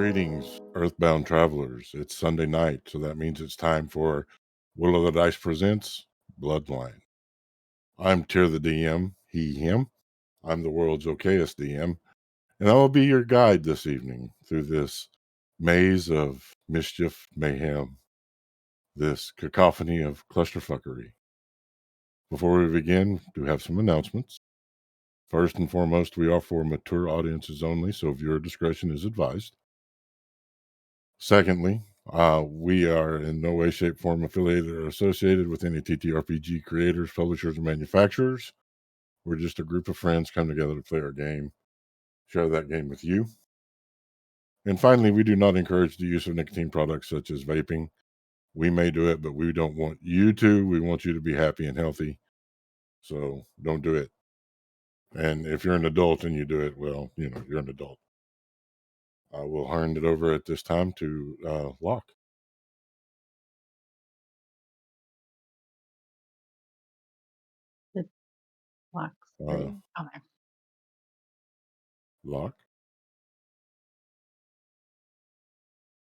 Greetings, Earthbound travelers. It's Sunday night, so that means it's time for Will of the Dice presents Bloodline. I'm Tyr the DM, he, him. I'm the world's okayest DM, and I will be your guide this evening through this maze of mischief, mayhem, this cacophony of clusterfuckery. Before we begin, we do have some announcements. First and foremost, we are for mature audiences only, so viewer discretion is advised. Secondly, we are in no way, shape, form affiliated or associated with any TTRPG creators, publishers, or manufacturers. We're just a group of friends come together to play our game, share that game with you. And finally, we do not encourage the use of nicotine products such as vaping. We may do it, but we don't want you to. We want you to be happy and healthy. So don't do it. And if you're an adult and you do it, well, you're an adult. I will hand it over at this time to Locke. Locke. Okay. Locke.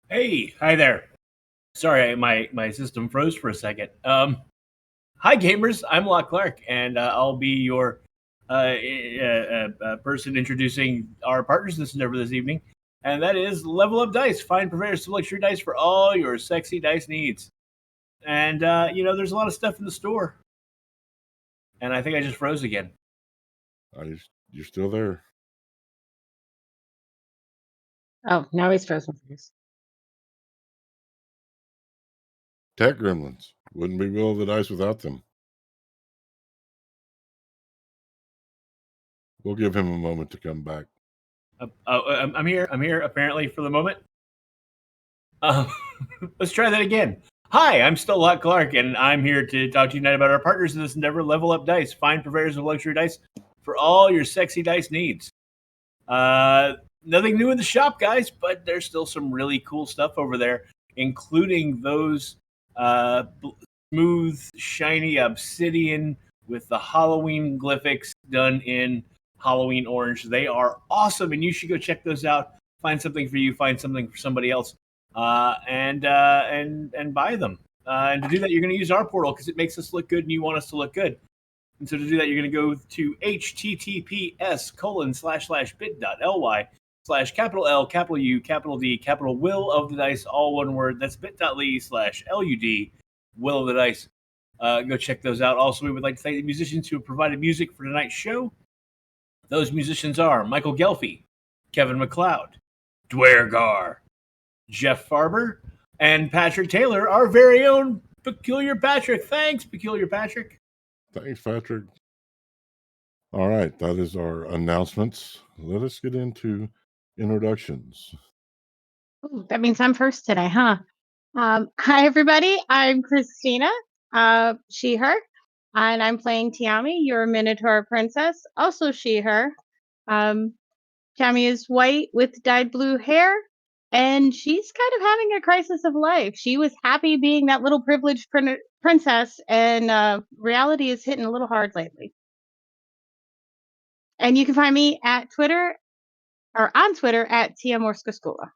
Hey, hi there. Sorry, my system froze for a second. Hi gamers, I'm Locke Clark, and I'll be your person introducing our partners this endeavor this evening, and that is Level Up Dice. Find purveyors to luxury dice for all your sexy dice needs. And there's a lot of stuff in the store. And I think I just froze again. You're still there. Oh, now he's frozen. Tech gremlins. Wouldn't be Will of the Dice without them. We'll give him a moment to come back. I'm here. I'm here, apparently, for the moment. Let's try that again. Hi, I'm still Locke Clark, and I'm here to talk to you tonight about our partners in this endeavor, Level Up Dice. Find purveyors of luxury dice for all your sexy dice needs. Nothing new in the shop, guys, but there's still some really cool stuff over there, including those smooth, shiny obsidian with the Halloween glyphics done in Halloween orange. They are awesome, and you should go check those out. Find something for you, find something for somebody else, and buy them. And to do that, you're going to use our portal because it makes us look good, and you want us to look good. And so to do that, you're going to go to https://bit.ly/L, Will of the Dice, all one word. That's bit.ly/LUD, Will of the Dice. Go check those out. Also, we would like to thank the musicians who have provided music for tonight's show. Those musicians are Michael Gelfi, Kevin MacLeod, Dwergar, Jeff Farber, and Patrick Taylor, our very own Peculiar Patrick. Thanks, Peculiar Patrick. Thanks, Patrick. All right, that is our announcements. Let us get into introductions. Ooh, that means I'm first today, huh? Hi, everybody. I'm Christina, she, her, and I'm playing Tiami, your Minotaur princess, also she, her. Tiami is white with dyed blue hair, and she's kind of having a crisis of life. She was happy being that little privileged princess, and reality is hitting a little hard lately. And you can find me at Twitter, or on Twitter, at Tiamorskaskola.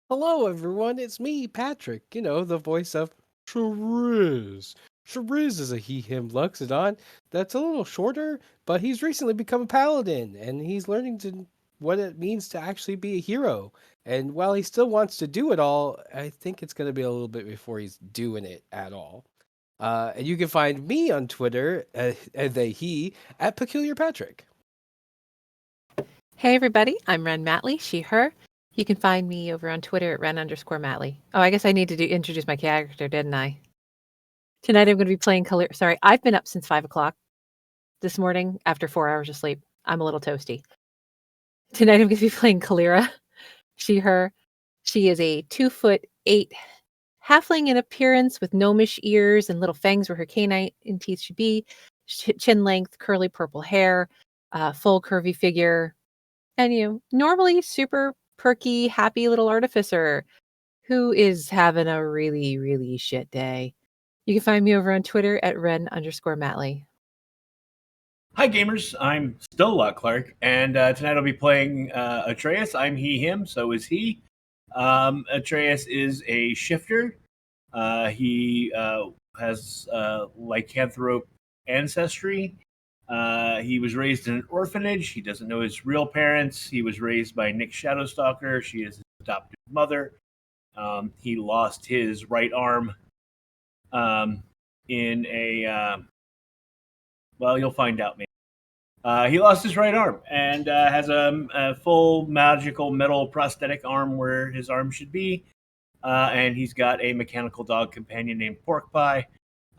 Hello, everyone. It's me, Patrick. The voice of Shariz. Shariz is a he/him Luxodon that's a little shorter, but he's recently become a paladin, and he's learning what it means to actually be a hero. And while he still wants to do it all, I think it's going to be a little bit before he's doing it at all. And you can find me on Twitter, he, at Peculiar Patrick. Hey, everybody. I'm Ren Matley, she, her. You can find me over on Twitter at Ren_Matley. Oh, I guess I need to introduce my character, didn't I? Tonight I'm going to be playing Kalira. Sorry, I've been up since 5 o'clock this morning after 4 hours of sleep. I'm a little toasty. Tonight I'm going to be playing Kalira, she, her. She is a 2'8" halfling in appearance with gnomish ears and little fangs where her canine teeth should be, chin length, curly purple hair, full curvy figure, and normally super perky, happy little artificer who is having a really, really shit day. You can find me over on Twitter at Ren_Matley. Hi, gamers. I'm still Lot Clark, and tonight I'll be playing Atreus. I'm he, him, so is he. Atreus is a shifter. He has lycanthrope ancestry. He was raised in an orphanage. He doesn't know his real parents. He was raised by Nick Shadowstalker. She is his adopted mother. He lost his right arm in a. Well, you'll find out, maybe. He lost his right arm and has a full magical metal prosthetic arm where his arm should be. And he's got a mechanical dog companion named Pork Pie.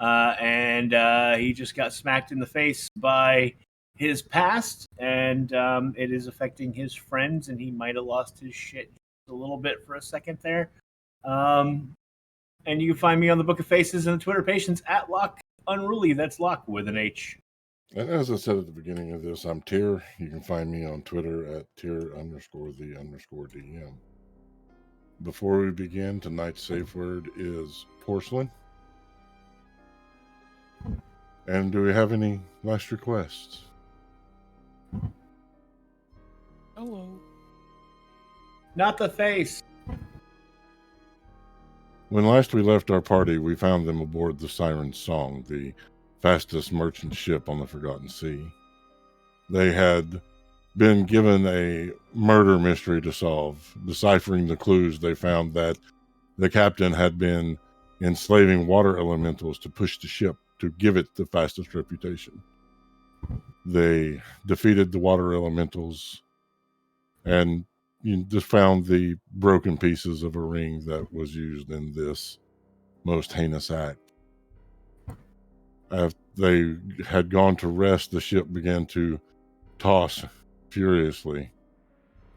And he just got smacked in the face by his past, and it is affecting his friends, and he might have lost his shit a little bit for a second there. And you can find me on the Book of Faces and the Twitter patients at Lock Unruly. That's Lock with an H. And as I said at the beginning of this, I'm Tier. You can find me on Twitter at Tier_the_DM. Before we begin, tonight's safe word is porcelain. And do we have any last requests? Hello. Not the face. When last we left our party, we found them aboard the Siren Song, the fastest merchant ship on the Forgotten Sea. They had been given a murder mystery to solve. Deciphering the clues, they found that the captain had been enslaving water elementals to push the ship to give it the fastest reputation. They defeated the water elementals and just found the broken pieces of a ring that was used in this most heinous act. After they had gone to rest, the ship began to toss furiously.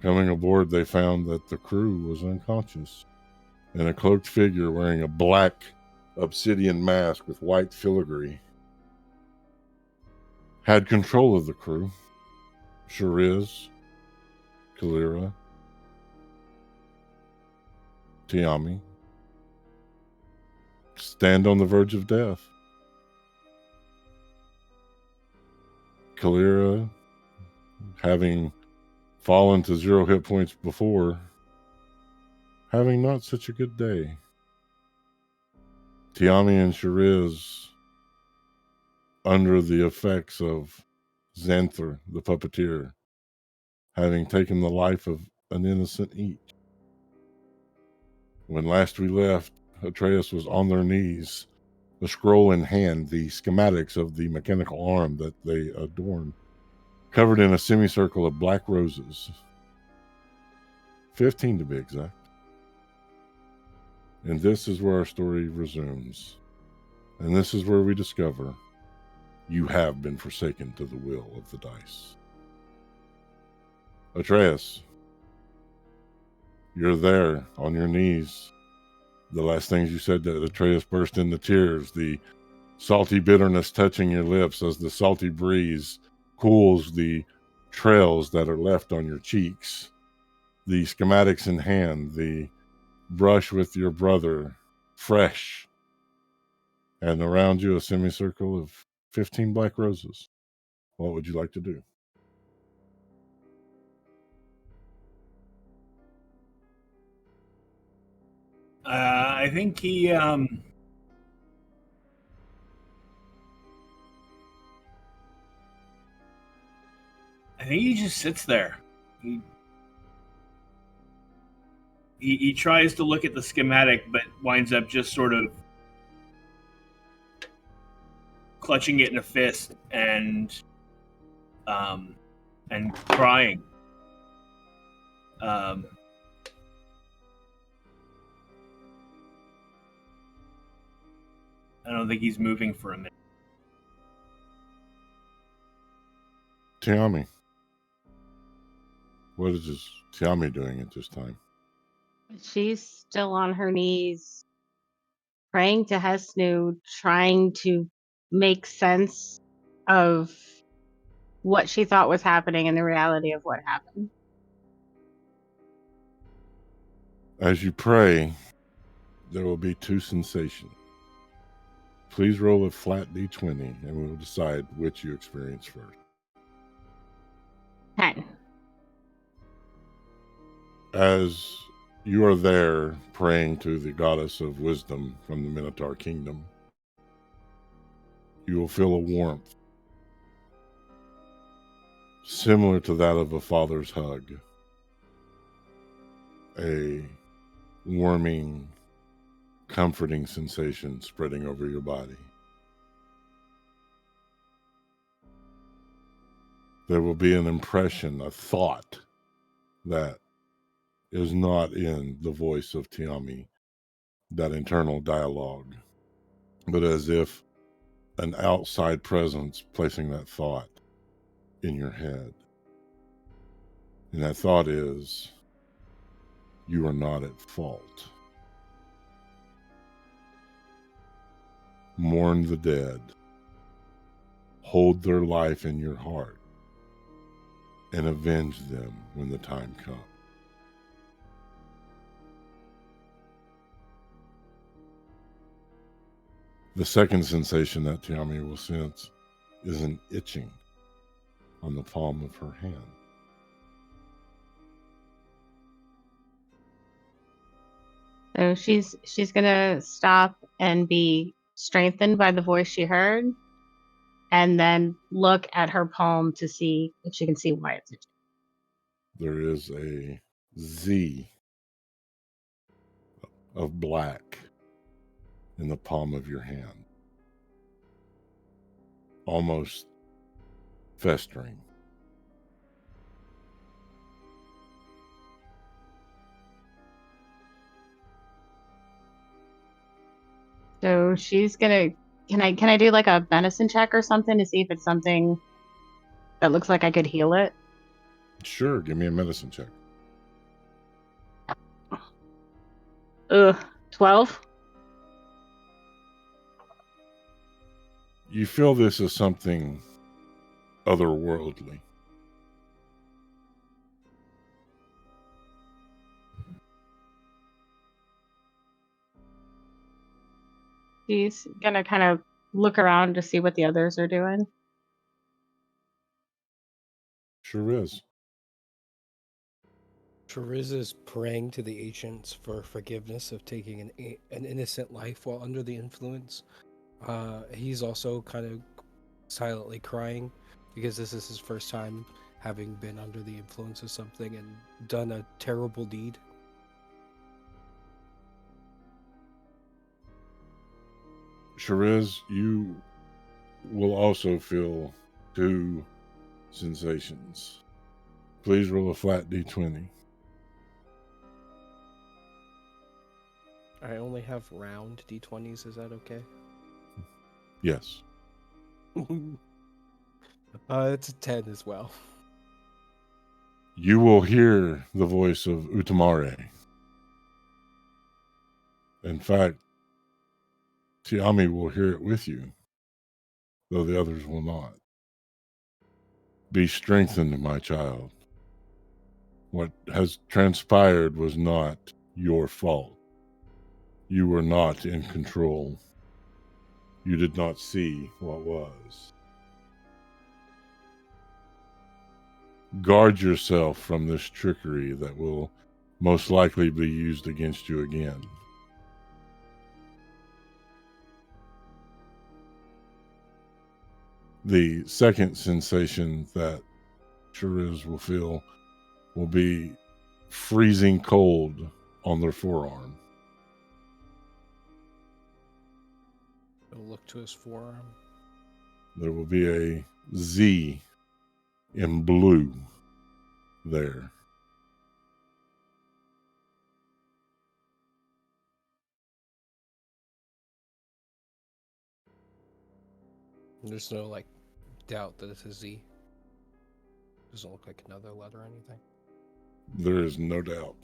Coming aboard, they found that the crew was unconscious, and a cloaked figure wearing a black obsidian mask with white filigree had control of the crew. Shariz, Kalira, Tiami stand on the verge of death. Kalira, having fallen to 0 hit points before, having not such a good day. Tiami and Shariz, under the effects of Xanther, the puppeteer, having taken the life of an innocent each. When last we left, Atreus was on their knees, the scroll in hand, the schematics of the mechanical arm that they adorn, covered in a semicircle of black roses. 15 to be exact. And this is where our story resumes. And this is where we discover you have been forsaken to the will of the dice. Atreus, you're there on your knees. The last things you said to Atreus burst into tears, the salty bitterness touching your lips as the salty breeze cools the trails that are left on your cheeks. The schematics in hand, the brush with your brother, fresh. And around you, a semicircle of 15 black roses. What would you like to do? I think he. I think he just sits there. He tries to look at the schematic, but winds up just sort of clutching it in a fist and crying. I don't think he's moving for a minute. Tiami. What is Tiami doing at this time? She's still on her knees, praying to Hesnu, trying to make sense of what she thought was happening and the reality of what happened. As you pray, there will be 2 sensations. Please roll a flat d20 and we will decide which you experience first. 10. As you are there praying to the goddess of wisdom from the Minotaur kingdom, you will feel a warmth similar to that of a father's hug, a warming, comforting sensation spreading over your body. There will be an impression, a thought that is not in the voice of Tiami, that internal dialogue, but as if an outside presence placing that thought in your head. And that thought is, you are not at fault. Mourn the dead. Hold their life in your heart and avenge them when the time comes. The second sensation that Tiami will sense is an itching on the palm of her hand. So she's gonna stop and be strengthened by the voice she heard, and then look at her palm to see if she can see why it's itching. There is a Z of black in the palm of your hand, almost festering. So she's gonna can I do like a medicine check or something to see if it's something that looks like I could heal it? Sure, give me a medicine check. Ugh, 12. You feel this is something otherworldly. She's gonna kind of look around to see what the others are doing. Sure is. Shariz is praying to the ancients for forgiveness of taking an innocent life while under the influence. He's also kind of silently crying because this is his first time having been under the influence of something and done a terrible deed. Shariz, you will also feel two sensations. Please roll a flat d20. I only have round d20s, is that okay? Yes. It's a 10 as well. You will hear the voice of Utamare. In fact, Tiami will hear it with you, though the others will not. Be strengthened, my child. What has transpired was not your fault. You were not in control. You did not see what was. Guard yourself from this trickery that will most likely be used against you again. The second sensation that Shariz will feel will be freezing cold on their forearm. He'll look to his forearm. There will be a Z in blue there. There's no doubt that it's a Z. Doesn't look like another letter or anything. There is no doubt.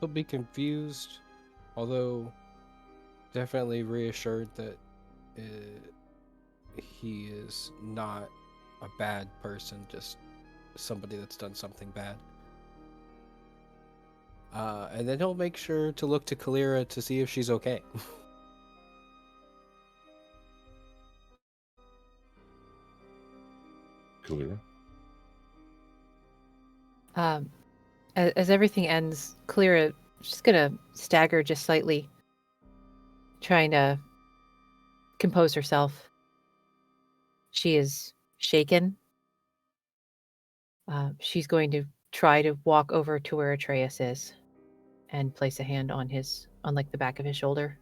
He'll be confused, although definitely reassured that he is not a bad person, just somebody that's done something bad. And then he'll make sure to look to Kalira to see if she's okay. Kalira. As everything ends, Kalira just gonna stagger just slightly, trying to compose herself. She is shaken. She's going to try to walk over to where Atreus is and place a hand on like the back of his shoulder.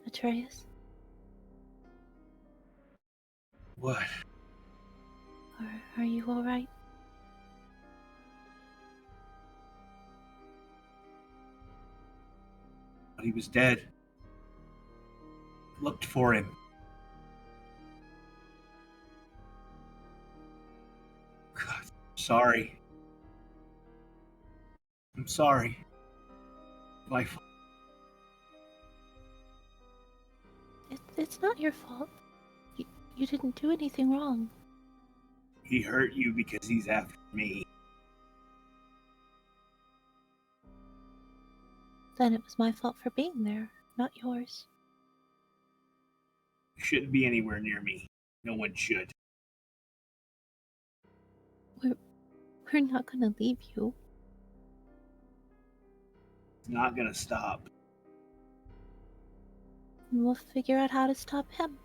Atreus, What? are you all right? But he was dead. Looked for him. God, sorry. I'm sorry. My fault. It's not your fault. You didn't do anything wrong. He hurt you because he's after me. Then it was my fault for being there, not yours. You shouldn't be anywhere near me. No one should. We're not gonna leave you. It's not gonna stop. And we'll figure out how to stop him.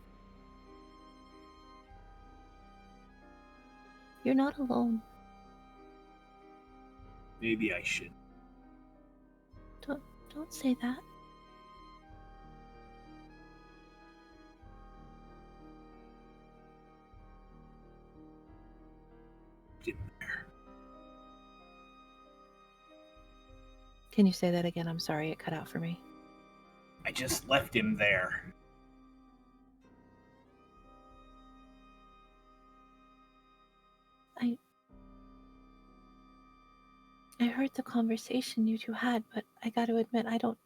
You're not alone. Maybe I should. Don't say that. Didn't there. Can you say that again? I'm sorry, it cut out for me. I just left him there. I heard the conversation you two had, but I gotta admit, I don't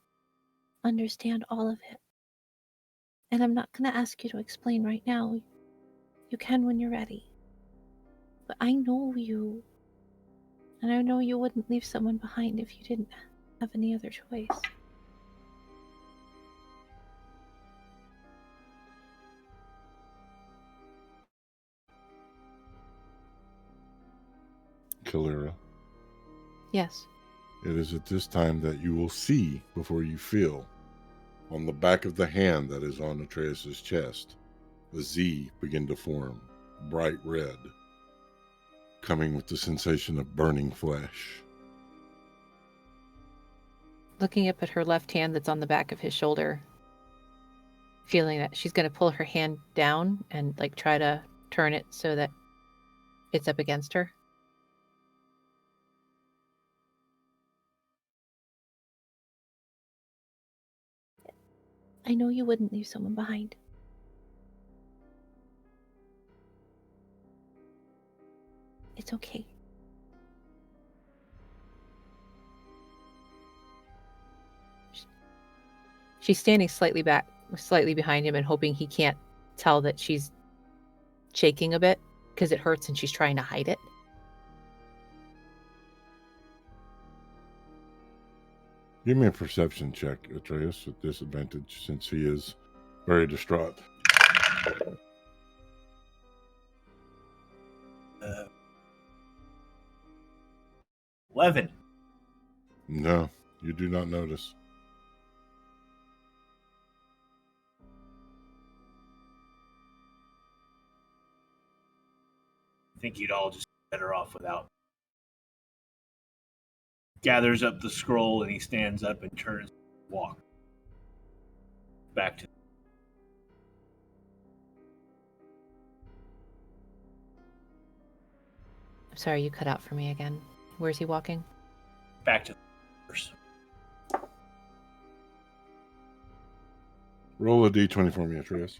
understand all of it. And I'm not gonna ask you to explain right now. You can when you're ready. But I know you. And I know you wouldn't leave someone behind if you didn't have any other choice. Kalira. Yes. It is at this time that you will see before you feel on the back of the hand that is on Atreus's chest, a Z begin to form, bright red, coming with the sensation of burning flesh. Looking up at her left hand that's on the back of his shoulder, feeling that she's going to pull her hand down and like try to turn it so that it's up against her. I know you wouldn't leave someone behind. It's okay. She's standing slightly behind him and hoping he can't tell that she's shaking a bit because it hurts and she's trying to hide it. Give me a perception check, Atreus, at disadvantage since he is very distraught. 11. No, you do not notice. I think you'd all just be better off without. Gathers up the scroll and he stands up and turns, walk back to. I'm sorry, you cut out for me again. Where's he walking? Back to the first. Roll a d20 for me, Atreus.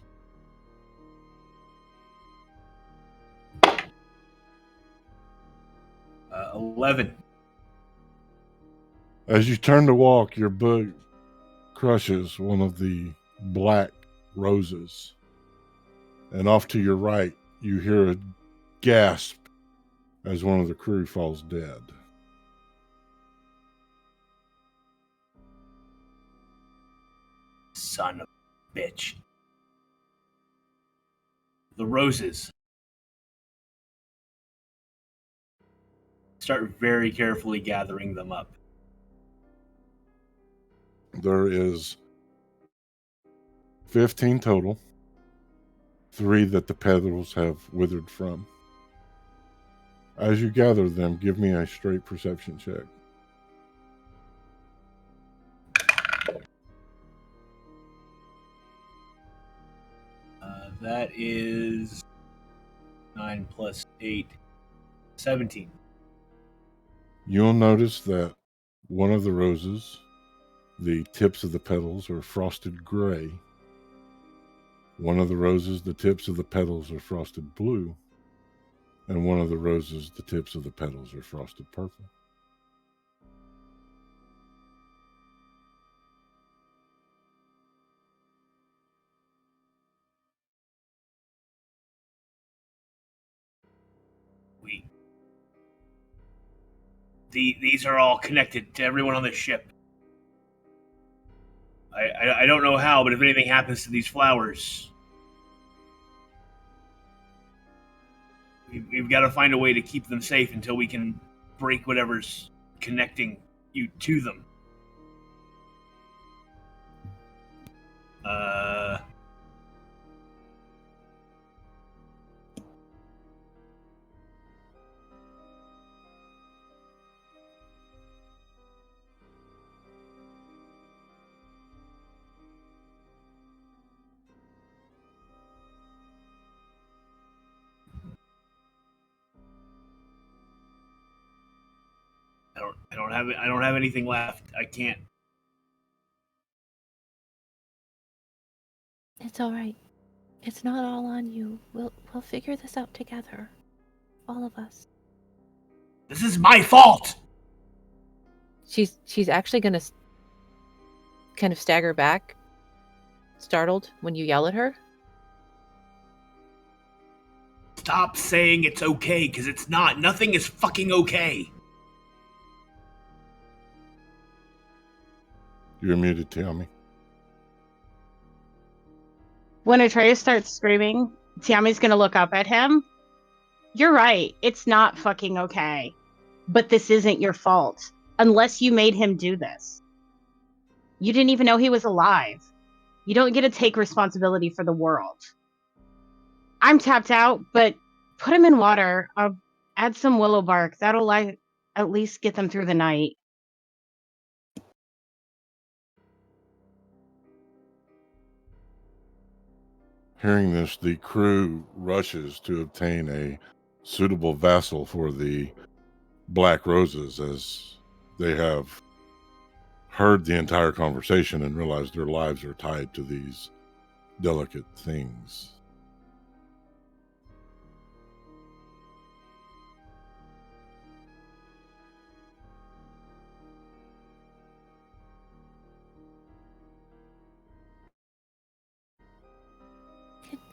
Uh, 11. As you turn to walk, your boot crushes one of the black roses. And off to your right, you hear a gasp as one of the crew falls dead. Son of a bitch. The roses. start very carefully gathering them up. There is 15 total, 3 that the petals have withered from. As you gather them, give me a straight perception check. That is 9 plus 8, 17. You'll notice that one of the roses, the tips of the petals are frosted gray. One of the roses, the tips of the petals are frosted blue. And one of the roses, the tips of the petals are frosted purple. These are all connected to everyone on the ship. I don't know how, but if anything happens to these flowers, we've got to find a way to keep them safe until we can break whatever's connecting you to them. I don't have anything left. I can't. It's all right. It's not all on you. We'll figure this out together. All of us. This is my fault. She's actually gonna kind of stagger back, startled when you yell at her. Stop saying it's okay, because it's not. Nothing is fucking okay. You're muted, Tammy. When Atreus starts screaming, Tiami's going to look up at him. You're right. It's not fucking okay. But this isn't your fault. Unless you made him do this. You didn't even know he was alive. You don't get to take responsibility for the world. I'm tapped out, but put him in water. I'll add some willow bark. That'll at least get them through the night. Hearing this, the crew rushes to obtain a suitable vessel for the black roses, as they have heard the entire conversation and realized their lives are tied to these delicate things.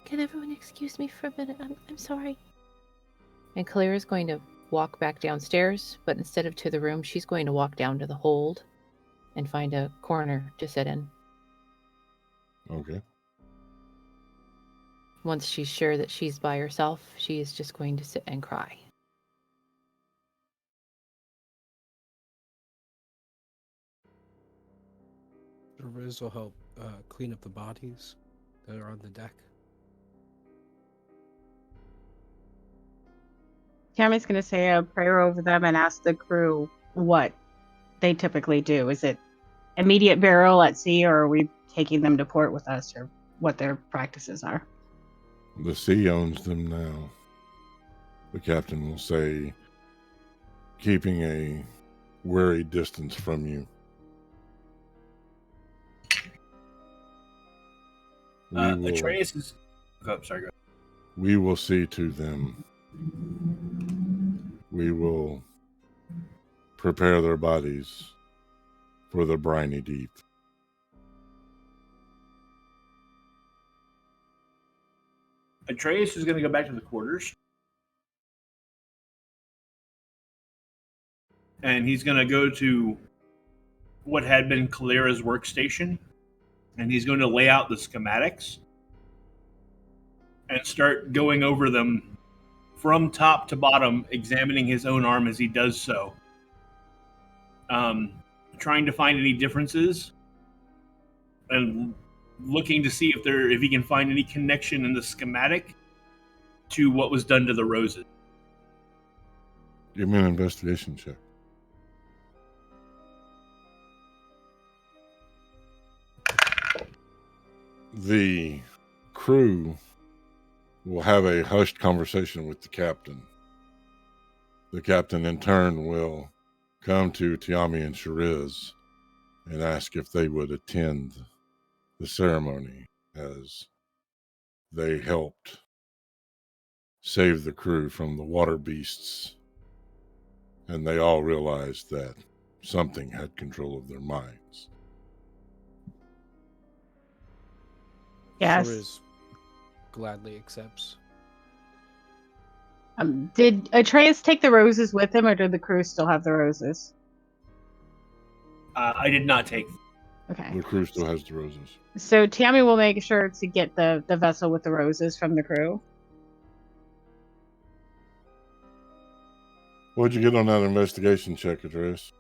Can everyone excuse me for a minute? I'm sorry. And Claire is going to walk back downstairs, but instead of to the room, she's going to walk down to the hold and find a corner to sit in. Okay. Once she's sure that she's by herself, she is just going to sit and cry. Riz will help clean up the bodies that are on the deck. Tiami's going to say a prayer over them and ask the crew what they typically do. Is it immediate burial at sea, or are we taking them to port with us, or what their practices are? The sea owns them now. The captain will say, keeping a wary distance from you. Atreus is... Oh, sorry, go ahead. We will see to them. We will prepare their bodies for the briny deep. Atreus is going to go back to the quarters. And he's going to go to what had been Kalira's workstation. And he's going to lay out the schematics and start going over them from top to bottom, examining his own arm as he does so. Trying to find any differences and looking to see if he can find any connection in the schematic to what was done to the roses. Give me an investigation check. The crew will have a hushed conversation with the captain. The captain, in turn, will come to Tiami and Shariz and ask if they would attend the ceremony, as they helped save the crew from the water beasts, and they all realized that something had control of their minds. Yes. Shariz gladly accepts. Did Atreus take the roses with him, or did the crew still have the roses? I did not take. Okay. The crew still has the roses. So Tiami will make sure to get the vessel with the roses from the crew. What'd you get on that investigation check, Atreus?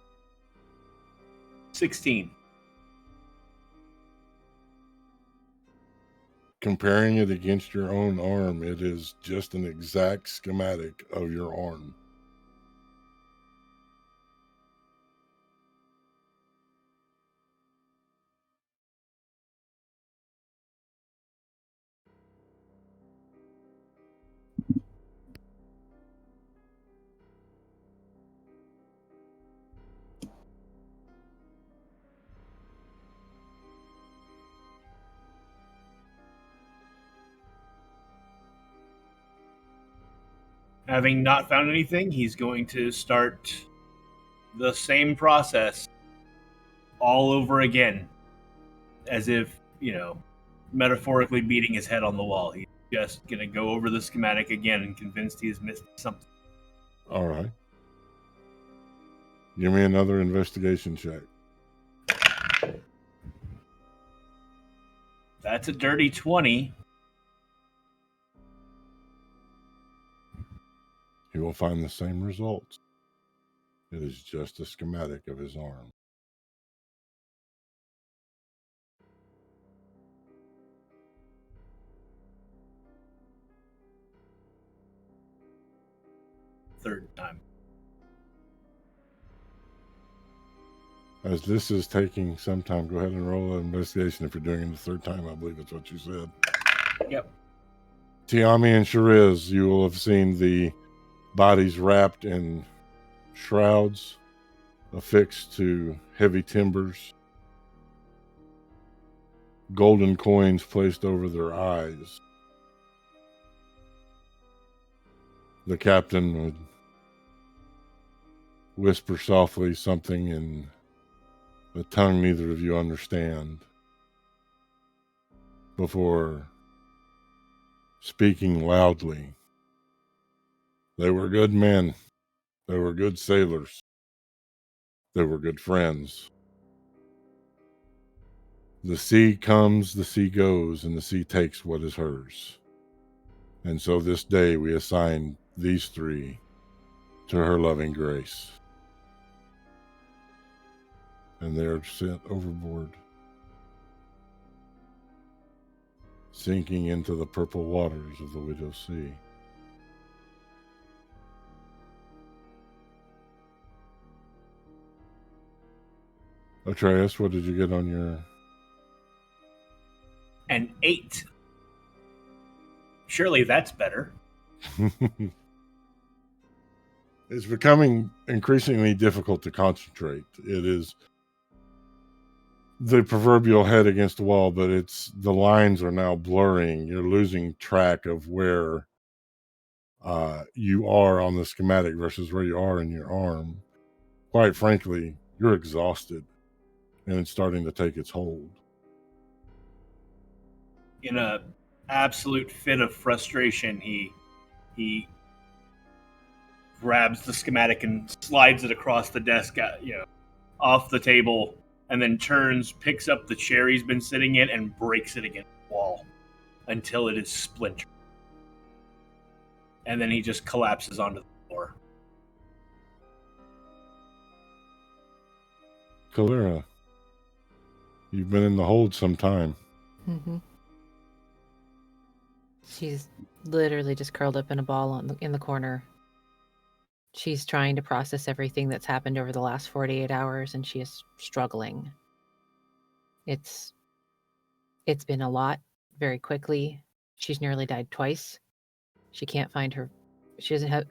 16. Comparing it against your own arm, it is just an exact schematic of your arm. Having not found anything, he's going to start the same process all over again, as if, metaphorically beating his head on the wall. He's just going to go over the schematic again and convinced he has missed something. All right. Give me another investigation check. That's a dirty 20. He will find the same results. It is just a schematic of his arm. Third time. As this is taking some time, go ahead and roll an investigation if you're doing it the third time. I believe that's what you said. Yep. Tiami and Shariz, you will have seen the bodies wrapped in shrouds affixed to heavy timbers, golden coins placed over their eyes. The captain would whisper softly something in a tongue neither of you understand before speaking loudly. They were good men. They were good sailors. They were good friends. The sea comes, the sea goes, and the sea takes what is hers. And so this day we assign these three to her loving grace. And they are sent overboard, sinking into the purple waters of the Widow Sea. Atreus, what did you get on your... An 8. Surely that's better. It's becoming increasingly difficult to concentrate. It is the proverbial head against the wall, but the lines are now blurring. You're losing track of where you are on the schematic versus where you are in your arm. Quite frankly, you're exhausted, and it's starting to take its hold. In a absolute fit of frustration, he grabs the schematic and slides it across the desk, off the table, and then turns, picks up the chair he's been sitting in, and breaks it against the wall until it is splintered. and then he just collapses onto the floor. Kalira, you've been in the hold some time. Mm-hmm. She's literally just curled up in a ball in the corner. She's trying to process everything that's happened over the last 48 hours, and she is struggling. It's been a lot very quickly. She's nearly died twice. She can't find her. She doesn't have.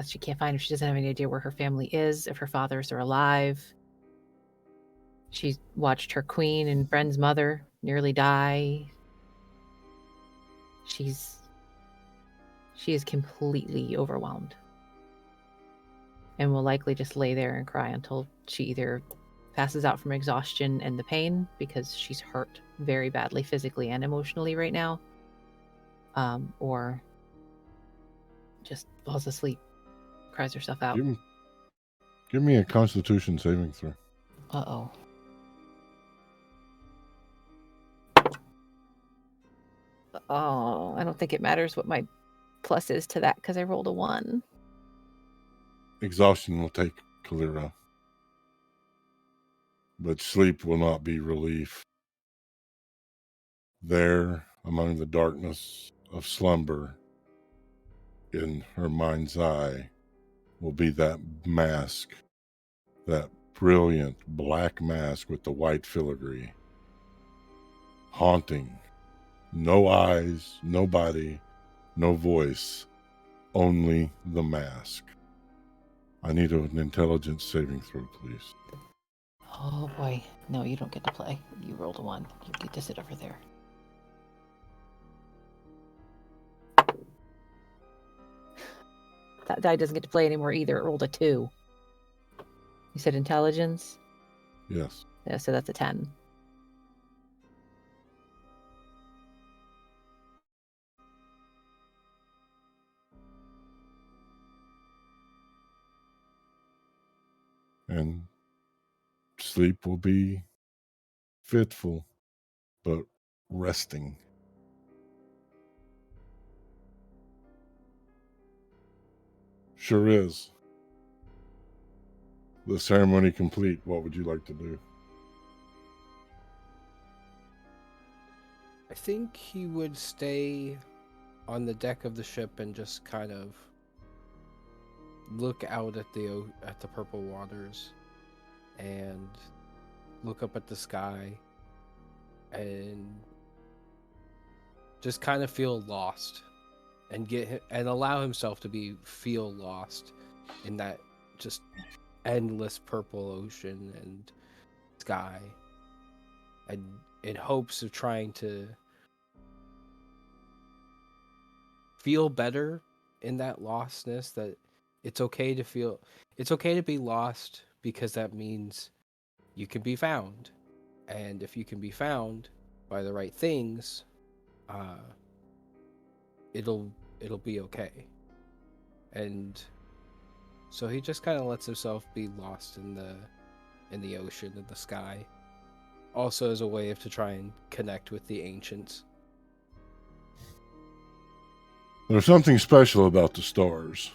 She can't find her. She doesn't have any idea where her family is, if her fathers are alive. She's watched her queen and friend's mother nearly die. She is completely overwhelmed and will likely just lay there and cry until she either passes out from exhaustion and the pain, because she's hurt very badly physically and emotionally right now, or just falls asleep, cries herself out. Give me a Constitution saving throw. Uh-oh. Oh, I don't think it matters what my plus is to that because I rolled a 1. Exhaustion will take Kalira, but sleep will not be relief. There, among the darkness of slumber, in her mind's eye, will be that mask, that brilliant black mask with the white filigree. Haunting. No eyes, no body, no voice, only the mask. I need an intelligence saving throw, please. Oh boy. No, you don't get to play. You rolled a 1. You get to sit over there. That die doesn't get to play anymore either. It rolled a 2. You said intelligence? Yes. Yeah, so that's a 10. And sleep will be fitful, but resting. Sure is. The ceremony complete, what would you like to do? I think he would stay on the deck of the ship and just kind of look out at the purple waters and look up at the sky and just kind of feel lost and allow himself to feel lost in that just endless purple ocean and sky, and in hopes of trying to feel better in that lostness, that it's okay to be lost, because that means you can be found. And if you can be found by the right things, it'll be okay. And so he just kind of lets himself be lost in the ocean and the sky, also as a way to try and connect with the ancients. There's something special about the stars,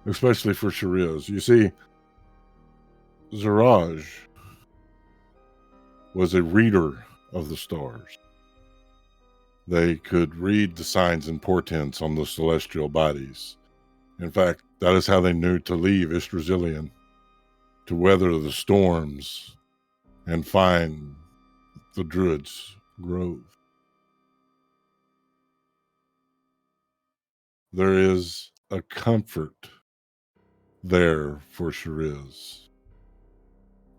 especially for Shariz. You see, Zaraj was a reader of the stars. They could read the signs and portents on the celestial bodies. In fact, that is how they knew to leave Istrazilian, to weather the storms and find the Druid's grove. There is a comfort there for Shariz,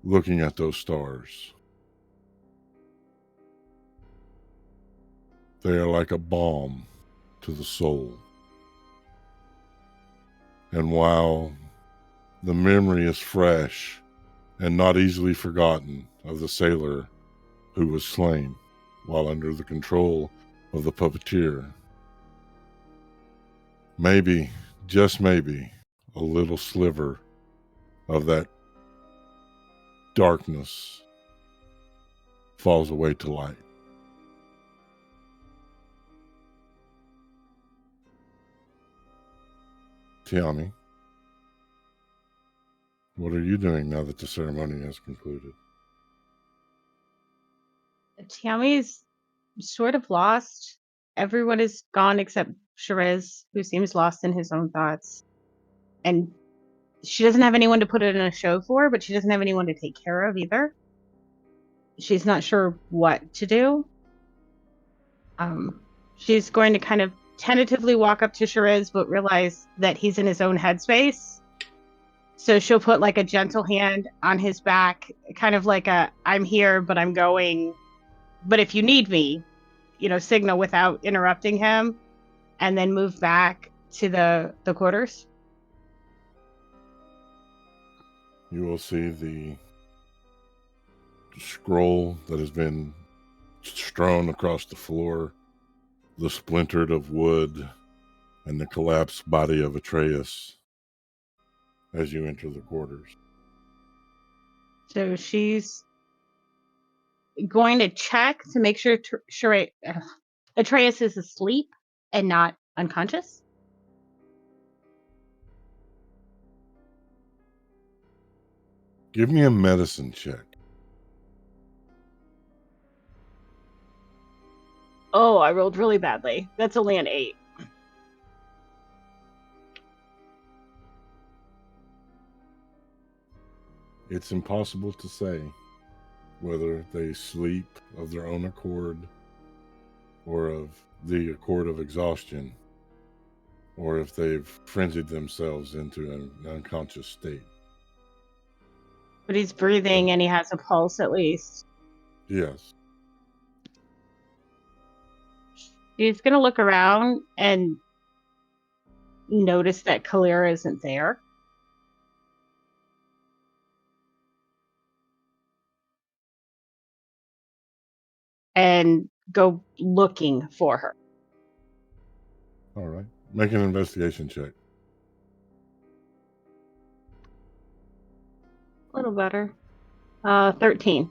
looking at those stars. They are like a balm to the soul. And while the memory is fresh and not easily forgotten of the sailor who was slain while under the control of the puppeteer, maybe, just maybe, a little sliver of that darkness falls away to light. Tiami, what are you doing now that the ceremony has concluded? Tiami's sort of lost. Everyone is gone except Shiraz, who seems lost in his own thoughts. And she doesn't have anyone to put it in a show for, but she doesn't have anyone to take care of either. She's not sure what to do. She's going to kind of tentatively walk up to Shiraz, but realize that he's in his own headspace. So she'll put like a gentle hand on his back, kind of like a "I'm here, but I'm going. But if you need me," signal without interrupting him, and then move back to the quarters. You will see the scroll that has been strewn across the floor, the splintered of wood, and the collapsed body of Atreus as you enter the quarters. So she's going to check to make sure Atreus is asleep and not unconscious. Give me a medicine check. Oh, I rolled really badly. That's only an 8. It's impossible to say whether they sleep of their own accord or of the accord of exhaustion, or if they've frenzied themselves into an unconscious state. But he's breathing and he has a pulse at least. Yes. He's going to look around and notice that Kalira isn't there. And go looking for her. All right. Make an investigation check. A little better. 13.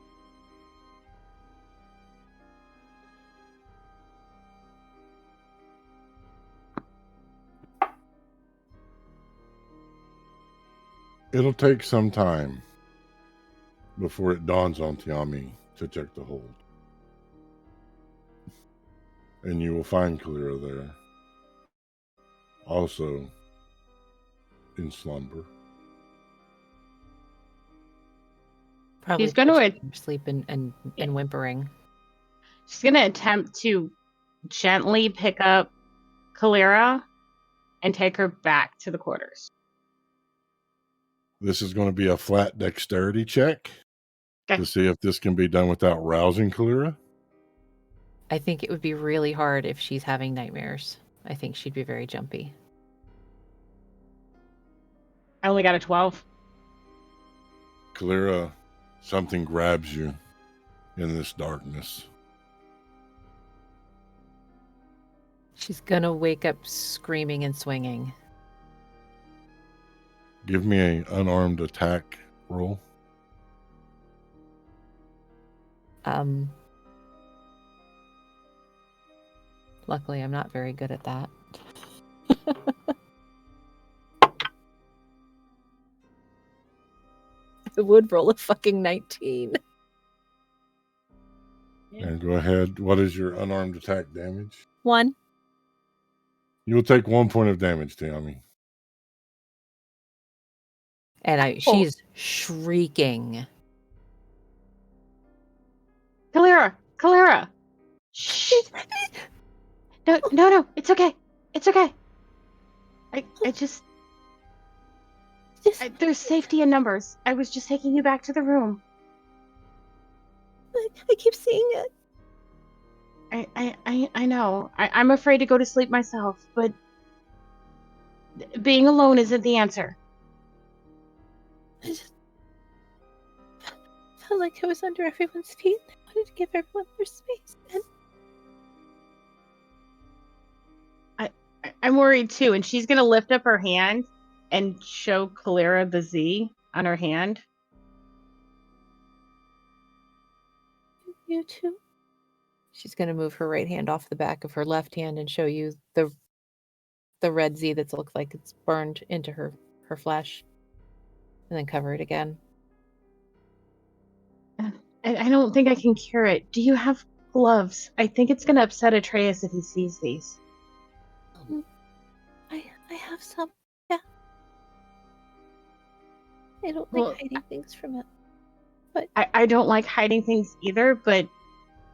It'll take some time before it dawns on Tiami to check the hold. And you will find Kalira there, also in slumber. Probably She's going to sleep and whimpering. She's going to attempt to gently pick up Kalira and take her back to the quarters. This is going to be a flat dexterity check Okay. to see if this can be done without rousing Kalira. I think it would be really hard if she's having nightmares. I think she'd be very jumpy. I only got a 12. Kalira, something grabs you in this darkness. She's gonna wake up screaming and swinging. Give me an unarmed attack roll. Luckily, I'm not very good at that. I would roll a fucking 19. And go ahead. What is your unarmed attack damage? 1. You will take 1 point of damage, Tiami. And she's shrieking. Kalira! Shh! No, it's okay. It's okay. There's safety in numbers. I was just taking you back to the room. I keep seeing it. I know. I'm afraid to go to sleep myself, but being alone isn't the answer. I just felt like I was under everyone's feet. I wanted to give everyone their space. And I'm worried too, and she's gonna lift up her hand and show Kalira the Z on her hand. You too. She's gonna move her right hand off the back of her left hand and show you the the red Z that looks like it's burned into her flesh, and then cover it again. I don't think I can cure it. Do you have gloves? I think it's going to upset Atreus if he sees these. I have some. Yeah. I don't Well, like hiding things from it. I don't like hiding things either, but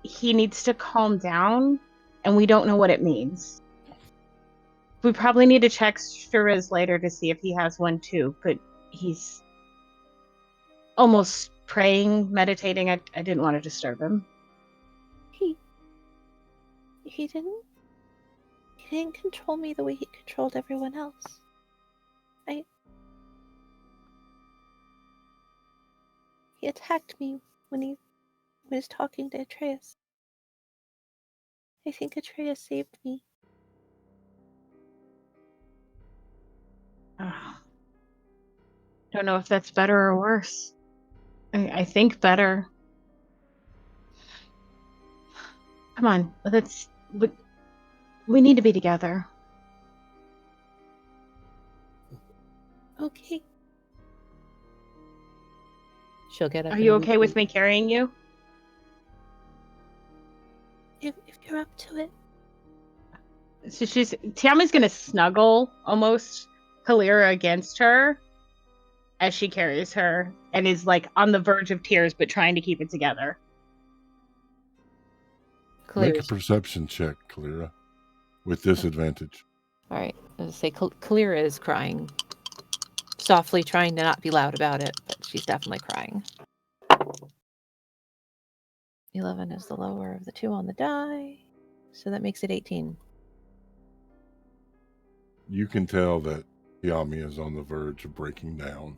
he needs to calm down, and we don't know what it means. We probably need to check Shiraz later to see if he has one too, but he's almost praying, meditating. I didn't want to disturb him. He didn't control me the way he controlled everyone else. He attacked me when he was talking to Atreus. I think Atreus saved me. Don't know if that's better or worse. I think better. Come on, we need to be together. Okay. She'll get up. Are you okay with me carrying you? If you're up to it. So Tiama's gonna snuggle almost Kalira against her as she carries her and is like on the verge of tears but trying to keep it together. Make a perception check, Kalira, with disadvantage. All right. I was say Kalira is crying. Softly, trying to not be loud about it, but she's definitely crying. 11 is the lower of the 2 on the die, so that makes it 18. You can tell that Yami is on the verge of breaking down,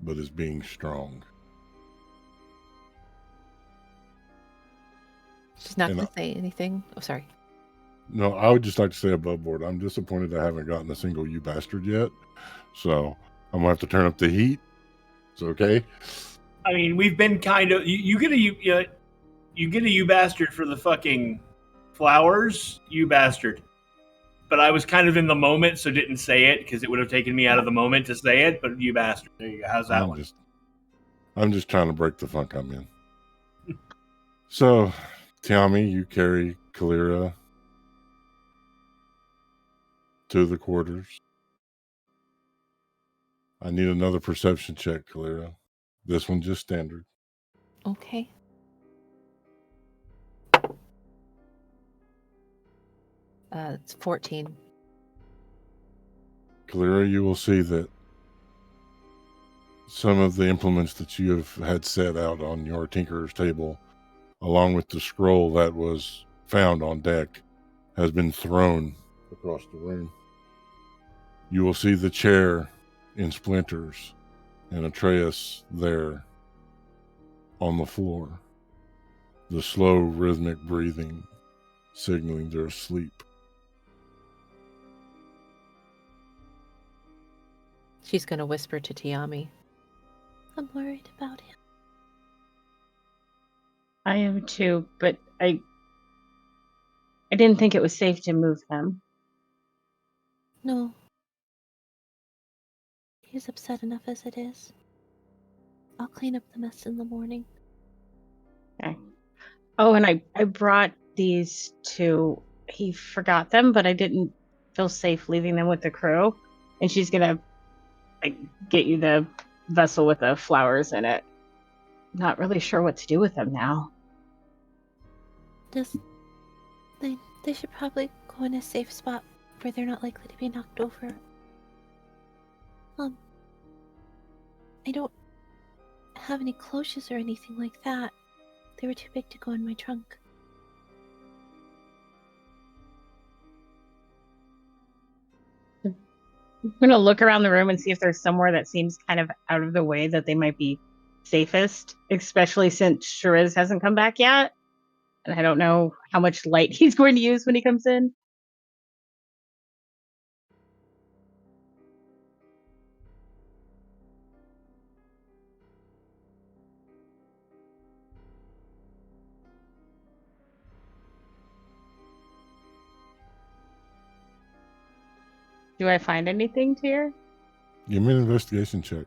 but is being strong. She's not going to say anything. Oh, sorry. No, I would just like to say above board, I'm disappointed I haven't gotten a single you bastard yet. So I'm going to have to turn up the heat. It's okay. I mean, we've been kind of... You get a you bastard for the fucking flowers, you bastard. But I was kind of in the moment, so didn't say it, because it would have taken me out of the moment to say it, but you bastard. There you go. How's that one? I'm just trying to break the funk I'm in. So, Tiami, you carry Kalira to the quarters. I need another perception check, Kalira. This one just standard. Okay. It's 14. Kalira, you will see that some of the implements that you have had set out on your tinkerer's table, along with the scroll that was found on deck, has been thrown across the room. You will see the chair in splinters and Atreus there on the floor. The slow rhythmic breathing signaling they're asleep. She's going to whisper to Tiami. I'm worried about him. I am too, but I didn't think it was safe to move him. No. He's upset enough as it is. I'll clean up the mess in the morning. Okay. Oh, and I brought these to... He forgot them, but I didn't feel safe leaving them with the crew. And she's gonna get you the vessel with the flowers in it. Not really sure what to do with them now. They should probably go in a safe spot where they're not likely to be knocked over. I don't have any cloches or anything like that. They were too big to go in my trunk. I'm gonna look around the room and see if there's somewhere that seems kind of out of the way that they might be safest, especially since Shiraz hasn't come back yet. And I don't know how much light he's going to use when he comes in. Do I find anything, Tyr? Give me an investigation check.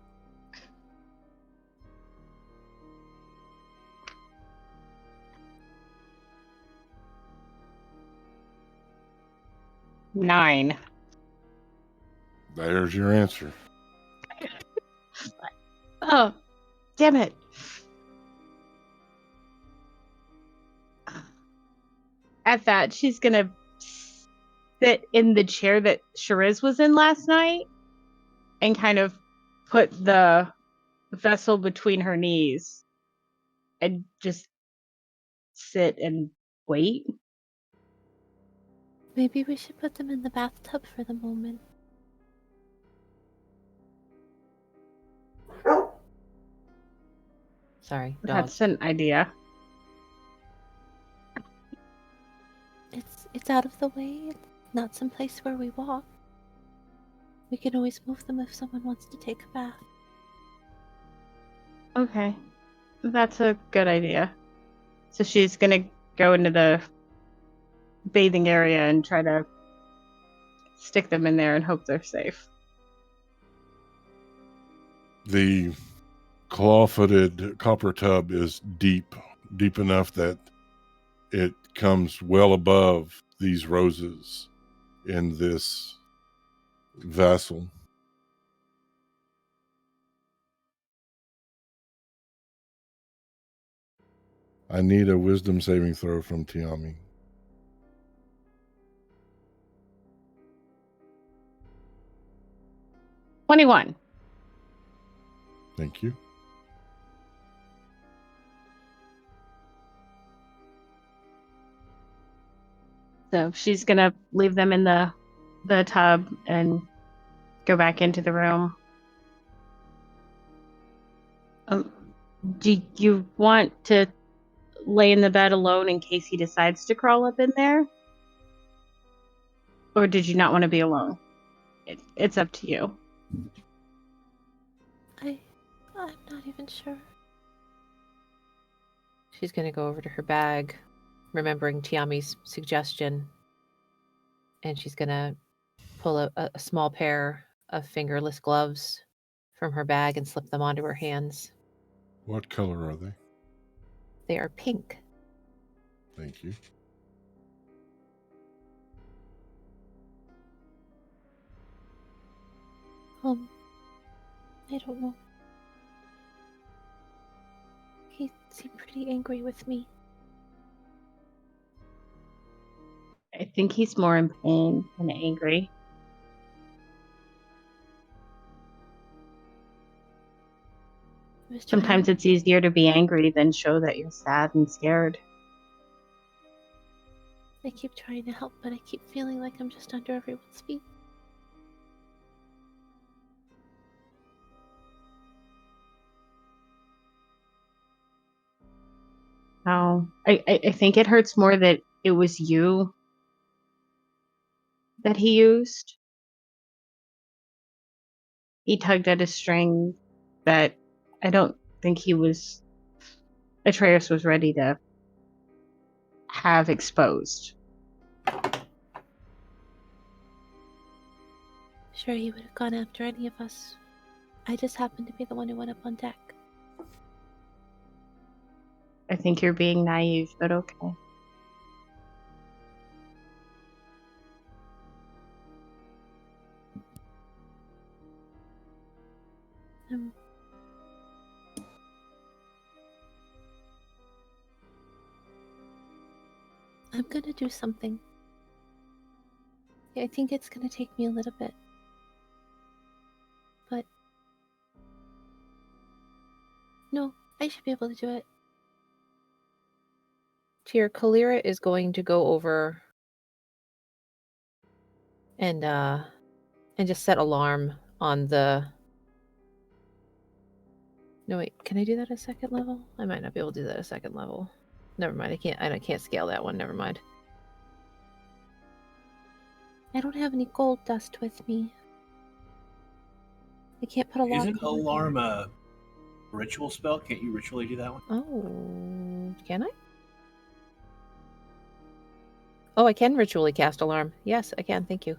Nine. There's your answer. Oh, damn it. At that, she's gonna sit in the chair that Shariz was in last night and kind of put the vessel between her knees and just sit and wait. Maybe we should put them in the bathtub for the moment. Sorry, dog. That's an idea. It's out of the way. It's not some place where we walk. We can always move them if someone wants to take a bath. Okay. That's a good idea. So she's gonna go into the bathing area and try to stick them in there and hope they're safe. The claw-footed copper tub is deep enough that it comes well above these roses in this vessel. I need a wisdom saving throw from Tiami. 21. Thank you. So she's gonna leave them in the tub and go back into the room. Do you want to lay in the bed alone in case he decides to crawl up in there? Or did you not want to be alone? It's up to you. I'm not even sure. She's going to go over to her bag, remembering Tiami's suggestion, and she's going to pull a small pair of fingerless gloves from her bag and slip them onto her hands. What color are they? They are pink. Thank you. I don't know. He seemed pretty angry with me. I think he's more in pain than angry. Sometimes it's easier to be angry than show that you're sad and scared. I keep trying to help, but I keep feeling like I'm just under everyone's feet. Oh, I think it hurts more that it was you that he used. He tugged at a string that I don't think Atreus was ready to have exposed. Sure, he would have gone after any of us. I just happened to be the one who went up on deck. I think you're being naive, but okay. I'm gonna do something. I think it's gonna take me a little bit. But... no, I should be able to do it. Tyr, Kalira is going to go over and just set alarm on the... No, wait, can I do that at second level? I might not be able to do that at second level. Never mind, I can't scale that one, never mind. I don't have any gold dust with me. I can't put a lock Isn't on it. alarm a ritual spell? Can't you ritually do that one? Oh, can I? Oh, I can ritually cast alarm. Yes, I can, thank you.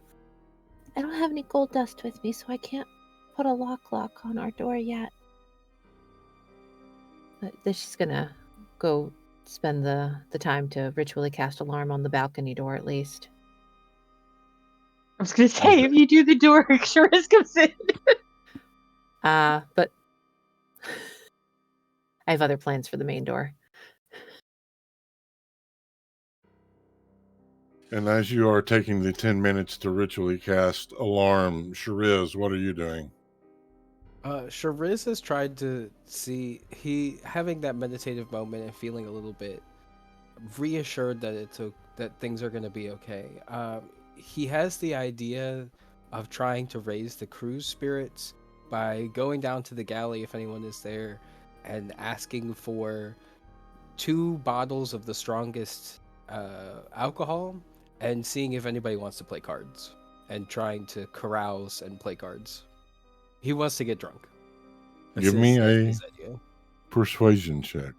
I don't have any gold dust with me, so I can't put a lock on our door yet. But she's gonna go spend the time to ritually cast alarm on the balcony door at least. I was gonna say, if you do the door, Shiraz comes in. But I have other plans for the main door. And as you are taking the 10 minutes to ritually cast alarm, Shariz, what are you doing? Shariz has tried to see having that meditative moment and feeling a little bit reassured that things are going to be okay. He has the idea of trying to raise the crew's spirits by going down to the galley if anyone is there and asking for 2 bottles of the strongest alcohol and seeing if anybody wants to play cards and trying to carouse and play cards. He wants to get drunk. Give me a his idea. persuasion check.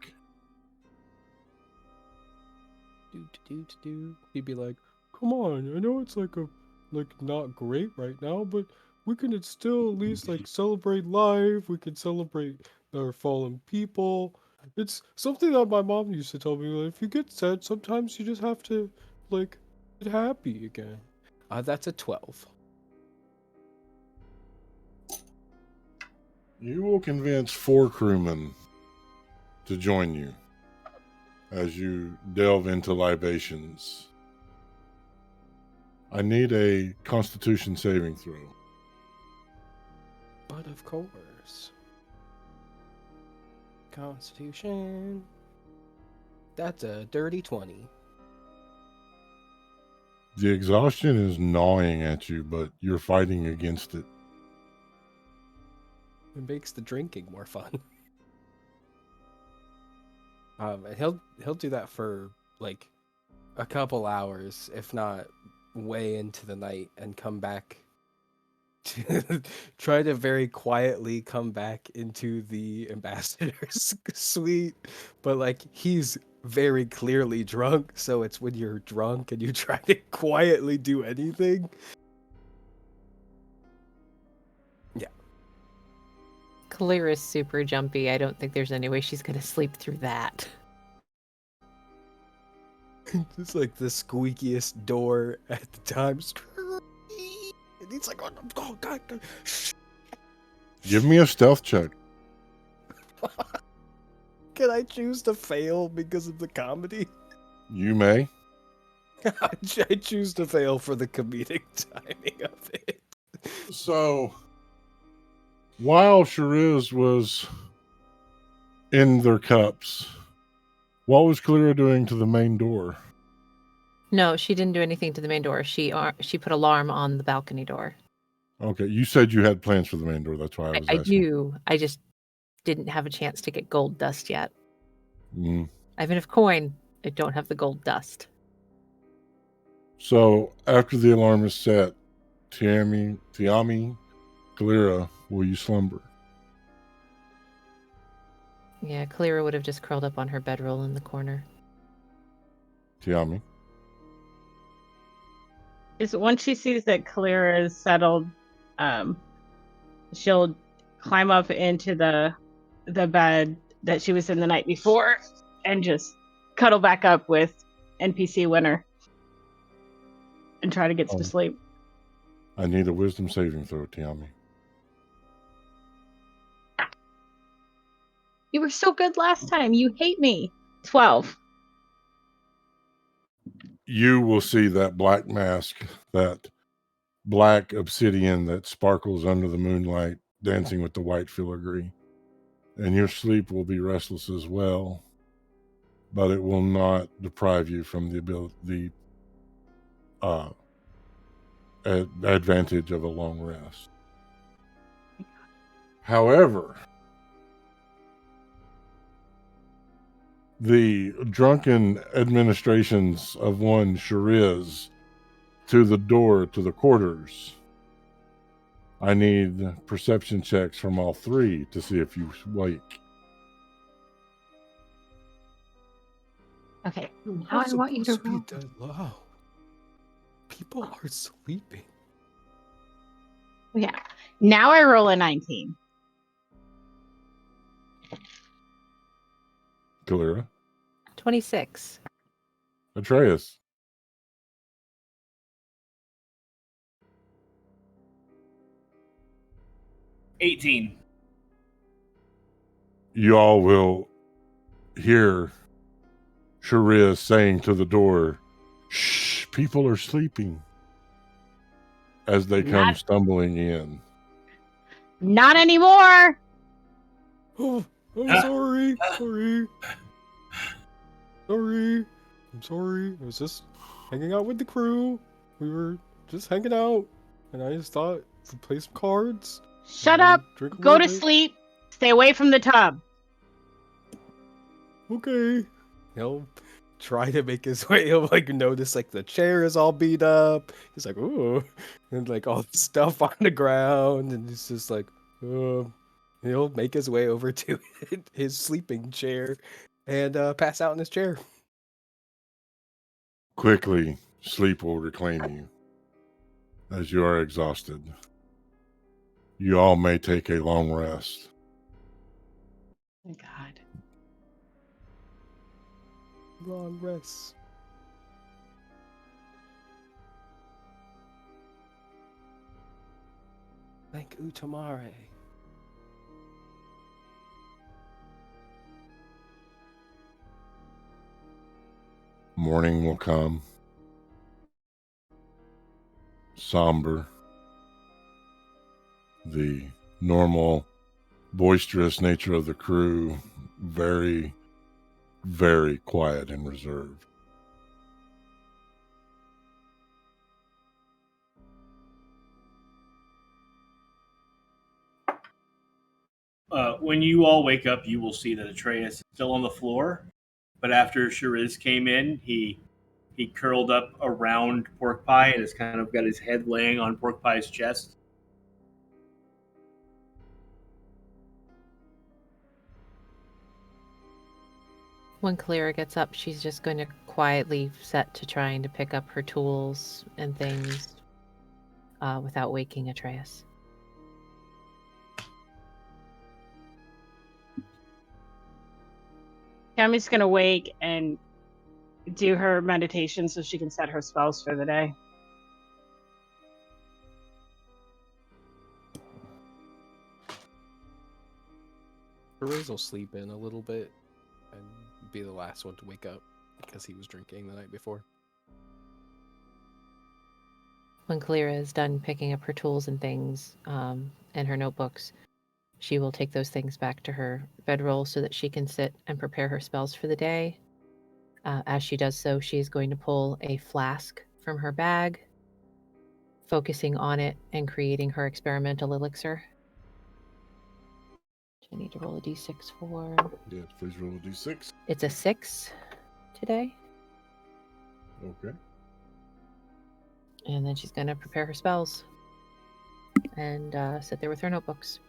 He'd be like, "Come on, I know it's like not great right now, but we can still at least like celebrate life. We can celebrate our fallen people. It's something that my mom used to tell me. Like, if you get sad, sometimes you just have to like get happy again." That's a 12. You will convince 4 crewmen to join you as you delve into libations. I need a Constitution saving throw. But of course, Constitution. That's a dirty 20. The exhaustion is gnawing at you, but you're fighting against it. It makes the drinking more fun. And he'll do that for like a couple hours, if not way into the night, and come back to try to very quietly come back into the ambassador's suite. But like he's very clearly drunk, so it's when you're drunk and you try to quietly do anything. Yeah. Clear is super jumpy. I don't think there's any way she's gonna sleep through that. It's like the squeakiest door at the time. And he's like, oh God. Give me a stealth check. Can I choose to fail because of the comedy? You may. I choose to fail for the comedic timing of it. So, while Shariz was in their cups, what was Kalira doing to the main door? No, she didn't do anything to the main door. She put alarm on the balcony door. Okay, you said you had plans for the main door. That's why I was I asking. do. I just didn't have a chance to get gold dust yet. Mm. I have enough coin. I don't have the gold dust. So, after the alarm is set, Tiami, Kalira, will you slumber? Yeah, Kalira would have just curled up on her bedroll in the corner. Tiami? Is once she sees that Kalira is settled, she'll climb up into the bed that she was in the night before and just cuddle back up with NPC Winner and try to get to sleep. I need a wisdom saving throw, Tiami. You were so good last time. You hate me. 12. You will see that black mask, that black obsidian that sparkles under the moonlight, dancing with the white filigree. And your sleep will be restless as well, but it will not deprive you from the advantage of a long rest. However, the drunken administrations of one Shariz to the door to the quarters, I need perception checks from all 3 to see if you wake. Okay. How I want you to be roll. that loud? People are sleeping. Yeah. Now I roll a 19. Kalira. 26. Atreus. 18. You all will hear Sharia saying to the door, "Shh, people are sleeping," as they come Not- stumbling in. Not anymore. Oh, I'm Ah, sorry. ah. Sorry. Sorry. I'm sorry. I was just hanging out with the crew. We were just hanging out. And I just thought we'd play some cards. Shut and then up. Drink a Go little to bit. sleep. Stay away from the tub. Okay. He'll try to make his way. He'll like notice like the chair is all beat up. He's like, ooh, and like all the stuff on the ground, and he's just like, he'll make his way over to his sleeping chair and pass out in his chair. Quickly, sleep will reclaim you as you are exhausted. You all may take a long rest. Oh, God. Long rest. Thank Utamare. Morning will come, somber. The normal, boisterous nature of the crew, very, very quiet and reserved. When you all wake up, you will see that Atreus is still on the floor. But after Shariz came in, he curled up around Pork Pie and has kind of got his head laying on Pork Pie's chest. When Clara gets up, she's just going to quietly set to trying to pick up her tools and things without waking Atreus. Tammy's going to wake and do her meditation so she can set her spells for the day. Perez will sleep in a little bit and be the last one to wake up because he was drinking the night before. When Clara is done picking up her tools and things and her notebooks, she will take those things back to her bedroll so that she can sit and prepare her spells for the day. As she does so, she is going to pull a flask from her bag, focusing on it and creating her experimental elixir. I need to roll a d6 for. Yes, please roll a d6. It's a 6 today. Okay. And then she's going to prepare her spells and sit there with her notebooks.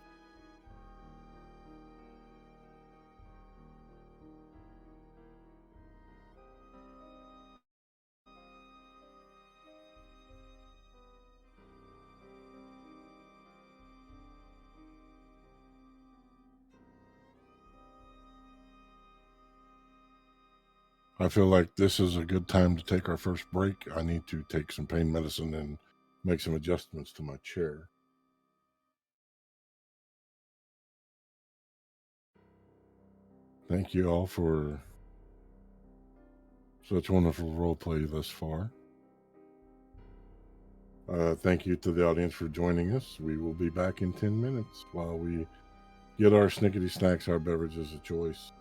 I feel like this is a good time to take our first break. I need to take some pain medicine and make some adjustments to my chair. Thank you all for such wonderful role play thus far. Thank you to the audience for joining us. We will be back in 10 minutes while we get our snickety snacks, our beverages of choice.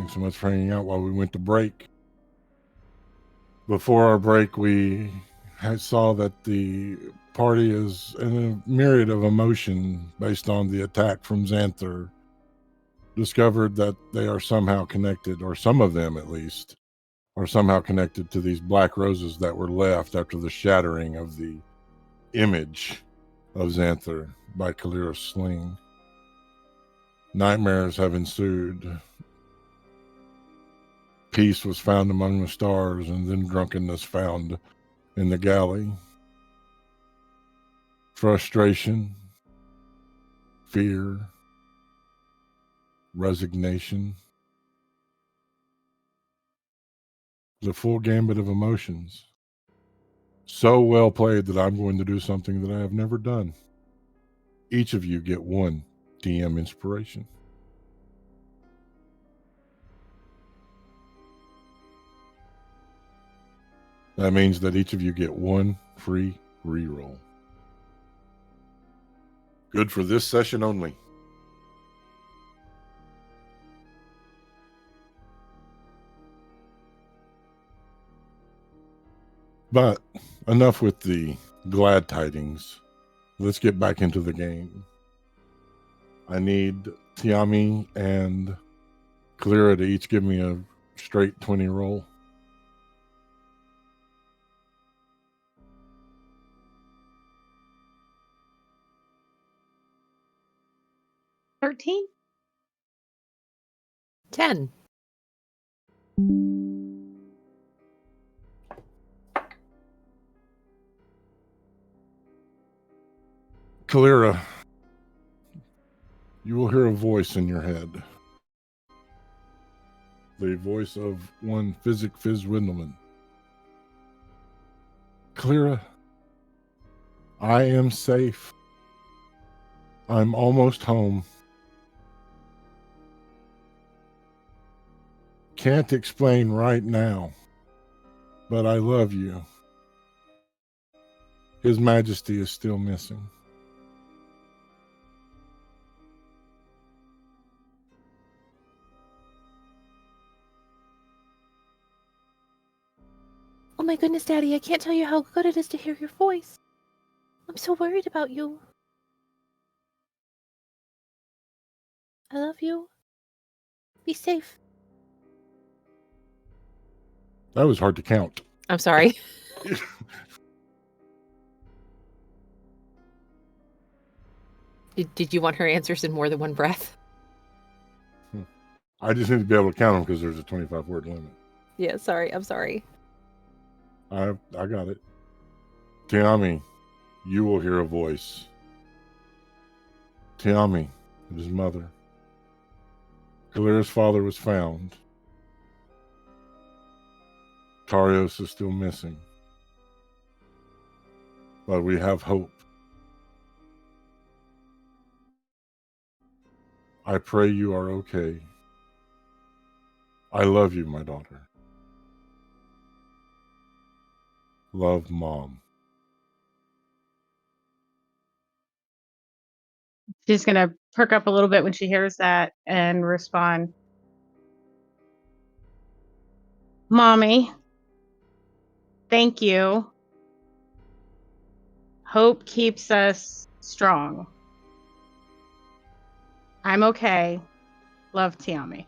Thanks so much for hanging out while we went to break. Before our break, we saw that the party is in a myriad of emotion based on the attack from Xanther. Discovered that they are somehow connected, or some of them at least, are somehow connected to these black roses that were left after the shattering of the image of Xanther by Kalira's sling. Nightmares have ensued. Peace was found among the stars, and then drunkenness found in the galley. Frustration, fear, resignation. The full gambit of emotions. So well played that I'm going to do something that I have never done. Each of you get one DM inspiration. That means that each of you get one free reroll. Good for this session only. But enough with the glad tidings. Let's get back into the game. I need Tiami and Kalira to each give me a straight 20 roll. $13. 10. Kalira, you will hear a voice in your head. The voice of one Physic Fizz Windelman. Kalira, I am safe. I'm almost home. Can't explain right now, but I love you. His Majesty is still missing. Oh my goodness, Daddy, I can't tell you how good it is to hear your voice. I'm so worried about you. I love you. Be safe. That was hard to count. I'm sorry. Did you want her answers in more than one breath? I just need to be able to count them because there's a 25-word limit. Yeah, sorry. I'm sorry. I got it. Tiami, you will hear a voice. Tiami, it is mother. Kalira's father was found. Tarios is still missing. But we have hope. I pray you are okay. I love you, my daughter. Love, Mom. She's going to perk up a little bit when she hears that and respond. Mommy, thank you. Hope keeps us strong. I'm okay. Love, Tiami.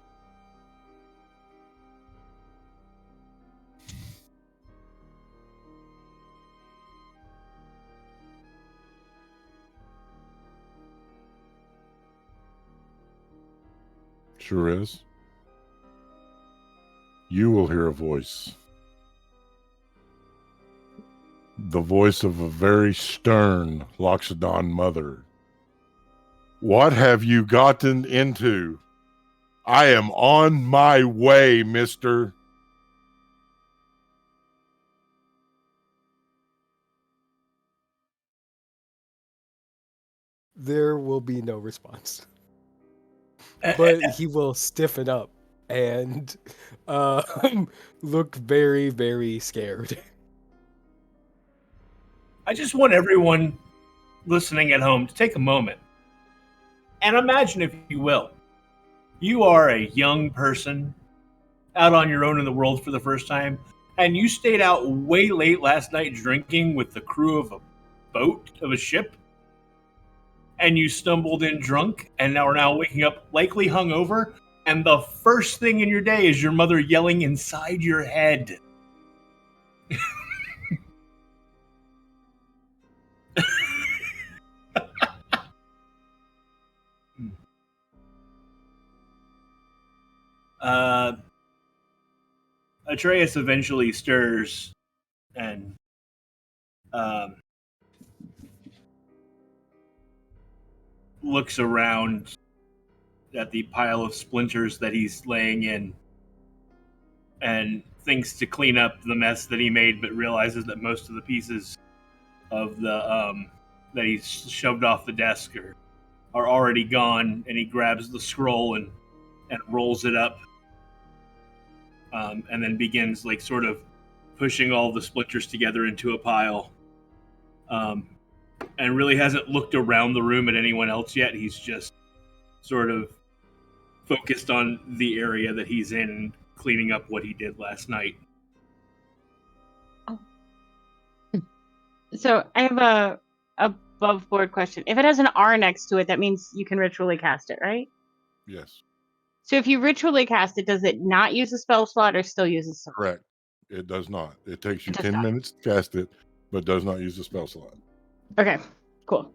Sure is. You will hear a voice. The voice of a very stern Loxodon mother. What have you gotten into? I am on my way, mister. There will be no response. But he will stiffen up and look very, very scared. I just want everyone listening at home to take a moment and imagine, if you will, you are a young person out on your own in the world for the first time, and you stayed out way late last night drinking with the crew of a boat, of a ship, and you stumbled in drunk, and now are now waking up likely hungover, and the first thing in your day is your mother yelling inside your head. Atreus eventually stirs and looks around at the pile of splinters that he's laying in and thinks to clean up the mess that he made, but realizes that most of the pieces of the that he shoved off the desk are already gone, and he grabs the scroll and rolls it up, and then begins like sort of pushing all the splinters together into a pile, and really hasn't looked around the room at anyone else yet. He's just sort of focused on the area that he's in and cleaning up what he did last night. So I have a above board question. If it has an R next to it, that means you can ritually cast it, right? Yes, So if you ritually cast it, does it not use a spell slot or still use a spell? correct. It does not. It takes you It does 10 not. minutes to cast it, but does not use the spell slot. Okay, cool.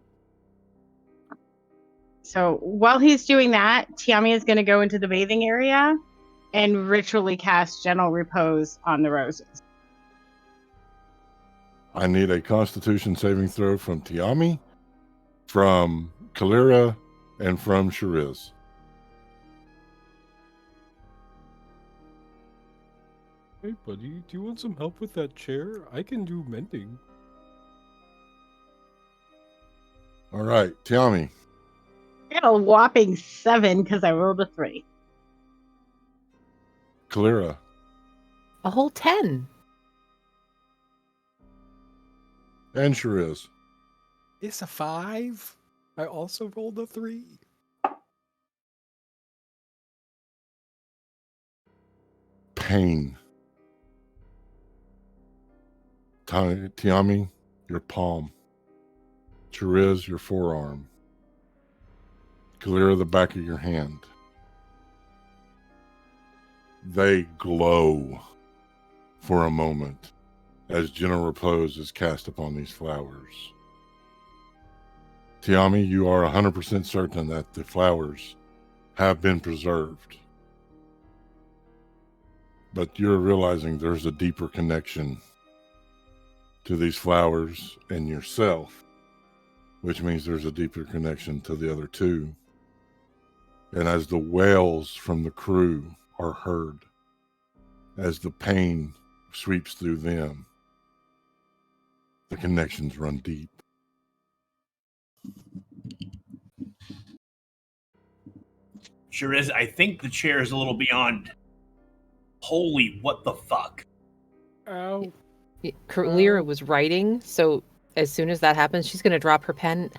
So while he's doing that, Tiami is going to go into the bathing area and ritually cast Gentle Repose on the roses. I need a Constitution saving throw from Tiami, from Kalira, and from Shariz. Hey, buddy, do you want some help with that chair? I can do mending. All right, Tiami. I got a whopping 7 because I rolled a 3. Kalira. A whole 10. And Shariz. It's a 5. I also rolled a 3. Pain. Tiami, your palm. Shariz, your forearm. Kalira, the back of your hand. They glow for a moment as Gentle Repose is cast upon these flowers. Tiami, you are 100% certain that the flowers have been preserved. But you're realizing there's a deeper connection to these flowers and yourself, which means there's a deeper connection to the other two. And as the wails from the crew are heard, as the pain sweeps through them, the connections run deep. Sure is. I think the chair is a little beyond. Holy, what the fuck? Ow. Lyra was writing, so as soon as that happens, she's going to drop her pen.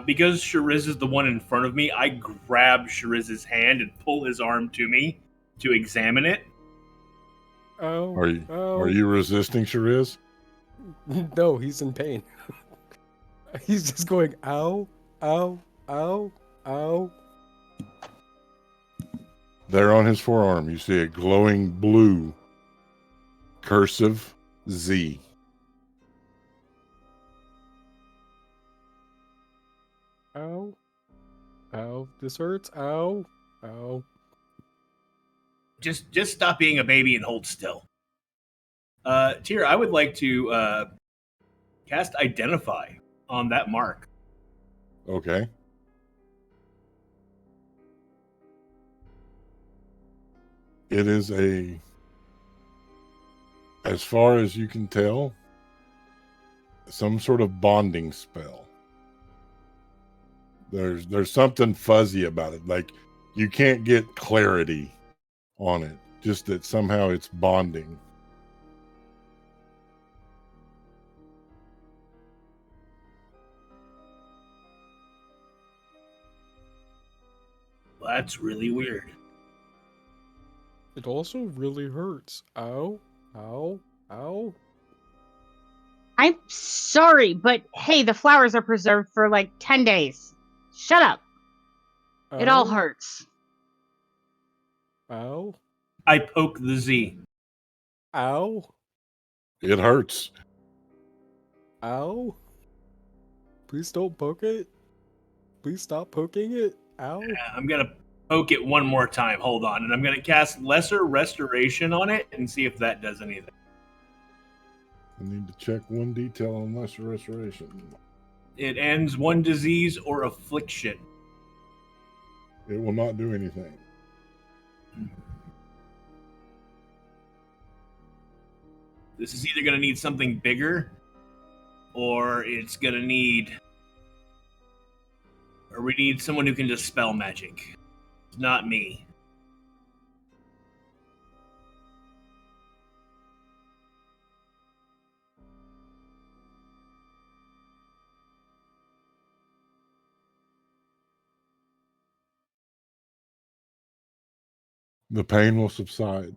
Because Shariz is the one in front of me, I grab Shariz's hand and pull his arm to me to examine it. Ow. Are you resisting, Shariz? No, he's in pain. He's just going, ow, ow, ow, ow. There on his forearm, you see a glowing blue cursive Z. Ow. Ow. This hurts. Ow. Ow. Just stop being a baby and hold still. Tyr, I would like to cast Identify on that mark. Okay. It is as far as you can tell, some sort of bonding spell. There's something fuzzy about it. Like you can't get clarity on it. Just that somehow it's bonding. Well, that's really weird. It also really hurts. Ow, ow, ow. I'm sorry, but hey, the flowers are preserved for like 10 days. Shut up. It all Ow, hurts. ow, I poke the Z. ow, It hurts. ow. Please don't poke it. Please stop poking it. Ow. I'm gonna poke it one more time. Hold on, and I'm gonna cast Lesser Restoration on it and see if that does anything. I need to check one detail on lesser restoration. It ends one disease or affliction. It will not do anything. This is either gonna need something bigger, or it's gonna need, or we need someone who can dispel magic. It's not me. The pain will subside.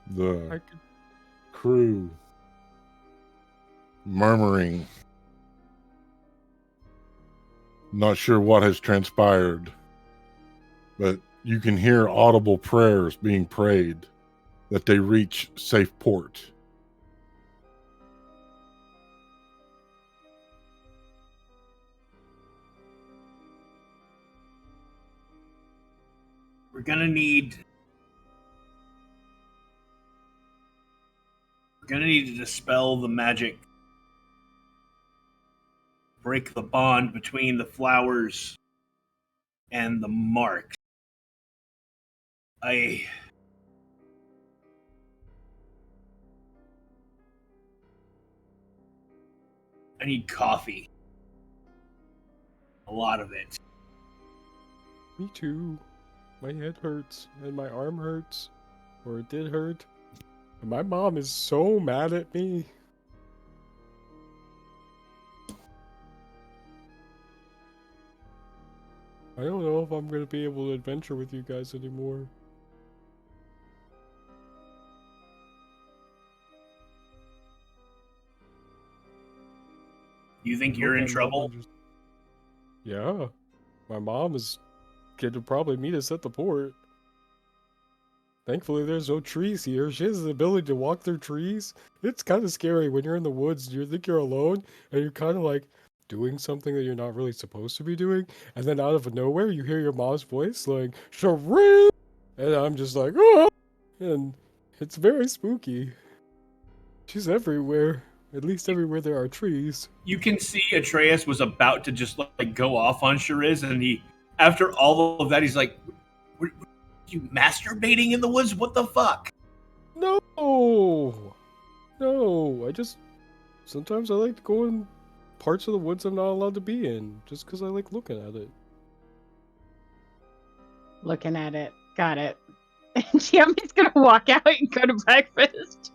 I The could. crew murmuring, not sure what has transpired, but you can hear audible prayers being prayed that they reach safe port. We're gonna need to dispel the magic, break the bond between the flowers and the mark. I need coffee. A lot of it. Me too. My head hurts and my arm hurts. Or it did hurt. And my mom is so mad at me. I don't know if I'm gonna be able to adventure with you guys anymore. You think I you're hope in my mom trouble? Yeah. My mom is gonna probably meet us at the port. Thankfully, there's no trees here. She has the ability to walk through trees. It's kind of scary when you're in the woods and you think you're alone and you're kind of like doing something that you're not really supposed to be doing. And then out of nowhere, you hear your mom's voice like, Siren! And I'm just like, oh! And it's very spooky. She's everywhere. At least everywhere there are trees. You can see Atreus was about to just like go off on Shariz, and he, after all of that, he's like, "Were you masturbating in the woods? What the fuck?" No! No, sometimes I like to go in parts of the woods I'm not allowed to be in, just because I like looking at it. Looking at it. Got it. And Giammi's gonna walk out and go to breakfast.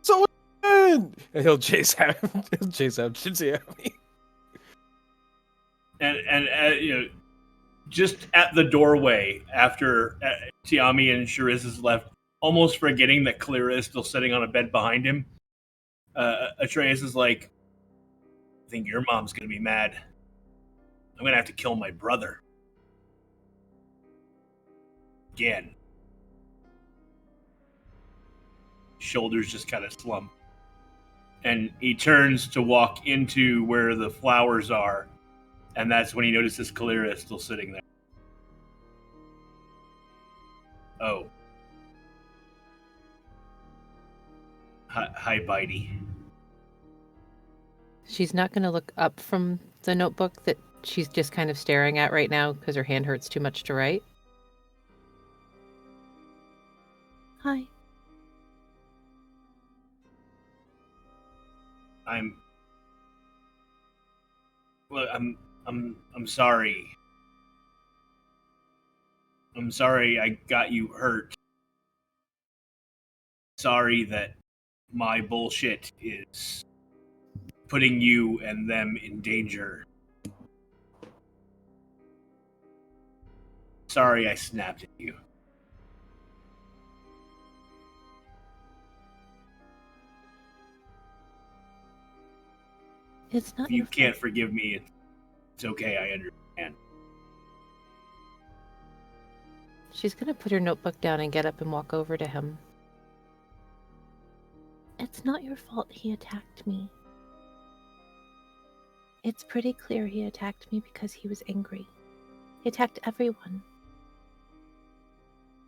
So and he'll chase after Giammi. And you know, just at the doorway after Tiami and Shariz is left, almost forgetting that Clara is still sitting on a bed behind him. Atreus is like, "I think your mom's gonna be mad. I'm gonna have to kill my brother again." Shoulders just kind of slump, and he turns to walk into where the flowers are, and that's when he notices Kalira is still sitting there. Oh. Hi, Bitey. She's not going to look up from the notebook that she's just kind of staring at right now because her hand hurts too much to write. Hi. I'm sorry. I'm sorry I got you hurt. sorry that my bullshit is putting you and them in danger. Sorry I snapped at you. It's not If you your can't fault. forgive me, it's okay, I understand. She's going to put her notebook down and get up and walk over to him. It's not your fault he attacked me. It's pretty clear he attacked me because he was angry. He attacked everyone.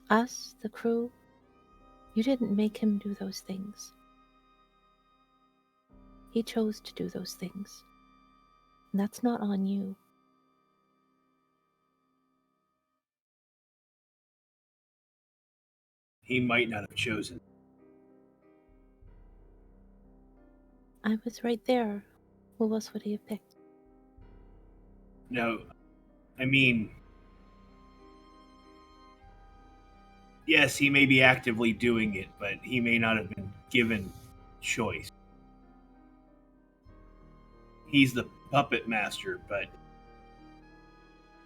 Us, the crew. You didn't make him do those things. He chose to do those things. And that's not on you. He might not have chosen. I was right there. Who else would he have picked? No, I mean, yes, he may be actively doing it, but he may not have been given choice. He's the puppet master, but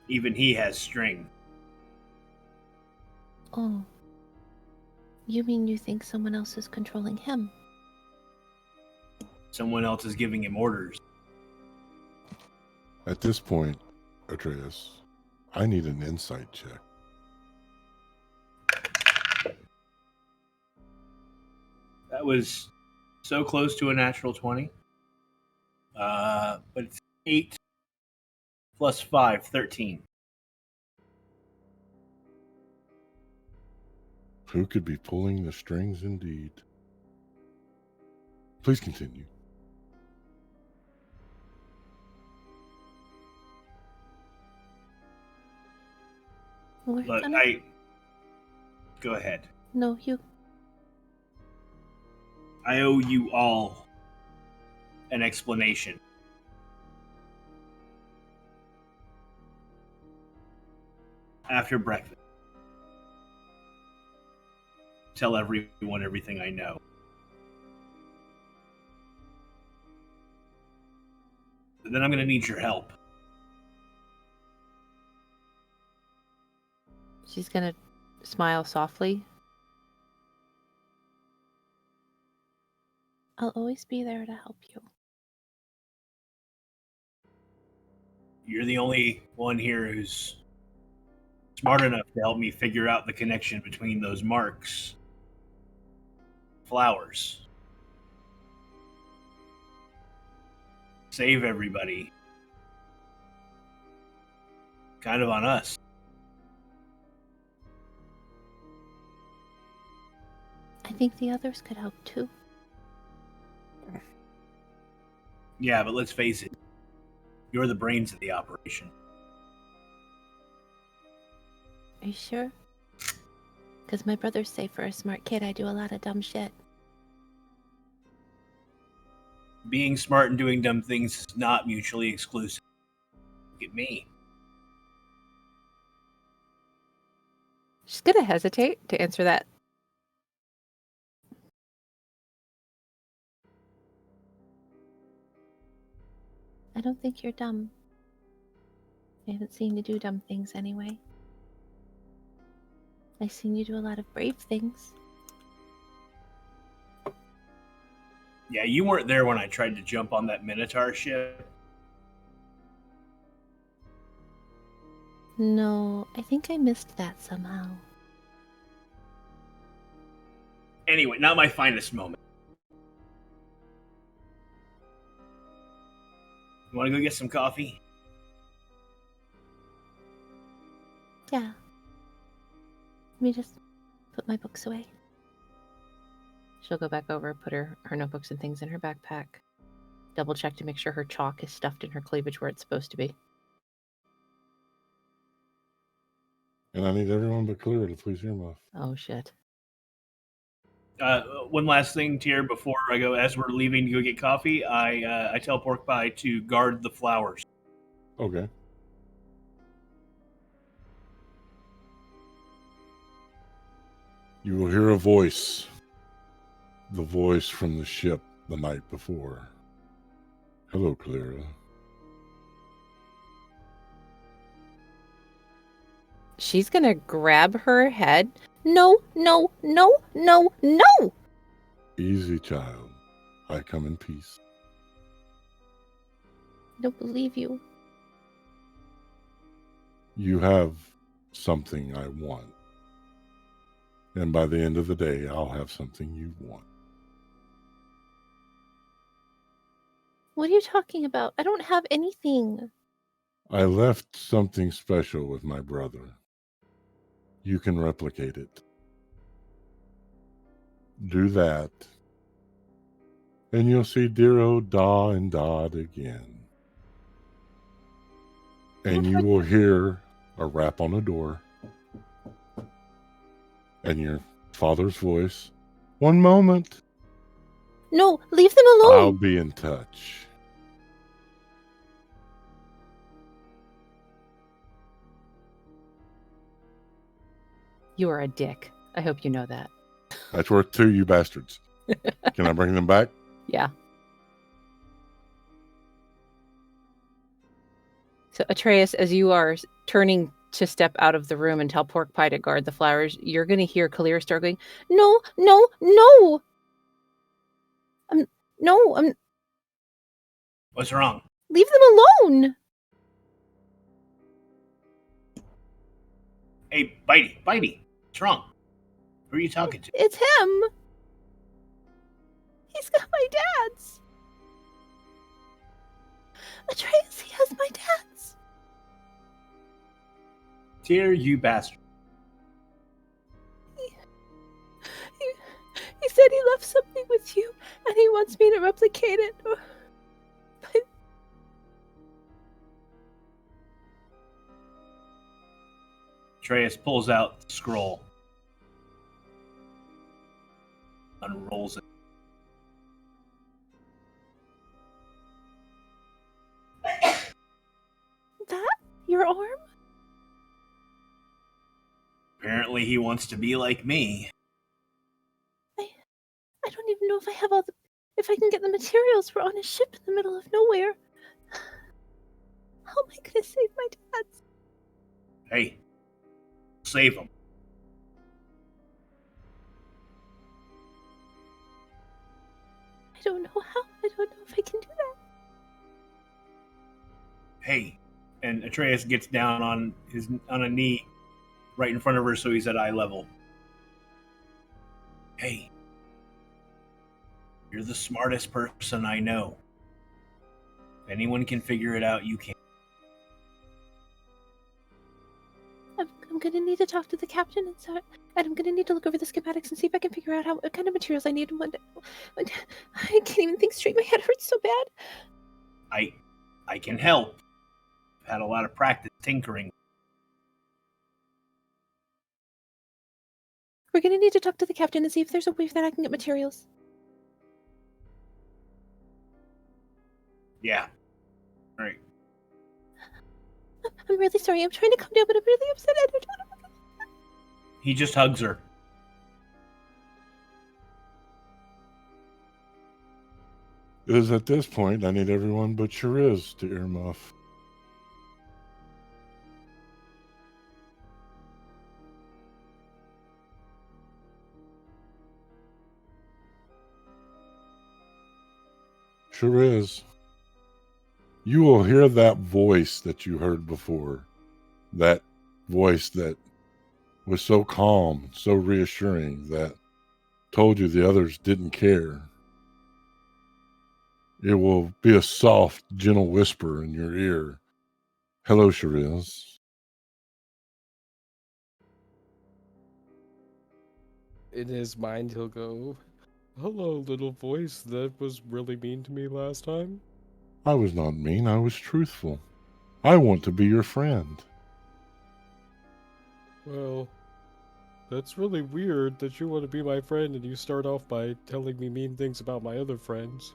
even he has string. Oh. You mean you think someone else is controlling him? Someone else is giving him orders. At this point, Atreus, I need an insight check. That was so close to a natural 20. But it's 8 plus 5, 13. Who could be pulling the strings indeed? Please continue. We're Look, gonna... Go ahead. No, you... I owe you all an explanation. After breakfast. Tell everyone everything I know. But then I'm going to need your help. She's going to smile softly. I'll always be there to help you. You're the only one here who's smart enough to help me figure out the connection between those marks. Flowers. Save everybody. Kind of on us. I think the others could help too. Yeah, but let's face it. You're the brains of the operation. Are you sure? Because my brothers say for a smart kid I do a lot of dumb shit. Being smart and doing dumb things is not mutually exclusive. Look at me. She's going to hesitate to answer that. I don't think you're dumb. I haven't seen you do dumb things anyway. I've seen you do a lot of brave things. Yeah, you weren't there when I tried to jump on that Minotaur ship. No, I think I missed that somehow. Anyway, not my finest moment. You want to go get some coffee? Yeah. Let me just put my books away. She'll go back over, put her notebooks and things in her backpack. Double check to make sure her chalk is stuffed in her cleavage where it's supposed to be. And I need everyone but Clear to please earmuff. Oh, shit. One last thing, Tier, before I go, as we're leaving to go get coffee, I tell Pork Pie to guard the flowers. Okay. You will hear a voice the voice from the ship the night before. Hello, Clara. She's gonna grab her head. No, no, no, no, no! Easy, child. I come in peace. I don't believe you. You have something I want. And by the end of the day, I'll have something you want. What are you talking about? I don't have anything. I left something special with my brother. You can replicate it. Do that, and you'll see dear old Da and Dodd again. And you will hear a rap on the door, and your father's voice. One moment. No, leave them alone. I'll be in touch. You are a dick. I hope you know that. That's worth 2, you bastards. Can I bring them back? Yeah. So, Atreus, as you are turning to step out of the room and tell Pork Pie to guard the flowers, you're going to hear Kalir start going, no, no, no! No, What's wrong? leave them alone. Hey, Bitey, what's wrong? Who are you talking to? It's him. He's got my dad's. Atreus, he has my dad's. Dear you bastard. He said he left something with you, and he wants me to replicate it. But Atreus pulls out the scroll. Unrolls it. that? Your arm? Apparently he wants to be like me. I don't even know if I have all the... If I can get the materials. We're on a ship in the middle of nowhere. How am I gonna save my dad's? Hey, save him. I don't know how. I don't know if I can do that. Hey. And Atreus gets down on a knee right in front of her so he's at eye level. Hey. You're the smartest person I know. If anyone can figure it out, you can. I'm gonna need to talk to the captain and I'm gonna need to look over the schematics and see if I can figure out what kind of materials I need and what I can't even think straight. My head hurts so bad. I can help. I've had a lot of practice tinkering. We're gonna need to talk to the captain and see if there's a way that I can get materials. Yeah. All right. I'm really sorry. I'm trying to calm down, but I'm really upset. I don't know. He just hugs her. It is at this point I need everyone but Shariz to earmuff. Shariz, you will hear that voice that you heard before. That voice that was so calm, so reassuring, that told you the others didn't care. It will be a soft, gentle whisper in your ear. Hello, Shariz. In his mind, he'll go, hello, little voice that was really mean to me last time. I was not mean. I was truthful. I want to be your friend. Well, that's really weird that you want to be my friend and you start off by telling me mean things about my other friends.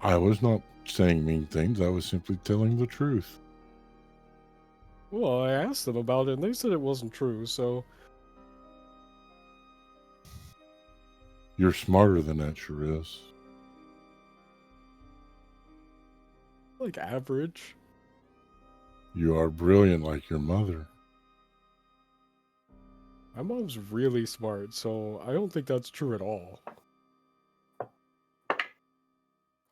I was not saying mean things. I was simply telling the truth. Well, I asked them about it and they said it wasn't true, so... You're smarter than that, Shariz. Like average. You are brilliant like your mother. My mom's really smart, so I don't think that's true at all.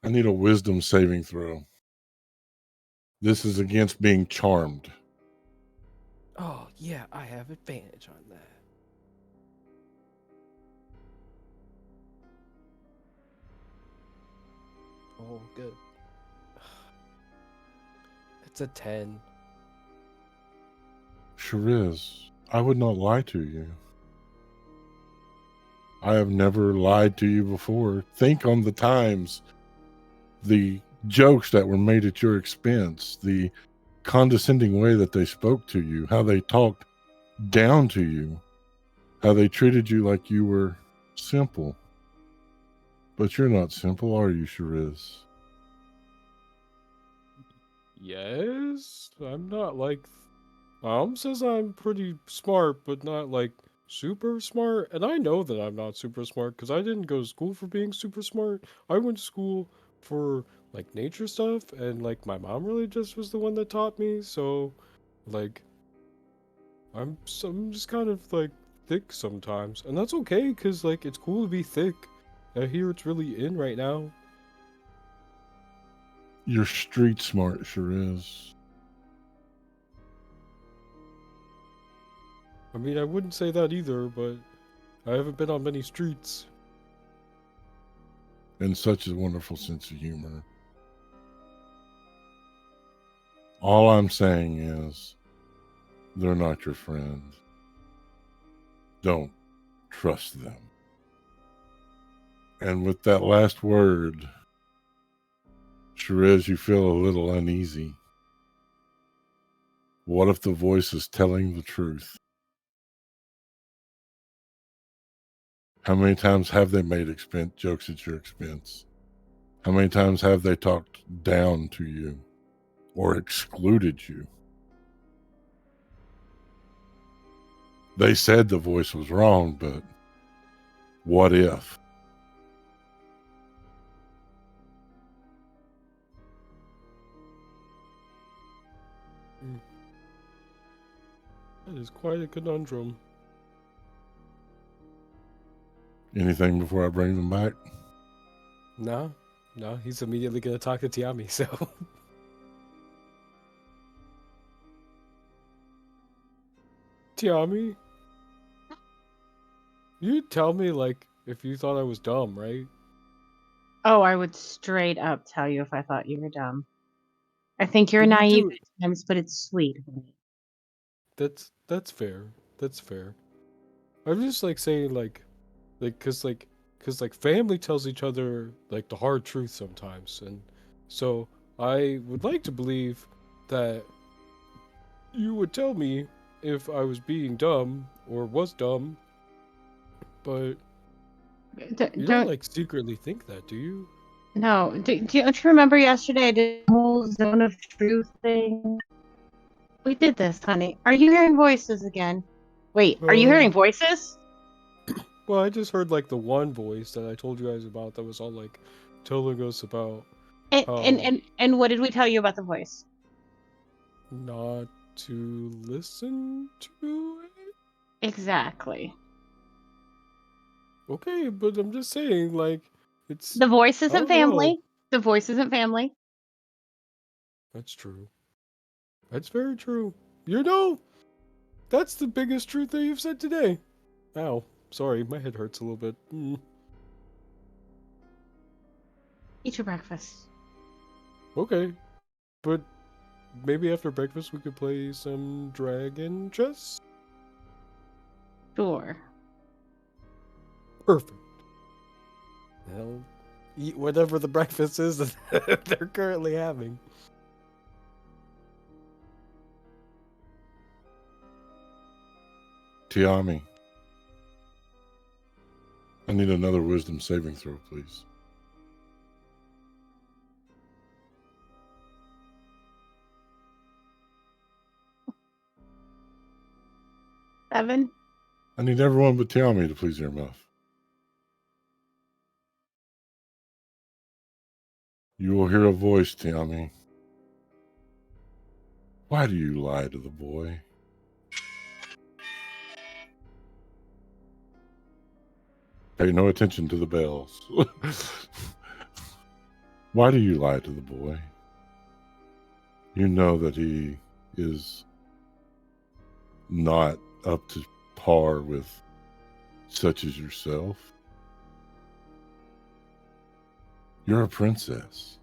I need a wisdom saving throw. This is against being charmed. Oh, yeah, I have advantage on that. Oh, good. It's a 10. Shariz, I would not lie to you. I have never lied to you before. Think on the times, the jokes that were made at your expense, the condescending way that they spoke to you, how they talked down to you, how they treated you like you were simple. But you're not simple, are you, Shariz? Yes, I'm not like... Mom says I'm pretty smart, but not like super smart. And I know that I'm not super smart because I didn't go to school for being super smart. I went to school for like nature stuff, and like my mom really just was the one that taught me. So, like, I'm just kind of like thick sometimes, and that's okay because like it's cool to be thick. I hear it's really in right now. You're street smart, Shariz. I mean, I wouldn't say that either, but I haven't been on many streets. And such a wonderful sense of humor. All I'm saying is, they're not your friends. Don't trust them. And with that last word, Shariz, you feel a little uneasy. What if the voice is telling the truth? How many times have they made jokes at your expense? How many times have they talked down to you or excluded you? They said the voice was wrong, but what if? That is quite a conundrum. Anything before I bring them back? No, he's immediately gonna talk to Tiami, so. Tiami? You'd tell me, like, if you thought I was dumb, right? Oh, I would straight up tell you if I thought you were dumb. I think you're But you naive do. at times, but it's sweet. That's fair. That's fair. I'm just, like, saying, cause, family tells each other, like, the hard truth sometimes, and so I would like to believe that you would tell me if I was being dumb or was dumb, but you don't, Don't like, secretly think that, do you? no. Don't you remember yesterday I did the whole zone of truth thing? We did this, honey. Are you hearing voices again? Wait, are you hearing voices? Well, I just heard, like, the one voice that I told you guys about that was all, like, telling us about And and how and, and what did we tell you about the voice? not to listen to it? Exactly. Okay, but I'm just saying, like, it's... The voice I isn't don't know. family. The voice isn't family. That's true. That's very true. You know, that's the biggest truth that you've said today. Ow. Sorry, my head hurts a little bit. Eat your breakfast. Okay, but maybe after breakfast we could play some dragon chess? Sure. Perfect. I'll eat whatever the breakfast is that they're currently having. Tiami, I need another wisdom saving throw, please. Seven. I need everyone but Tiami to please their mouth. You will hear a voice, Tiami. Why do you lie to the boy? Pay no attention to the bells. Why do you lie to the boy? You know that he is not up to par with such as yourself. You're a princess.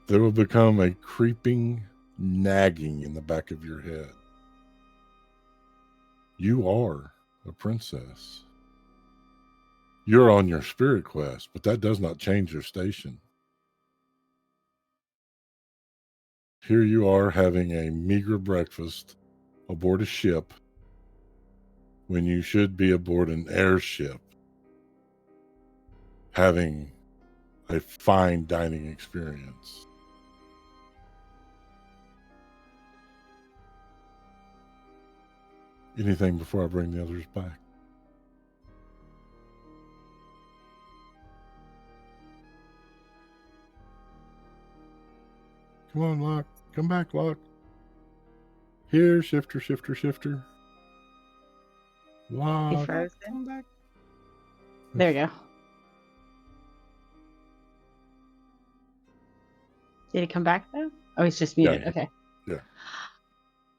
There will become a creeping nagging in the back of your head. You are a princess. You're on your spirit quest, but that does not change your station. Here you are having a meager breakfast aboard a ship when you should be aboard an airship having a fine dining experience. Anything before I bring the others back? Come on, Locke. Come back, Locke. Here, shifter, shifter, shifter. He Locke. frozen. Come back. There you go. Did he come back though? Oh, he's just muted. Yeah. Okay. Yeah.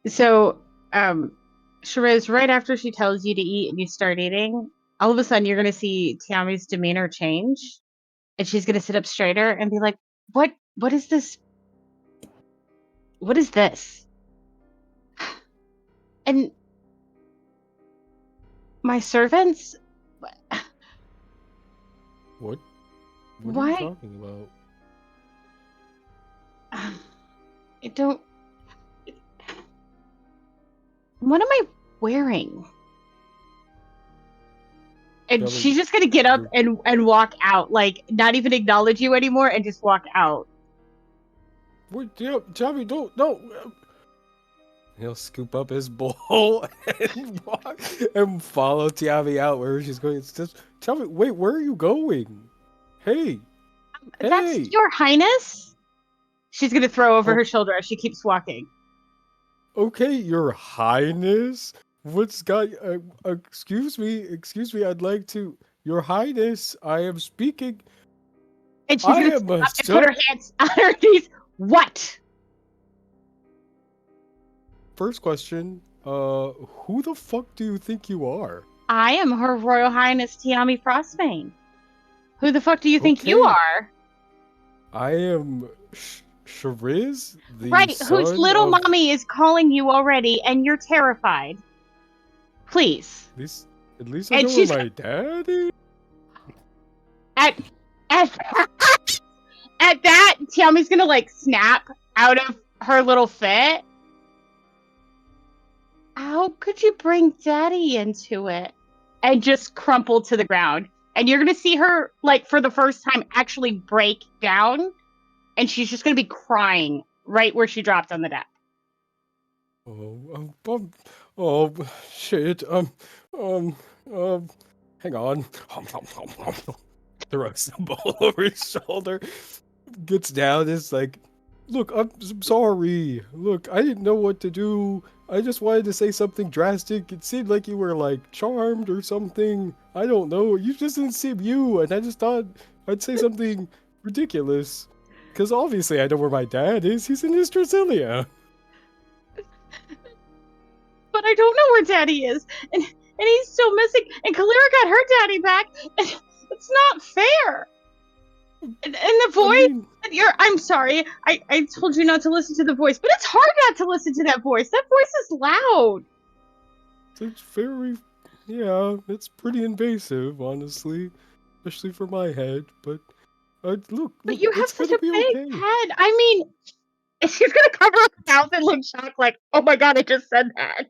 So, Shiraz, right after she tells you to eat and you start eating, all of a sudden you're going to see Tiami's demeanor change, and she's going to sit up straighter and be like, "What? What is this? What is this?" And my servants, What? What are why? you talking about? I don't. What am I wearing? And Tell me- she's just gonna get up you're- and walk out, like not even acknowledge you anymore, and just walk out. What? Tell me, don't. He'll scoop up his bowl and walk and follow Tiami out where she's going. It's just tell me, wait, where are you going? Hey, That's hey. your highness. She's gonna throw over Oh. her shoulder as she keeps walking. Okay, Your Highness. What's got? Excuse me. I'd like to. Your Highness, I am speaking. And she's I gonna am a stop and put her hands on her knees. What? First question. Who the fuck do you think you are? I am Her Royal Highness Tiami Frostbane. Who the fuck do you think you Okay. are? I am Shariz, the Right, son whose little of mommy is calling you already, and you're terrified. Please. At least I And know where she's my dad is. at at that, Tiami's gonna like snap out of her little fit. How could you bring Daddy into it? And just crumple to the ground. And you're gonna see her like for the first time actually break down, and she's just gonna be crying right where she dropped on the deck. Oh, shit. Hang on. Throws the bowl over his shoulder. Gets down. Is like, look, I'm sorry. Look, I didn't know what to do. I just wanted to say something drastic. It seemed like you were like charmed or something. I don't know. You just didn't seem you, and I just thought I'd say something ridiculous. Because obviously I know where my dad is. He's in Australia. But I don't know where Daddy is, and he's still missing. And Kalira got her daddy back. And it's not fair. And the voice. I'm sorry. I told you not to listen to the voice, but it's hard not to listen to that voice. That voice is loud. It's very, yeah, it's pretty invasive, honestly, especially for my head. But look, But you have it's such gonna a be big okay. head. I mean, she's gonna cover her mouth and look shocked, like, "Oh my god, I just said that."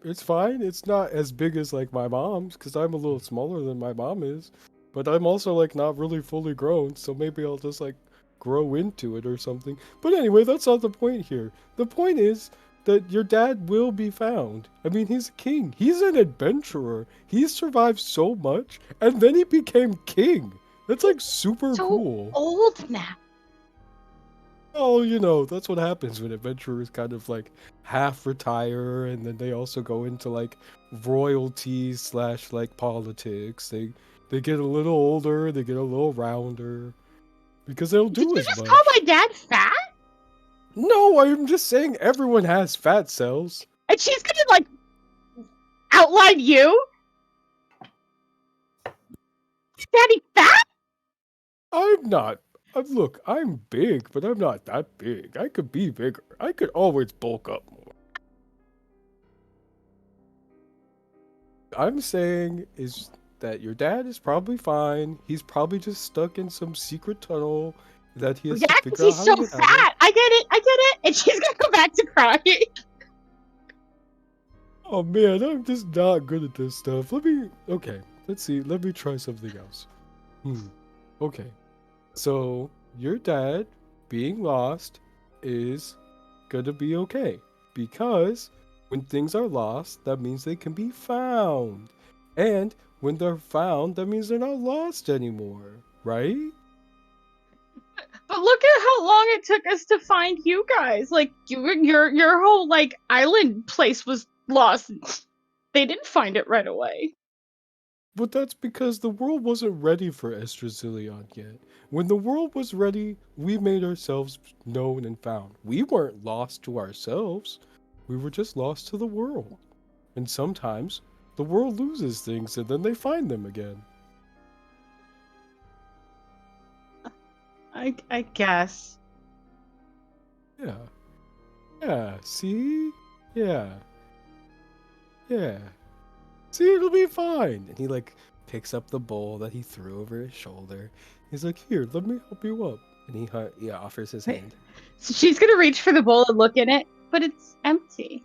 It's fine. It's not as big as like my mom's, because I'm a little smaller than my mom is. But I'm also like not really fully grown, so maybe I'll just like grow into it or something. But anyway, that's not the point here. The point is, that your dad will be found. I mean, he's a king. He's an adventurer. He survived so much, and then he became king. That's like super So cool. old now. Oh, that's what happens when adventurers kind of like half retire, and then they also go into like royalty / like politics. They get a little older, they get a little rounder because they don't Did do you as just much. call my dad fat? No, I'm just saying everyone has fat cells. And she's gonna like outline you? Daddy fat? I'm not. Look, I'm big, but I'm not that big. I could be bigger. I could always bulk up more. I'm saying is that your dad is probably fine. He's probably just stuck in some secret tunnel that he has Yeah, to because figure out he's how so to get out of. fat. I get it. And she's gonna go back to crying. Oh man, I'm just not good at this stuff. Okay, let's see. Let me try something else. Okay. So, your dad being lost is gonna be okay. Because when things are lost, that means they can be found. And when they're found, that means they're not lost anymore. Right? But look at how long it took us to find you guys. Like your whole like island place was lost. They didn't find it right away. But that's because the world wasn't ready for Estrasilion yet. When the world was ready, we made ourselves known and found. We weren't lost to ourselves. We were just lost to the world. And sometimes the world loses things and then they find them again. I guess. Yeah. Yeah, see? Yeah. Yeah. See, it'll be fine. And he like picks up the bowl that he threw over his shoulder. He's like, "Here, let me help you up." And he offers his hand. So she's gonna reach for the bowl and look in it, but it's empty.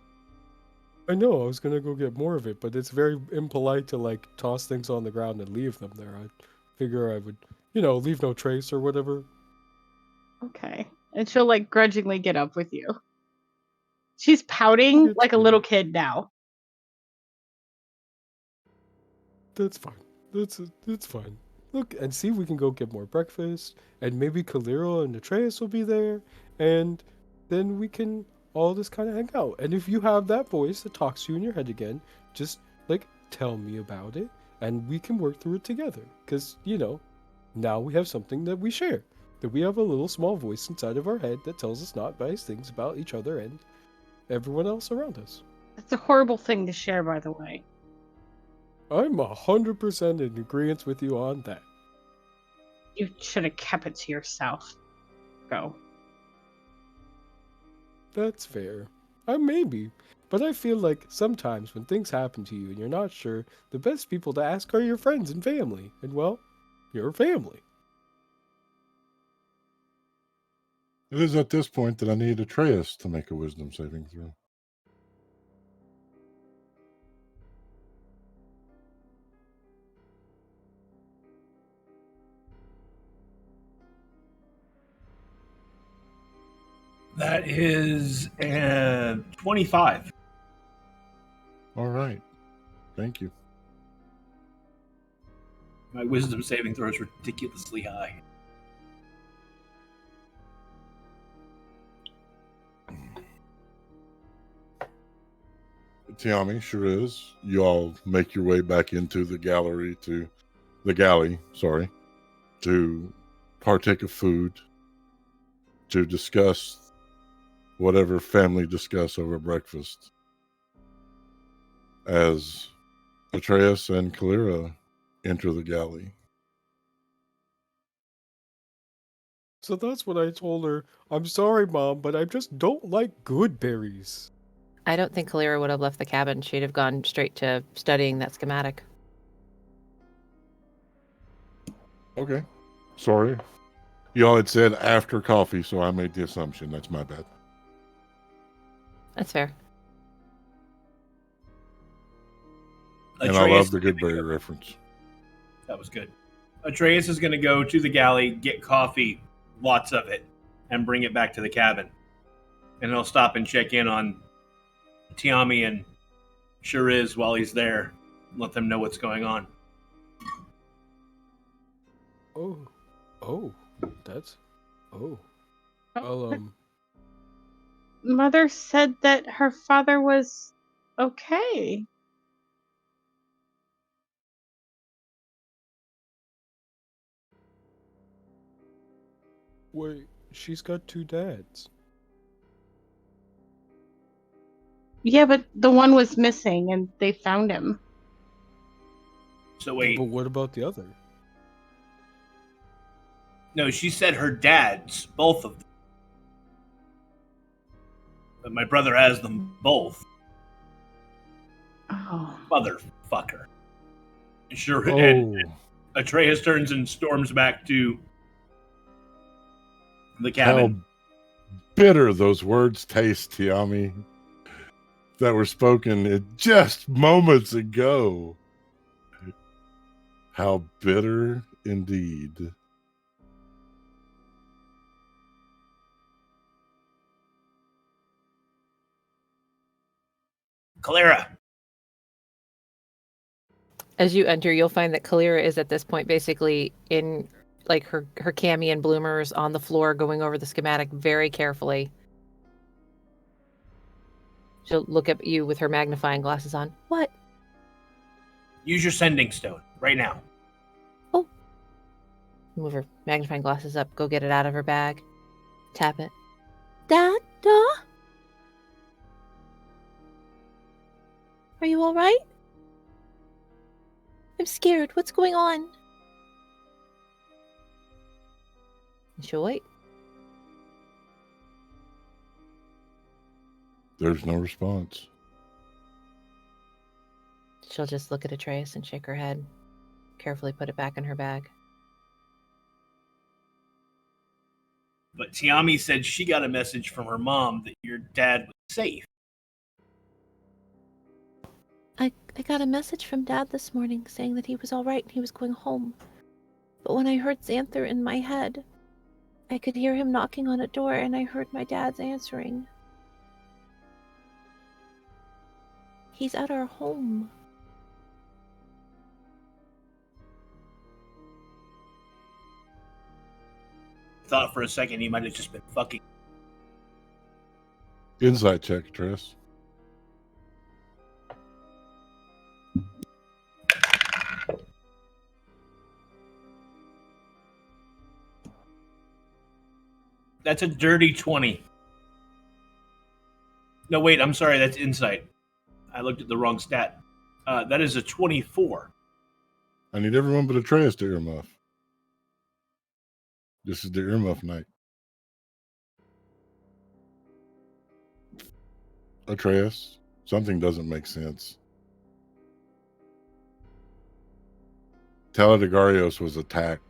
I know, I was gonna go get more of it, but it's very impolite to like toss things on the ground and leave them there. I figure I would, leave no trace or whatever. Okay. And she'll like grudgingly get up with you. She's pouting like a little kid now. That's fine. That's fine. Look, and see, we can go get more breakfast, and maybe Kalira and Atreus will be there, and then we can all just kind of hang out. And if you have that voice that talks to you in your head again, just like tell me about it, and we can work through it together. Because, now we have something that we share. That we have a little small voice inside of our head that tells us not nice things about each other and everyone else around us. That's a horrible thing to share, by the way. I'm 100% in agreement with you on that. You should have kept it to yourself. Go. That's fair. Maybe. But I feel like sometimes when things happen to you and you're not sure, the best people to ask are your friends and family. And well, your family. It is at this point that I need Atreus to make a wisdom saving throw. That is 25. All right. Thank you. My wisdom saving throw is ridiculously high. Tiami, sure is. You all make your way back into the galley, to partake of food, to discuss whatever family discuss over breakfast. As Atreus and Kalira enter the galley. So that's what I told her. I'm sorry, Mom, but I just don't like good berries. I don't think Kalira would have left the cabin. She'd have gone straight to studying that schematic. Okay. Sorry. Y'all had said after coffee, so I made the assumption. That's my bad. That's fair. And I love the good berry reference. That was good. Atreus is going to go to the galley, get coffee, lots of it, and bring it back to the cabin. And he'll stop and check in on Tiami and Shariz while he's there. Let them know what's going on. That's well, Mother said that her father was okay. wait, she's got 2 dads. Yeah, but the one was missing and they found him. So wait, But what about the other? no, she said her dads, both of them. But my brother has them both. Oh. Motherfucker. Sure, Oh, and Atreus turns and storms back to the cabin. how bitter those words taste, Tiami, that were spoken just moments ago. How bitter indeed. Clara. As you enter, you'll find that Kalira is at this point basically in like her cami and bloomers on the floor going over the schematic very carefully. She'll look at you with her magnifying glasses on. What? Use your sending stone right now. Oh. Move her magnifying glasses up. Go get it out of her bag. Tap it. Dad? Are you all right? I'm scared. What's going on? She'll wait. There's no response. She'll just look at Atreus and shake her head. Carefully put it back in her bag. But Tiami said she got a message from her mom that your dad was safe. I got a message from Dad this morning saying that he was all right and he was going home. But when I heard Xanther in my head, I could hear him knocking on a door and I heard my dad's answering. He's at our home. Thought for a second he might have just been fucking. Insight check, Tress. That's a dirty 20. No, wait, I'm sorry, that's insight. I looked at the wrong stat. That is a 24. I need everyone but Atreus to earmuff. This is the earmuff night. Atreus, something doesn't make sense. Teledegarios was attacked.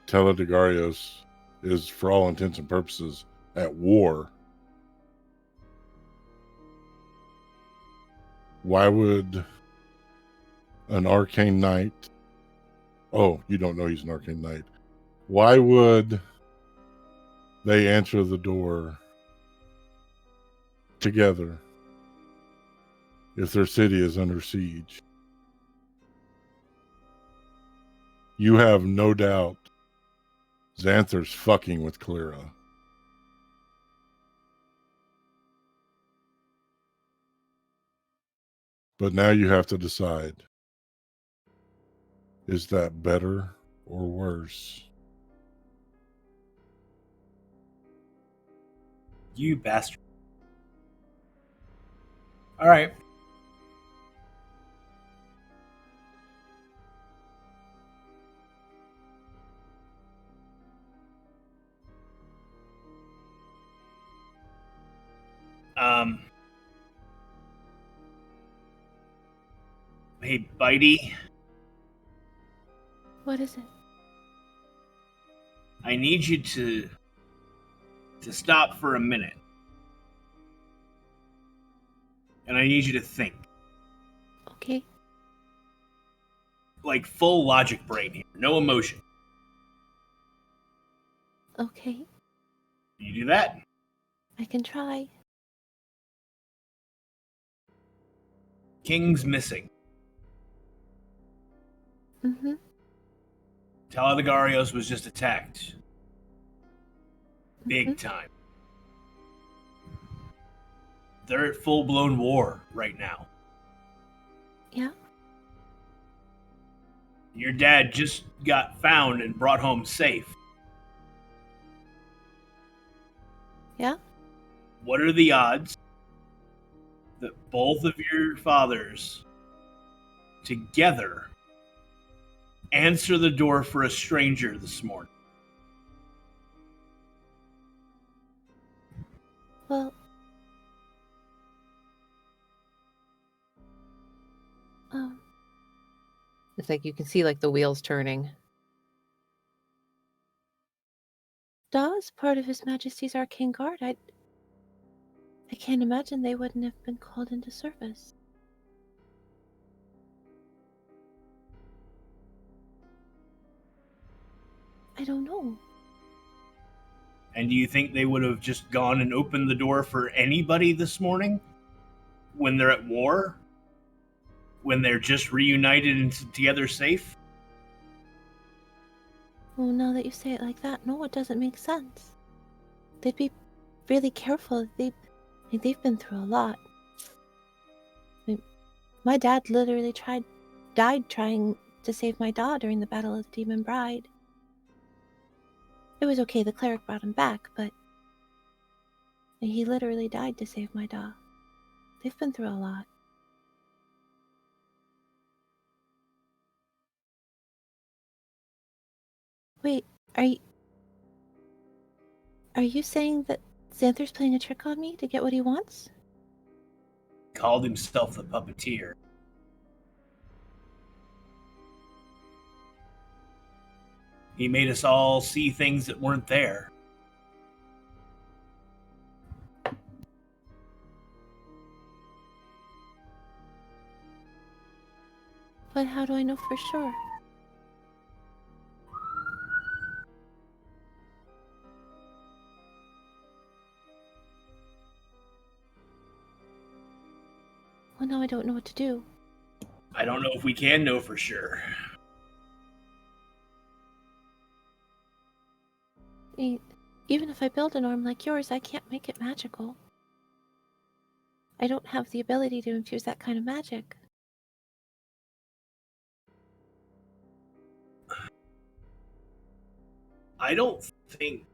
Teledegarios is, for all intents and purposes, at war. Why would an arcane knight... Oh, you don't know he's an arcane knight. Why would they answer the door together if their city is under siege? You have no doubt Xanther's fucking with Kalira. But now you have to decide, is that better or worse? You bastard. All right. Hey, Bitey. What is it? I need you to stop for a minute. And I need you to think. Okay. Like full logic brain here. No emotion. Okay. Can you do that? I can try. King's missing. Mm-hmm. Taladagarios was just attacked. Big Mhm. time. They're at full-blown war right now. Yeah. Your dad just got found and brought home safe. Yeah. What are the odds that both of your fathers together answer the door for a stranger this morning? Well, It's like you can see like the wheels turning. Da is part of His Majesty's Arcane Guard. I can't imagine they wouldn't have been called into service. I don't know. And do you think they would have just gone and opened the door for anybody this morning when they're at war? When they're just reunited and together safe? Well, now that you say it like that, no, it doesn't make sense. They'd be really careful. They've been through a lot. My dad literally died trying to save my da during the Battle of Demon Bride. It was okay, the cleric brought him back, but he literally died to save my da. They've been through a lot. Wait, are you saying that Xanther's playing a trick on me to get what he wants? Called himself the puppeteer. He made us all see things that weren't there. But how do I know for sure? Well, now I don't know what to do. I don't know if we can know for sure. Even if I build an arm like yours, I can't make it magical. I don't have the ability to infuse that kind of magic. I don't think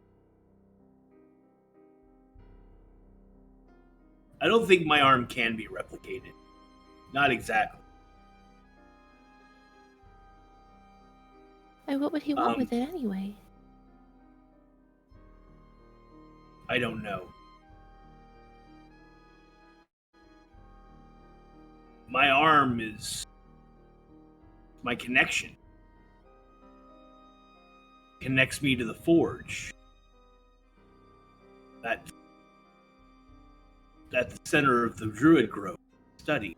my arm can be replicated. Not exactly. What would he want with it anyway? I don't know. My arm is my connection. Connects me to the forge. That's at the center of the Druid Grove study.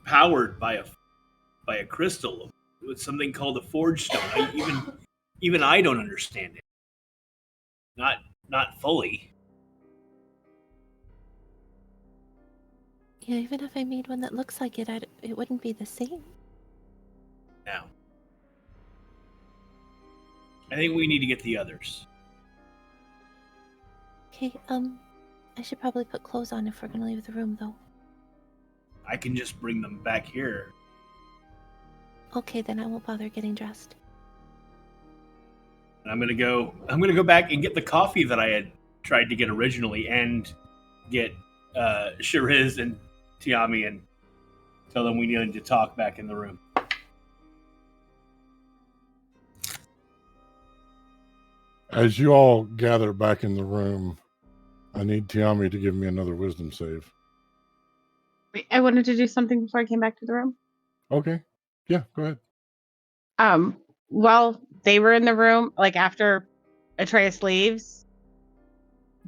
Powered by a crystal with something called a forge stone. Even I don't understand it. Not fully. Yeah, even if I made one that looks like it, it wouldn't be the same. Now, I think we need to get the others. Okay, I should probably put clothes on if we're gonna leave the room, though. I can just bring them back here. Okay, then I won't bother getting dressed. I'm gonna go back and get the coffee that I had tried to get originally, and get Shariz and Tiami and tell them we needed to talk back in the room. As you all gather back in the room, I need Tiami to give me another wisdom save. Wait, I wanted to do something before I came back to the room. Okay. Yeah, go ahead. While they were in the room, like after Atreus leaves,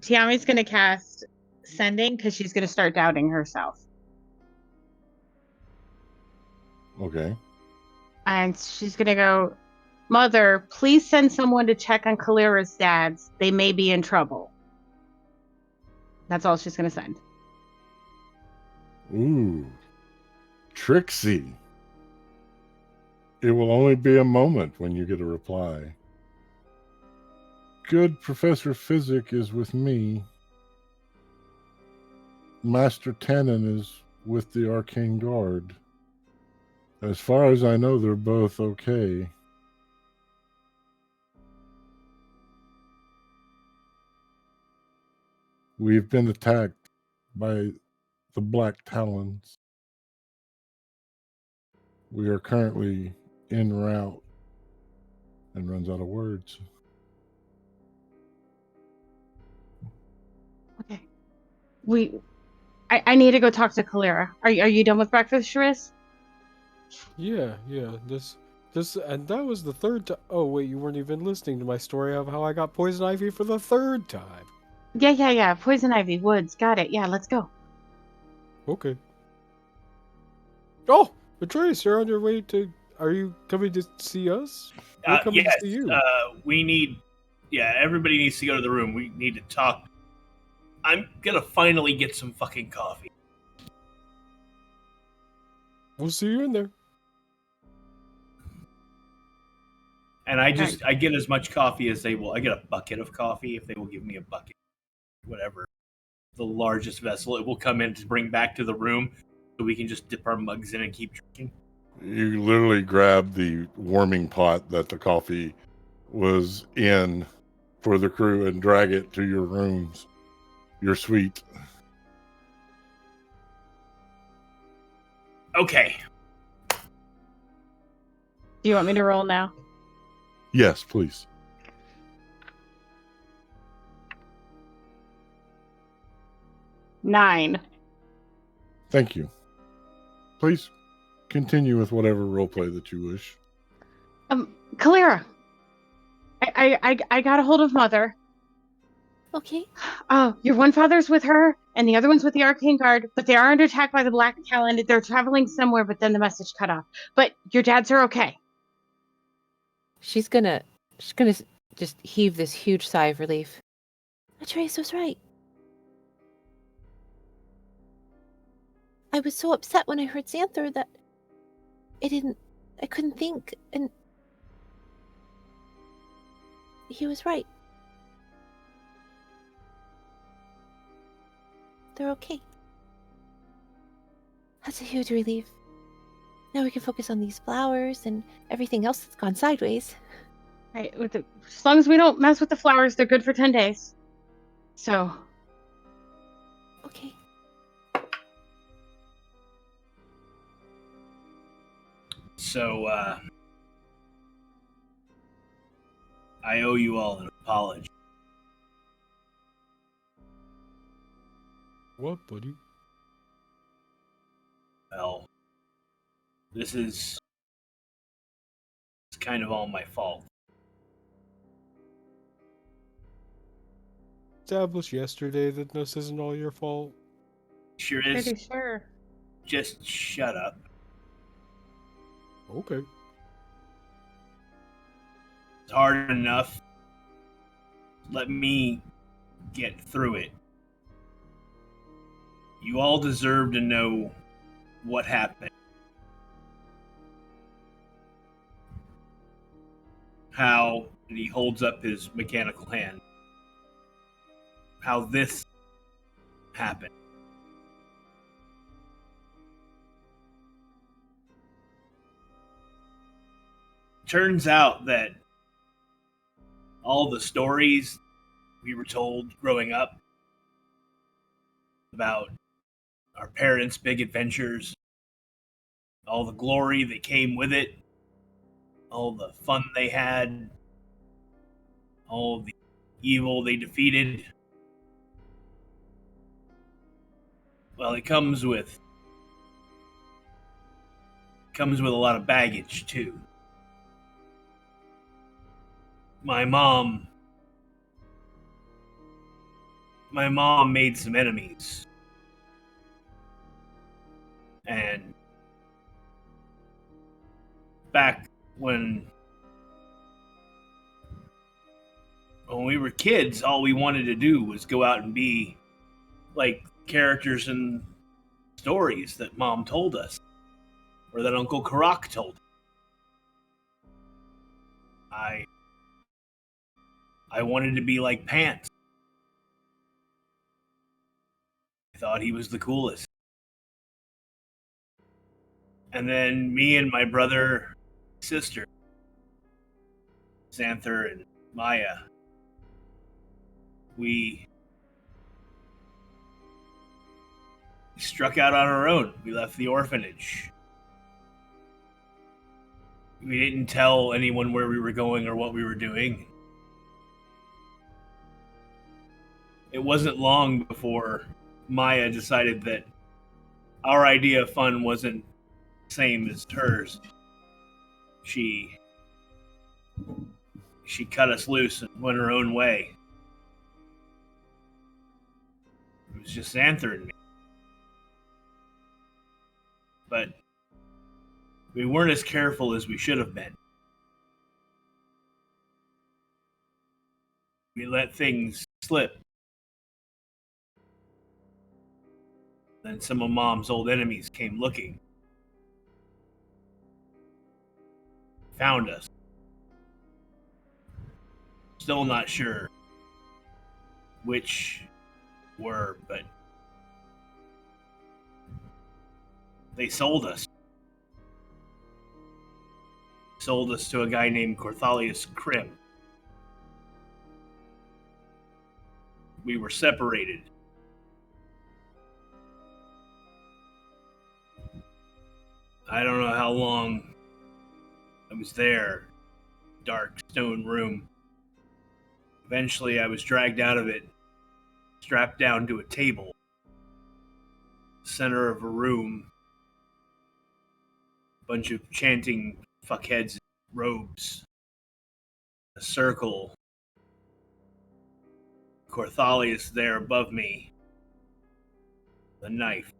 Tiami's gonna cast Sending because she's gonna start doubting herself. Okay. And she's gonna go, Mother, please send someone to check on Kalira's dads. They may be in trouble. That's all she's going to send. Ooh. Trixie. It will only be a moment when you get a reply. Good Professor Physic is with me. Master Tannen is with the Arcane Guard. As far as I know, they're both okay. We've been attacked by the Black Talons. We are currently en route, and runs out of words. Okay. I need to go talk to Kalira. Are you done with breakfast, Shariz? Yeah. This, and that was the third time. Oh wait, you weren't even listening to my story of how I got poison ivy for the third time. Yeah. Poison ivy, woods. Got it. Yeah, let's go. Okay. Oh, Atreus, you're on your way to. Are you coming to see us? We're coming Yes, to see you. we need. Yeah, everybody needs to go to the room. We need to talk. I'm gonna finally get some fucking coffee. We'll see you in there. And I get as much coffee as they will. I get a bucket of coffee if they will give me a bucket, whatever. The largest vessel it will come in to bring back to the room, so we can just dip our mugs in and keep drinking. You literally grab the warming pot that the coffee was in for the crew and drag it to your rooms, your suite. Okay. Do you want me to roll now? Yes, please. Nine. Thank you. Please continue with whatever roleplay that you wish. Kalira. I got a hold of Mother. Okay. Your one father's with her, and the other one's with the Arcane Guard, but they are under attack by the Black Talon. They're traveling somewhere, but then the message cut off. But your dads are okay. She's gonna just heave this huge sigh of relief. Atreus was right. I was so upset when I heard Xanther that I couldn't think, and he was right. They're okay. That's a huge relief. Now we can focus on these flowers and everything else that's gone sideways. Right. As long as we don't mess with the flowers, they're good for 10 days. So. Okay. So, I owe you all an apology. What, buddy? Well, it's kind of all my fault. Established yesterday that this isn't all your fault. Sure is. Pretty sure. Just shut up. Okay. It's hard enough. Let me get through it. You all deserve to know what happened. How, and he holds up his mechanical hand, how this happened. Turns out that all the stories we were told growing up about our parents' big adventures, all the glory that came with it, all the fun they had, all the evil they defeated. Well, it comes with a lot of baggage too. My mom made some enemies. And back when when we were kids, all we wanted to do was go out and be like characters in stories that Mom told us, or that Uncle Karak told us. I wanted to be like Pants. I thought he was the coolest. And then me and my brother, sister, Xanther and Maya, we struck out on our own. We left the orphanage. We didn't tell anyone where we were going or what we were doing. It wasn't long before Maya decided that our idea of fun wasn't the same as hers. She cut us loose and went her own way. It was just Xanther and me. But we weren't as careful as we should have been. We let things slip. Then some of Mom's old enemies came looking. Found us. Still not sure which were, but they sold us. Sold us to a guy named Corthalius Krim. We were separated. I don't know how long I was there. Dark stone room. Eventually I was dragged out of it, strapped down to a table. Center of a room. Bunch of chanting fuckheads in robes. A circle. Corthalius there above me. The knife.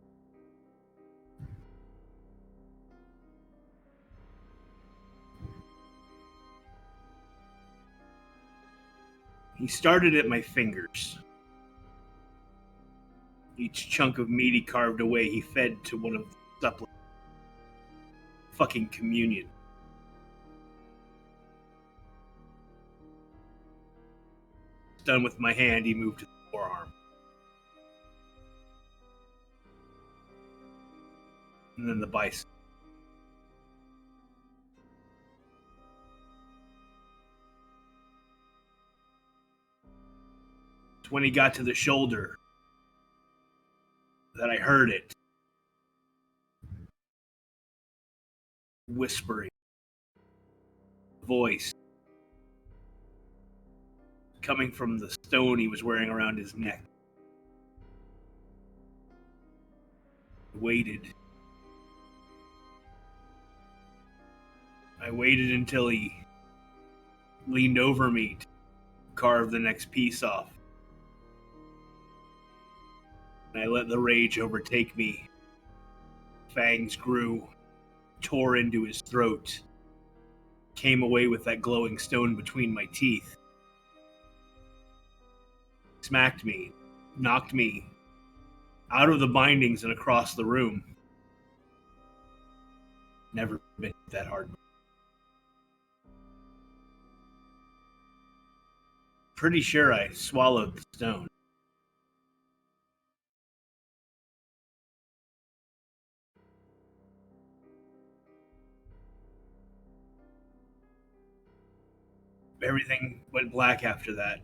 He started at my fingers. Each chunk of meat he carved away, he fed to one of the supplements. Fucking communion. Done with my hand, he moved to the forearm. And then the bicep. It's when he got to the shoulder that I heard it. Whispering. Voice. Coming from the stone he was wearing around his neck. Waited. I waited until he leaned over me to carve the next piece off. And I let the rage overtake me. Fangs grew, tore into his throat, came away with that glowing stone between my teeth. Smacked me, knocked me out of the bindings and across the room. Never been that hard. Pretty sure I swallowed the stone. Everything went black after that.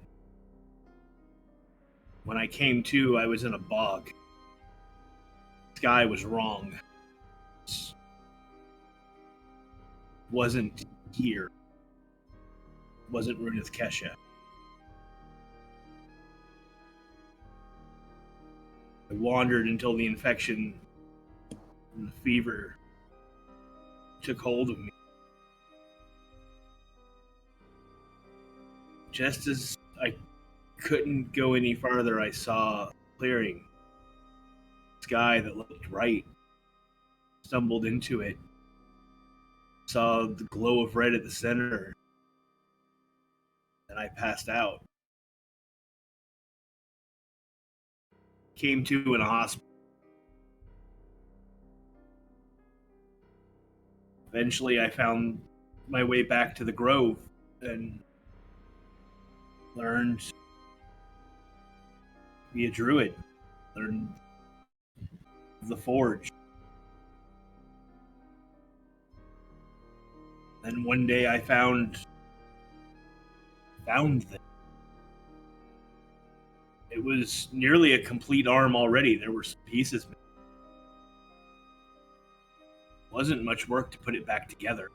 When I came to, I was in a bog. The sky was wrong. It wasn't here. It wasn't Runith Kesha. I wandered until the infection and the fever took hold of me. Just as I couldn't go any farther, I saw a clearing. Sky that looked right. Stumbled into it. Saw the glow of red at the center. And I passed out. came to in a hospital. Eventually, I found my way back to the Grove and learned to be a druid. Learned the forge. Then one day I found them. It was nearly a complete arm already. There were some pieces. Wasn't much work to put it back together.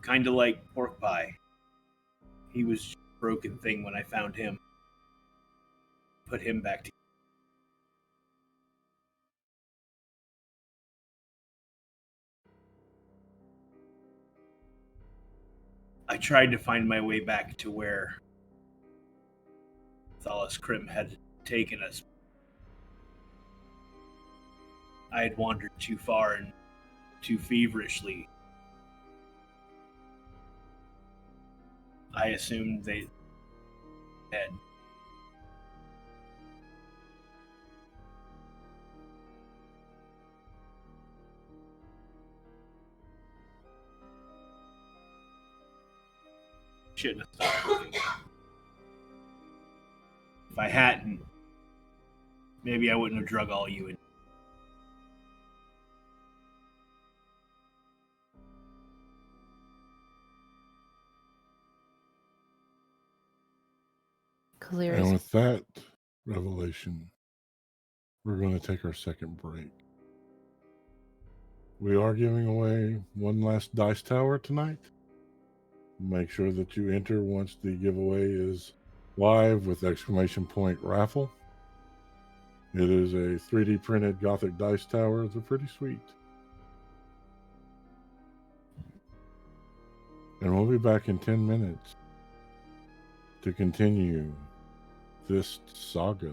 Kind of like Pork Pie. He was just a broken thing when I found him. Put him back together. I tried to find my way back to where Thalas Krim had taken us. I had wandered too far and too feverishly. I assumed they had. Shouldn't have stopped looking. If I hadn't, maybe I wouldn't have drug all you in. Clear And as with that revelation, we're going to take our second break. We are giving away one last dice tower tonight. Make sure that you enter once the giveaway is live with exclamation point raffle. It is a 3D printed Gothic dice tower. They're pretty sweet. And we'll be back in 10 minutes to continue this saga.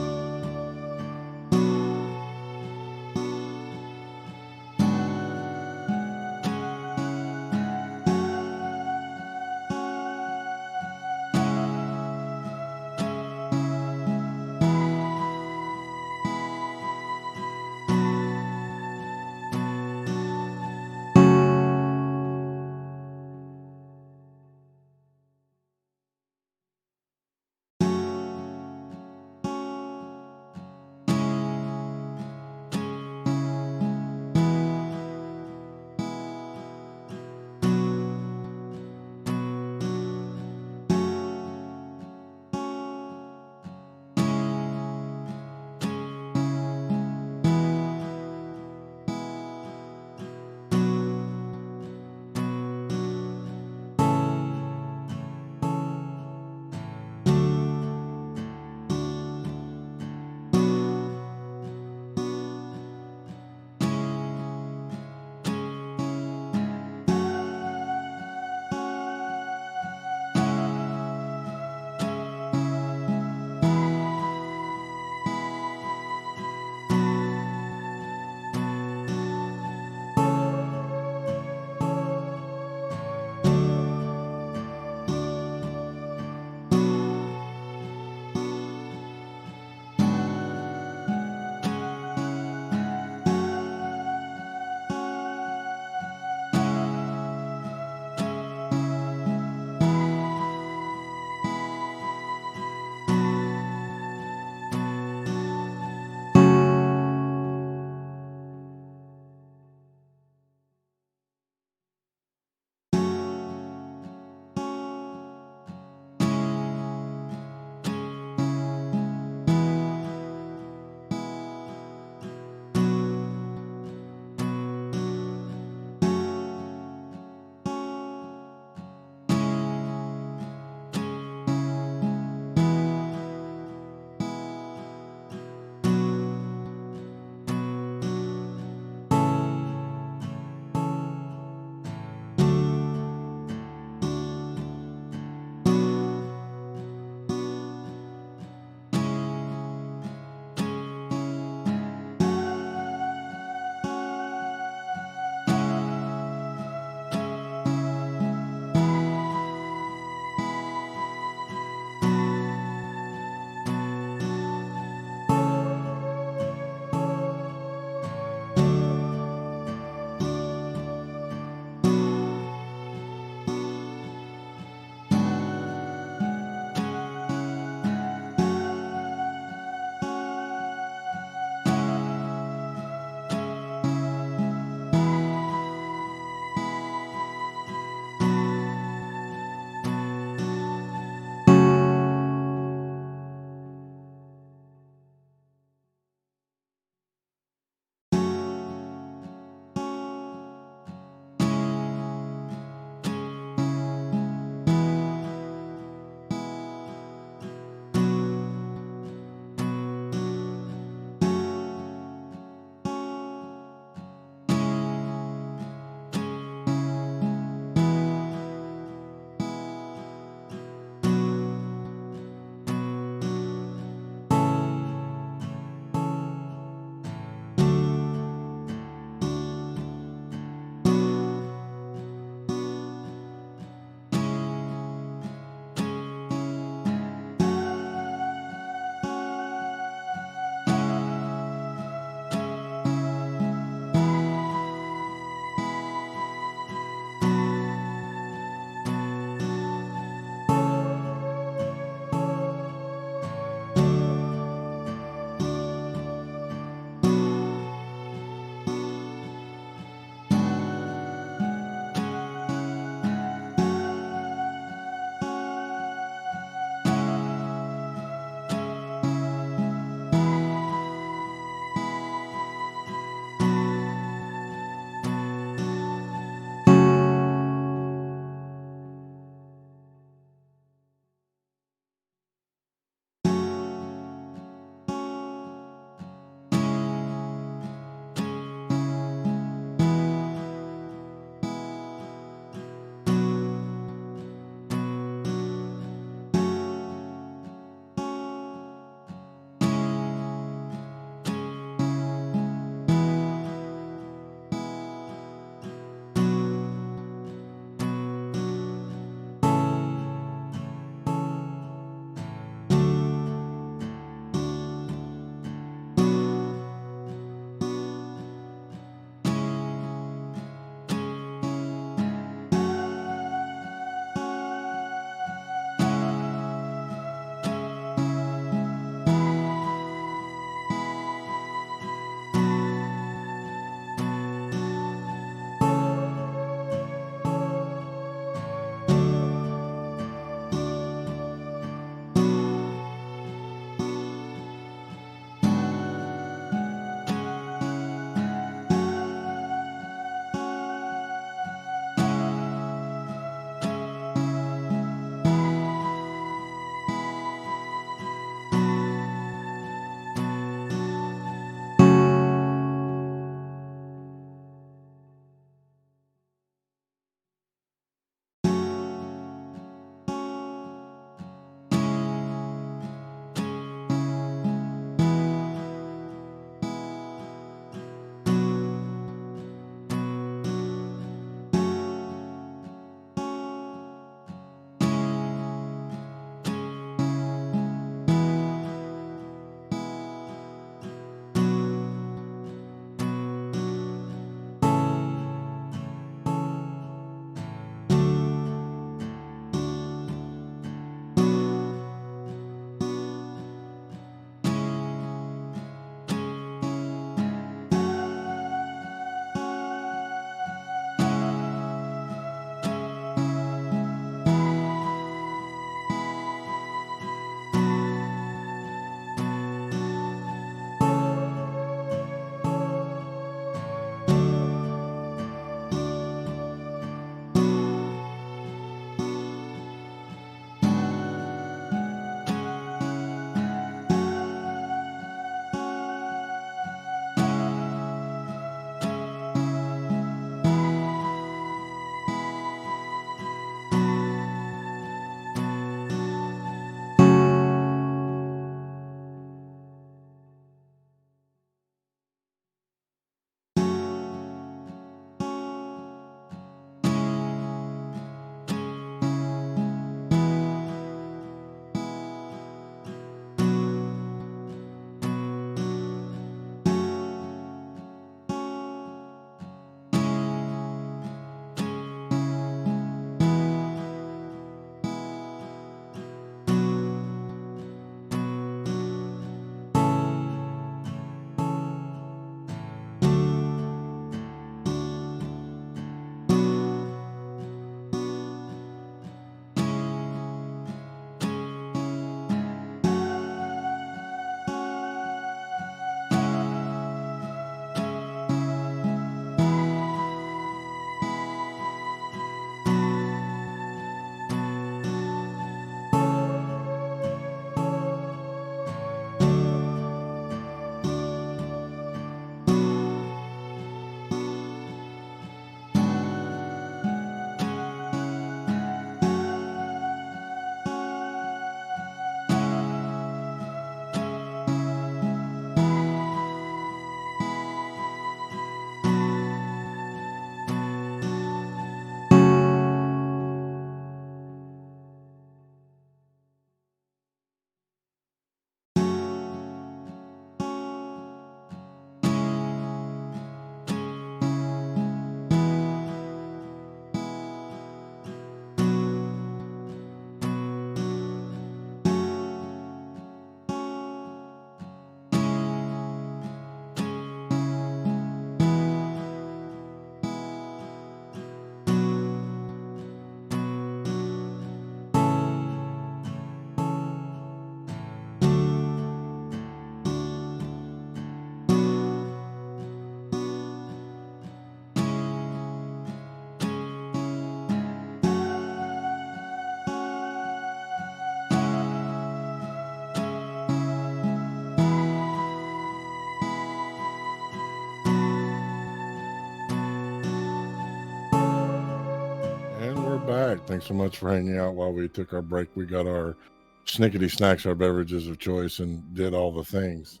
are back. Thanks so much for hanging out while we took our break. We got our snickety snacks, our beverages of choice, and did all the things.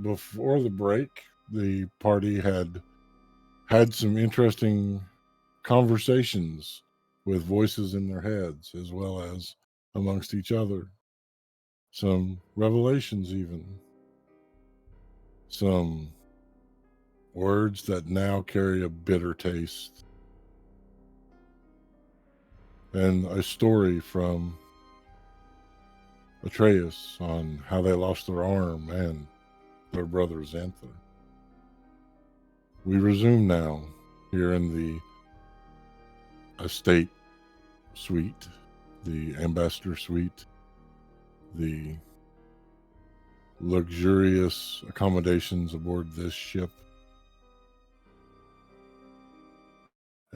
Before the break, the party had some interesting conversations with voices in their heads as well as amongst each other. Some revelations, even. Some words that now carry a bitter taste. And a story from Atreus on how they lost their arm and their brother Xantha. We resume now here in the estate suite, the ambassador suite, the luxurious accommodations aboard this ship,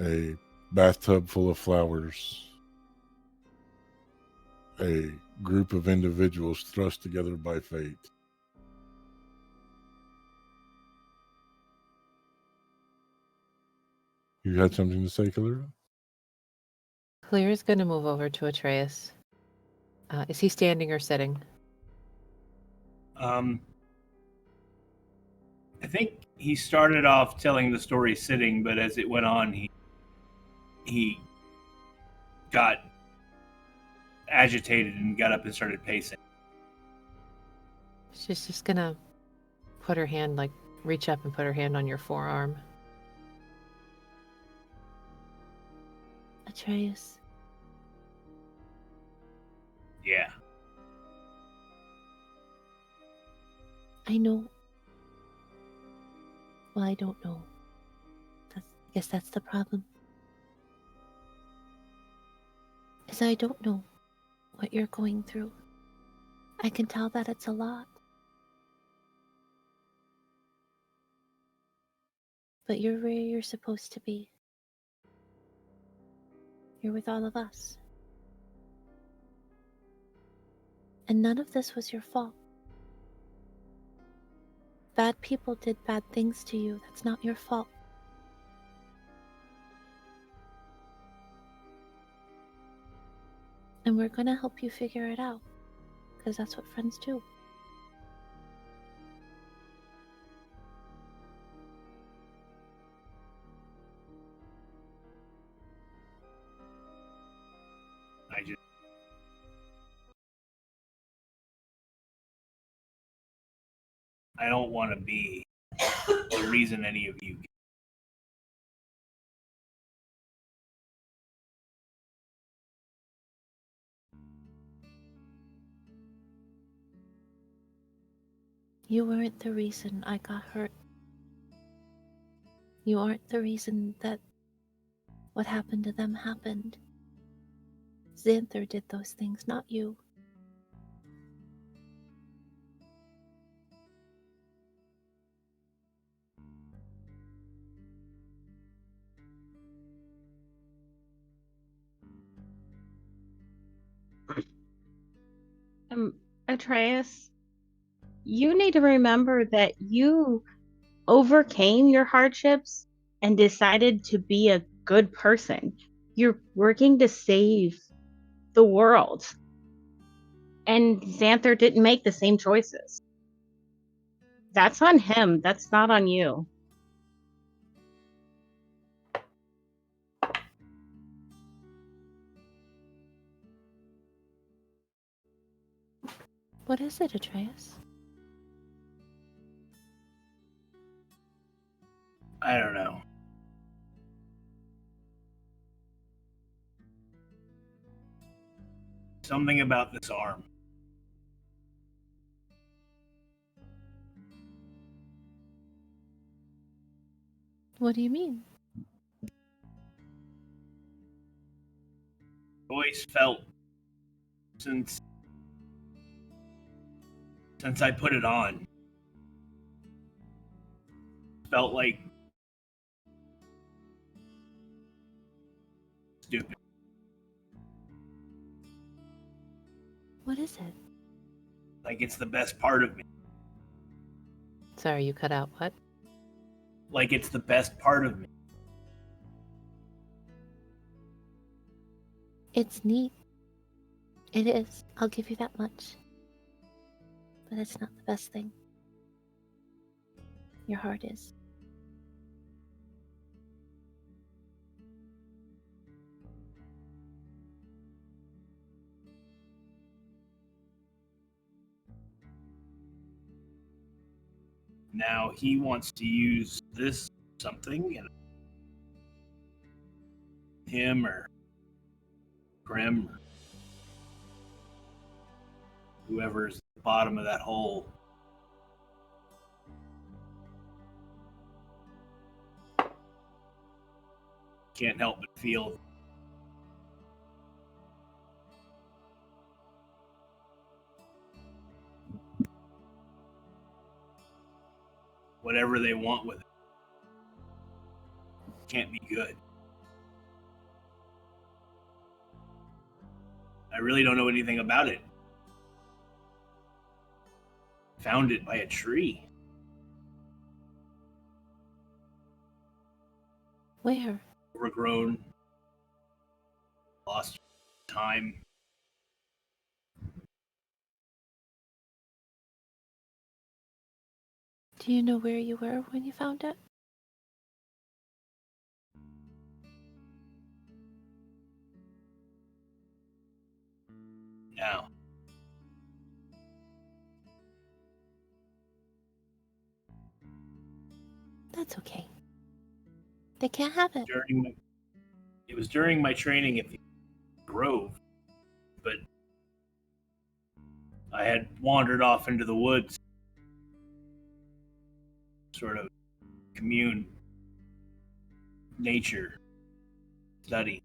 a bathtub full of flowers, a group of individuals thrust together by fate. You had something to say, Kalira? Clear's going to move over to Atreus. Is he standing or sitting? I think he started off telling the story sitting, but as it went on, he got agitated and got up and started pacing. She's just going to put her hand, reach up and put her hand on your forearm. Atreus. Yeah. I know. Well, I don't know. I guess that's the problem. Is I don't know what you're going through. I can tell that it's a lot. But you're where you're supposed to be. You're with all of us. And none of this was your fault. Bad people did bad things to you. That's not your fault. And we're gonna help you figure it out. Because that's what friends do. I don't want to be the reason any of you. You weren't the reason I got hurt. You aren't the reason that what happened to them happened. Xanther did those things, not you. Atreus, you need to remember that you overcame your hardships and decided to be a good person. You're working to save the world. And Xanther didn't make the same choices. That's on him. That's not on you. What is it, Atreus? I don't know. Something about this arm. What do you mean? Always felt since I put it on. Felt like stupid. What is it? Like it's the best part of me. Sorry, you cut out what? Like it's the best part of me. It's neat. It is. I'll give you that much. But it's not the best thing. Your heart is. Now he wants to use this something, and him or Grim or whoever's at the bottom of that hole. Can't help but feel whatever they want with it can't be good. I really don't know anything about it. Found it by a tree. Where? Overgrown. Lost time. Do you know where you were when you found it? Now, That's okay. They can't have it. it was during my training at the Grove, but I had wandered off into the woods, sort of commune, nature, study.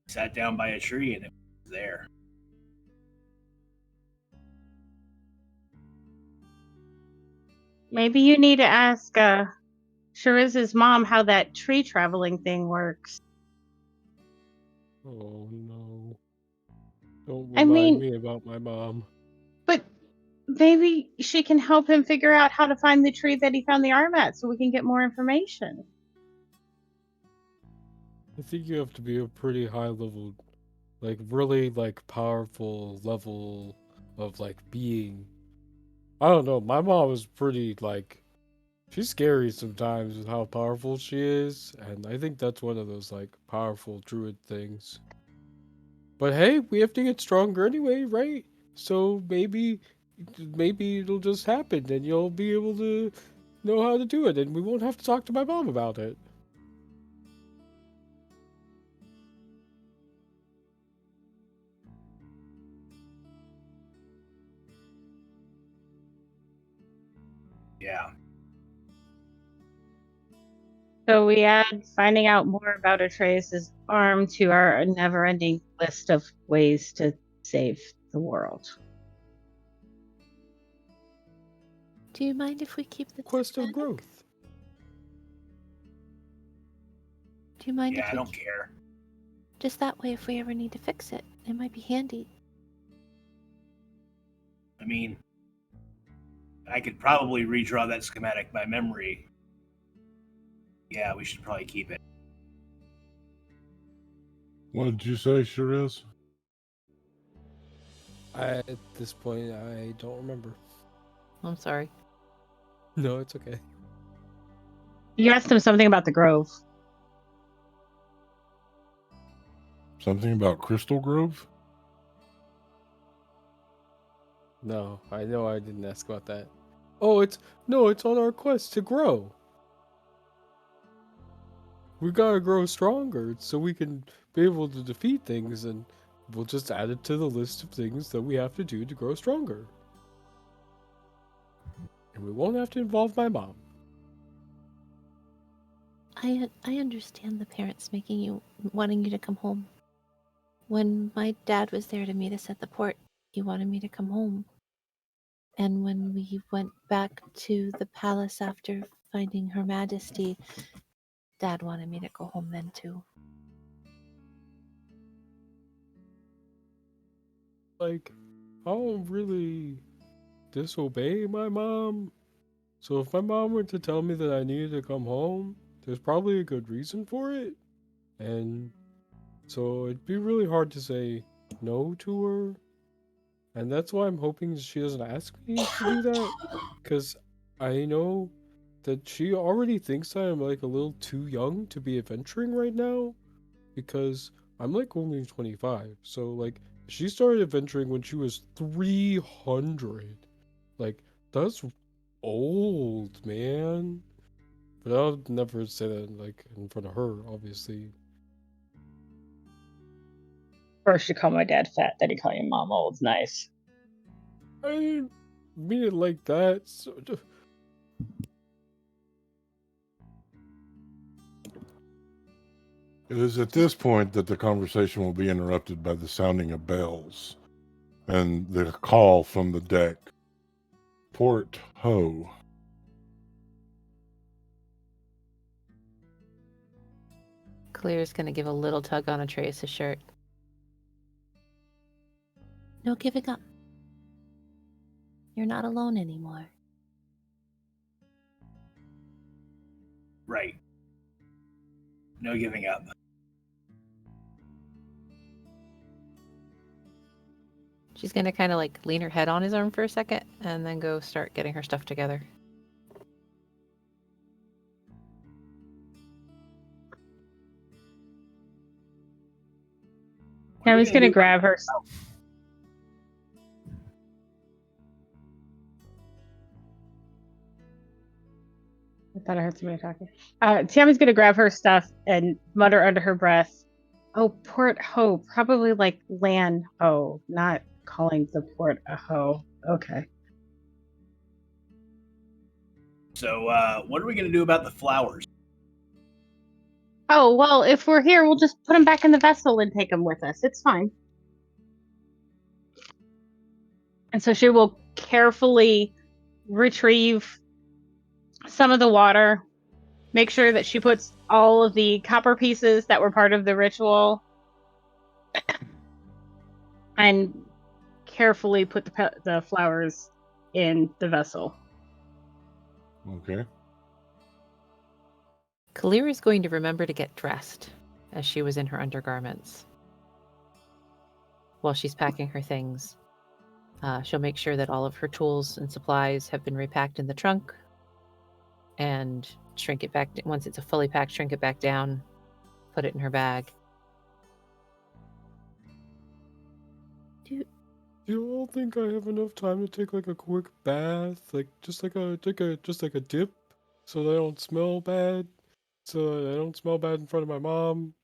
Sat down by a tree and it was there. Maybe you need to ask Shariz's mom how that tree traveling thing works. Oh no. Don't I remind mean, me about my mom. but maybe she can help him figure out how to find the tree that he found the arm at so we can get more information. I think you have to be a pretty high level, like really like powerful level of like being. I don't know. My mom is pretty like she's scary sometimes with how powerful she is, and I think that's one of those like powerful druid things. But hey, we have to get stronger anyway, right? So maybe it'll just happen and you'll be able to know how to do it and we won't have to talk to my mom about it. Yeah. So we add finding out more about Atreus' arm to our never-ending list of ways to save the world. Do you mind if we keep the Quest of schematic? growth. Do you mind Yeah, if I we don't care. just that way if we ever need to fix it? It might be handy. I mean, I could probably redraw that schematic by memory. Yeah, we should probably keep it. What did you say, Shariz? At this point, I don't remember. I'm sorry. No, it's okay. You asked him something about the Grove. Something about Crystal Grove? No, I know I didn't ask about that. Oh, it's on our quest to grow. We gotta grow stronger so we can be able to defeat things, and we'll just add it to the list of things that we have to do to grow stronger. And we won't have to involve my mom. I understand the parents wanting you to come home. When my dad was there to meet us at the port, he wanted me to come home. And when we went back to the palace after finding Her Majesty, Dad wanted me to go home then too. Like, I don't really disobey my mom, So if my mom were to tell me that I needed to come home, there's probably a good reason for it. And so it'd be really hard to say no to her. And that's why I'm hoping she doesn't ask me to do that. Because I know that she already thinks I am like a little too young to be adventuring right now. Because I'm like only 25. So like she started adventuring when she was 300. Like that's old, man. But I'll never say that like in front of her, obviously. First, you call my dad fat, then you call your mom old. Nice. I didn't mean it like that. So, It is at this point that the conversation will be interrupted by the sounding of bells and the call from the deck. Port ho. Clear's gonna give a little tug on Atreus' shirt. No giving up. You're not alone anymore. Right. No giving up. She's gonna kind of like lean her head on his arm for a second and then go start getting her stuff together. What are I we was gonna gonna do? grab her. I thought I heard somebody talking. Tammy's gonna grab her stuff and mutter under her breath, "Oh, Port Ho, probably like Lan Ho, not calling the port a ho." Okay. So, what are we gonna do about the flowers? Oh well, if we're here, we'll just put them back in the vessel and take them with us. It's fine. And so she will carefully retrieve some of the water, make sure that she puts all of the copper pieces that were part of the ritual, and carefully put the flowers in the vessel. Okay. Kalir is going to remember to get dressed as she was in her undergarments. While she's packing her things, she'll make sure that all of her tools and supplies have been repacked in the trunk and shrink it back. Once it's fully packed, shrink it back down, put it in her bag. do you all think I have enough time to take like a quick bath, like just like a dip, so that I don't smell bad, so that I don't smell bad in front of my mom?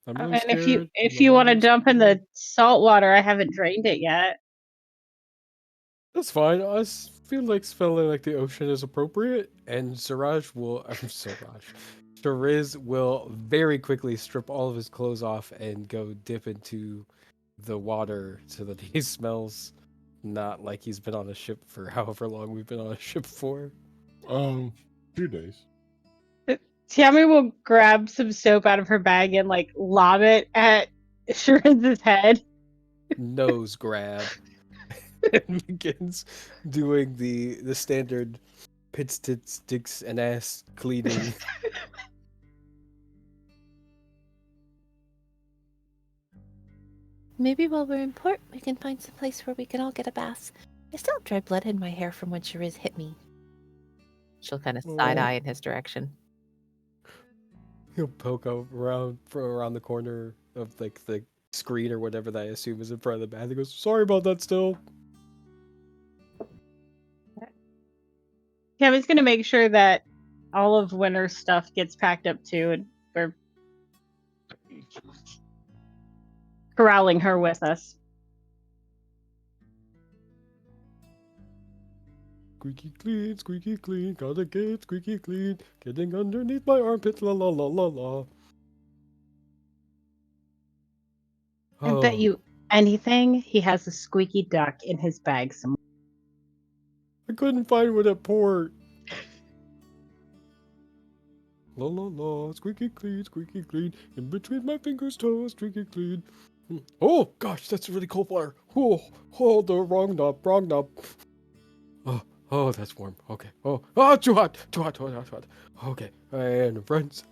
I'm really And scared. if My you mom want to really jump in scared. the salt water, I haven't drained it yet. That's fine. Feel like smelling like the ocean is appropriate, and Siraj will. I'm Siraj. Shariz will very quickly strip all of his clothes off and go dip into the water so that he smells not like he's been on a ship for however long we've been on a ship for. Few days. Tammy will grab some soap out of her bag and like lob it at Shirin's head. Nose grab. And begins doing the standard pits, tits, dicks, and ass cleaning. Maybe while we're in port, we can find some place where we can all get a bath. I still have dry blood in my hair from when Shariz hit me. She'll kind of Oh. side eye in his direction. He'll poke around the corner of like the screen or whatever that I assume is in front of the bath. He goes, "Sorry about that. Still." Tammy's gonna make sure that all of Winter's stuff gets packed up too, and we're corralling her with us. Squeaky clean, gotta get squeaky clean. Getting underneath my armpit, la la la la la. I bet you anything he has a squeaky duck in his bag somewhere. I couldn't find one at port. La la la, squeaky clean. In between my fingers, toes, squeaky clean. Oh gosh, that's really cold water. Oh, the wrong knob. Oh, Oh, that's warm. Okay. Oh, too hot. Too hot. Too hot. Too hot. Okay. And rinse,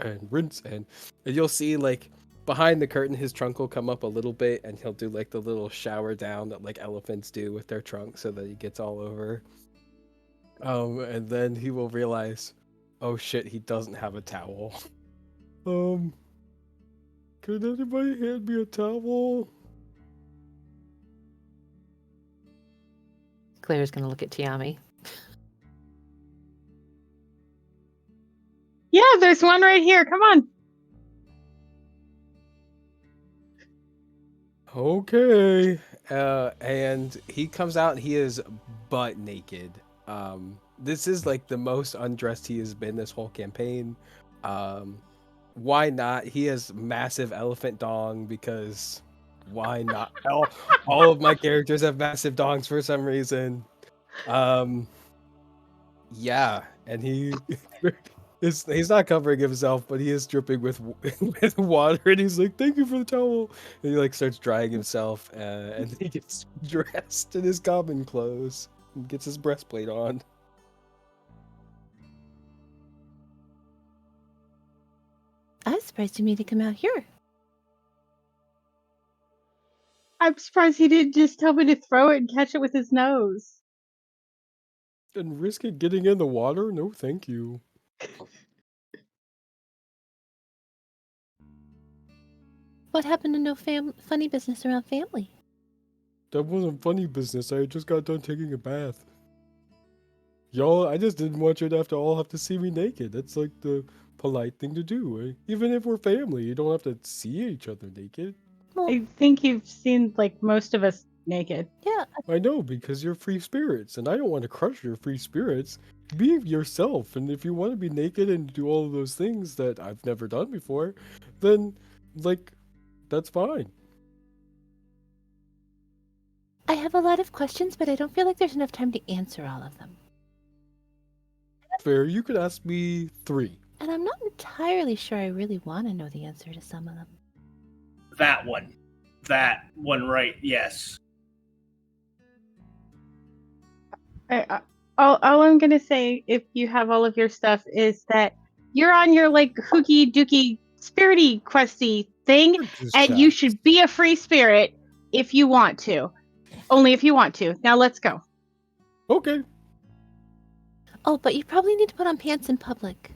and you'll see like behind the curtain, his trunk will come up a little bit, and he'll do like the little shower down that like elephants do with their trunk, so that he gets all over. And then he will realize, oh shit, he doesn't have a towel. Um, Could anybody hand me a towel? Claire's gonna look at Tiami. Yeah, there's one right here. Come on. Okay. And he comes out and he is butt naked. This is like the most undressed he has been this whole campaign. Why not? He has massive elephant dong because why not? All of my characters have massive dongs for some reason. Yeah, and he's not covering himself, but he is dripping with with water, and he's like, "Thank you for the towel." And he like starts drying himself, and he gets dressed in his common clothes and gets his breastplate on. I was surprised you made it come out here. I'm surprised he didn't just tell me to throw it and catch it with his nose. And risk it getting in the water? No, thank you. What happened to no funny business around family? That wasn't funny business. I just got done taking a bath. Y'all, I just didn't want you to all have to see me naked. That's like the polite thing to do. Eh? Even if we're family, you don't have to see each other naked. Well, I think you've seen like most of us naked. yeah, I know, because you're free spirits, and I don't want to crush your free spirits. Be yourself, and if you want to be naked and do all of those things that I've never done before, then, like, that's fine. I have a lot of questions, but I don't feel like there's enough time to answer all of them. Fair, you could ask me 3. And I'm not entirely sure I really want to know the answer to some of them. That one. That one, right? Yes. All I'm gonna say, if you have all of your stuff, is that you're on your like hooky dooky spirity questy thing, and you should be a free spirit if you want to. Only if you want to. Now let's go. Okay. Oh, but you probably need to put on pants in public.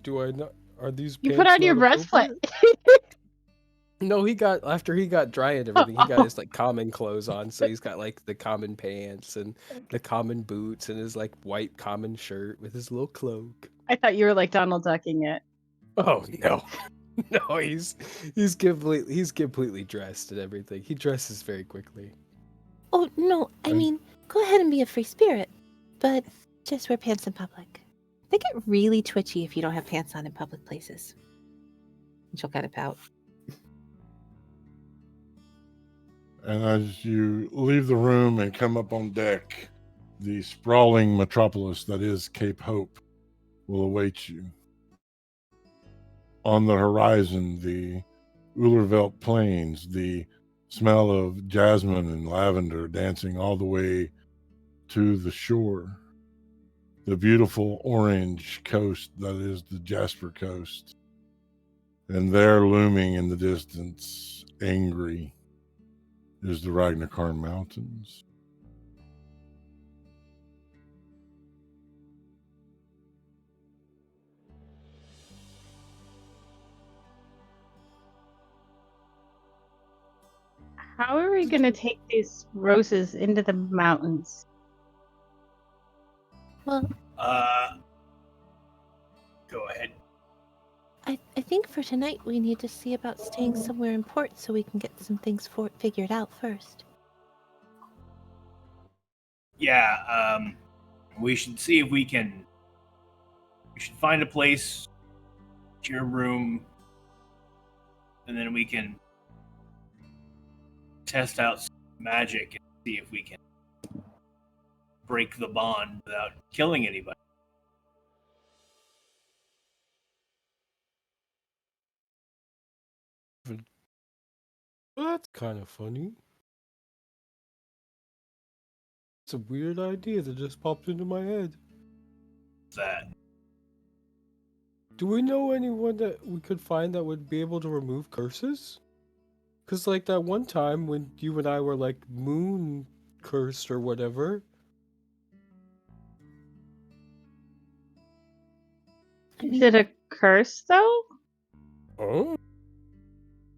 Do I not? Are these You pants put on your not breastplate. appropriate? No, after he got dry and everything, he got his like common clothes on. So he's got like the common pants and the common boots and his like white common shirt with his little cloak. I thought you were like Donald Ducking it. Oh no. No, he's completely dressed and everything. He dresses very quickly. Oh, no, I mean, go ahead and be a free spirit, but just wear pants in public. They get really twitchy if you don't have pants on in public places. And she'll kind of pout. And as you leave the room and come up on deck, the sprawling metropolis that is Cape Hope will await you. On the horizon, the Ullervelt Plains, the smell of jasmine and lavender dancing all the way to the shore. The beautiful orange coast that is the Jasper Coast. And there looming in the distance, angry, is the Ragnacar Mountains. How are we gonna take these roses into the mountains? Well, Go ahead. I think for tonight we need to see about staying somewhere in port so we can get some things figured out first. Yeah, we should see if we can. We should find a place, to your room, and then we can test out some magic and see if we can break the bond without killing anybody. That's kind of funny. It's a weird idea that just popped into my head. That Do we know anyone that we could find that would be able to remove curses? Because, like, that one time when you and I were, like, moon cursed or whatever. Is it a curse though? Oh?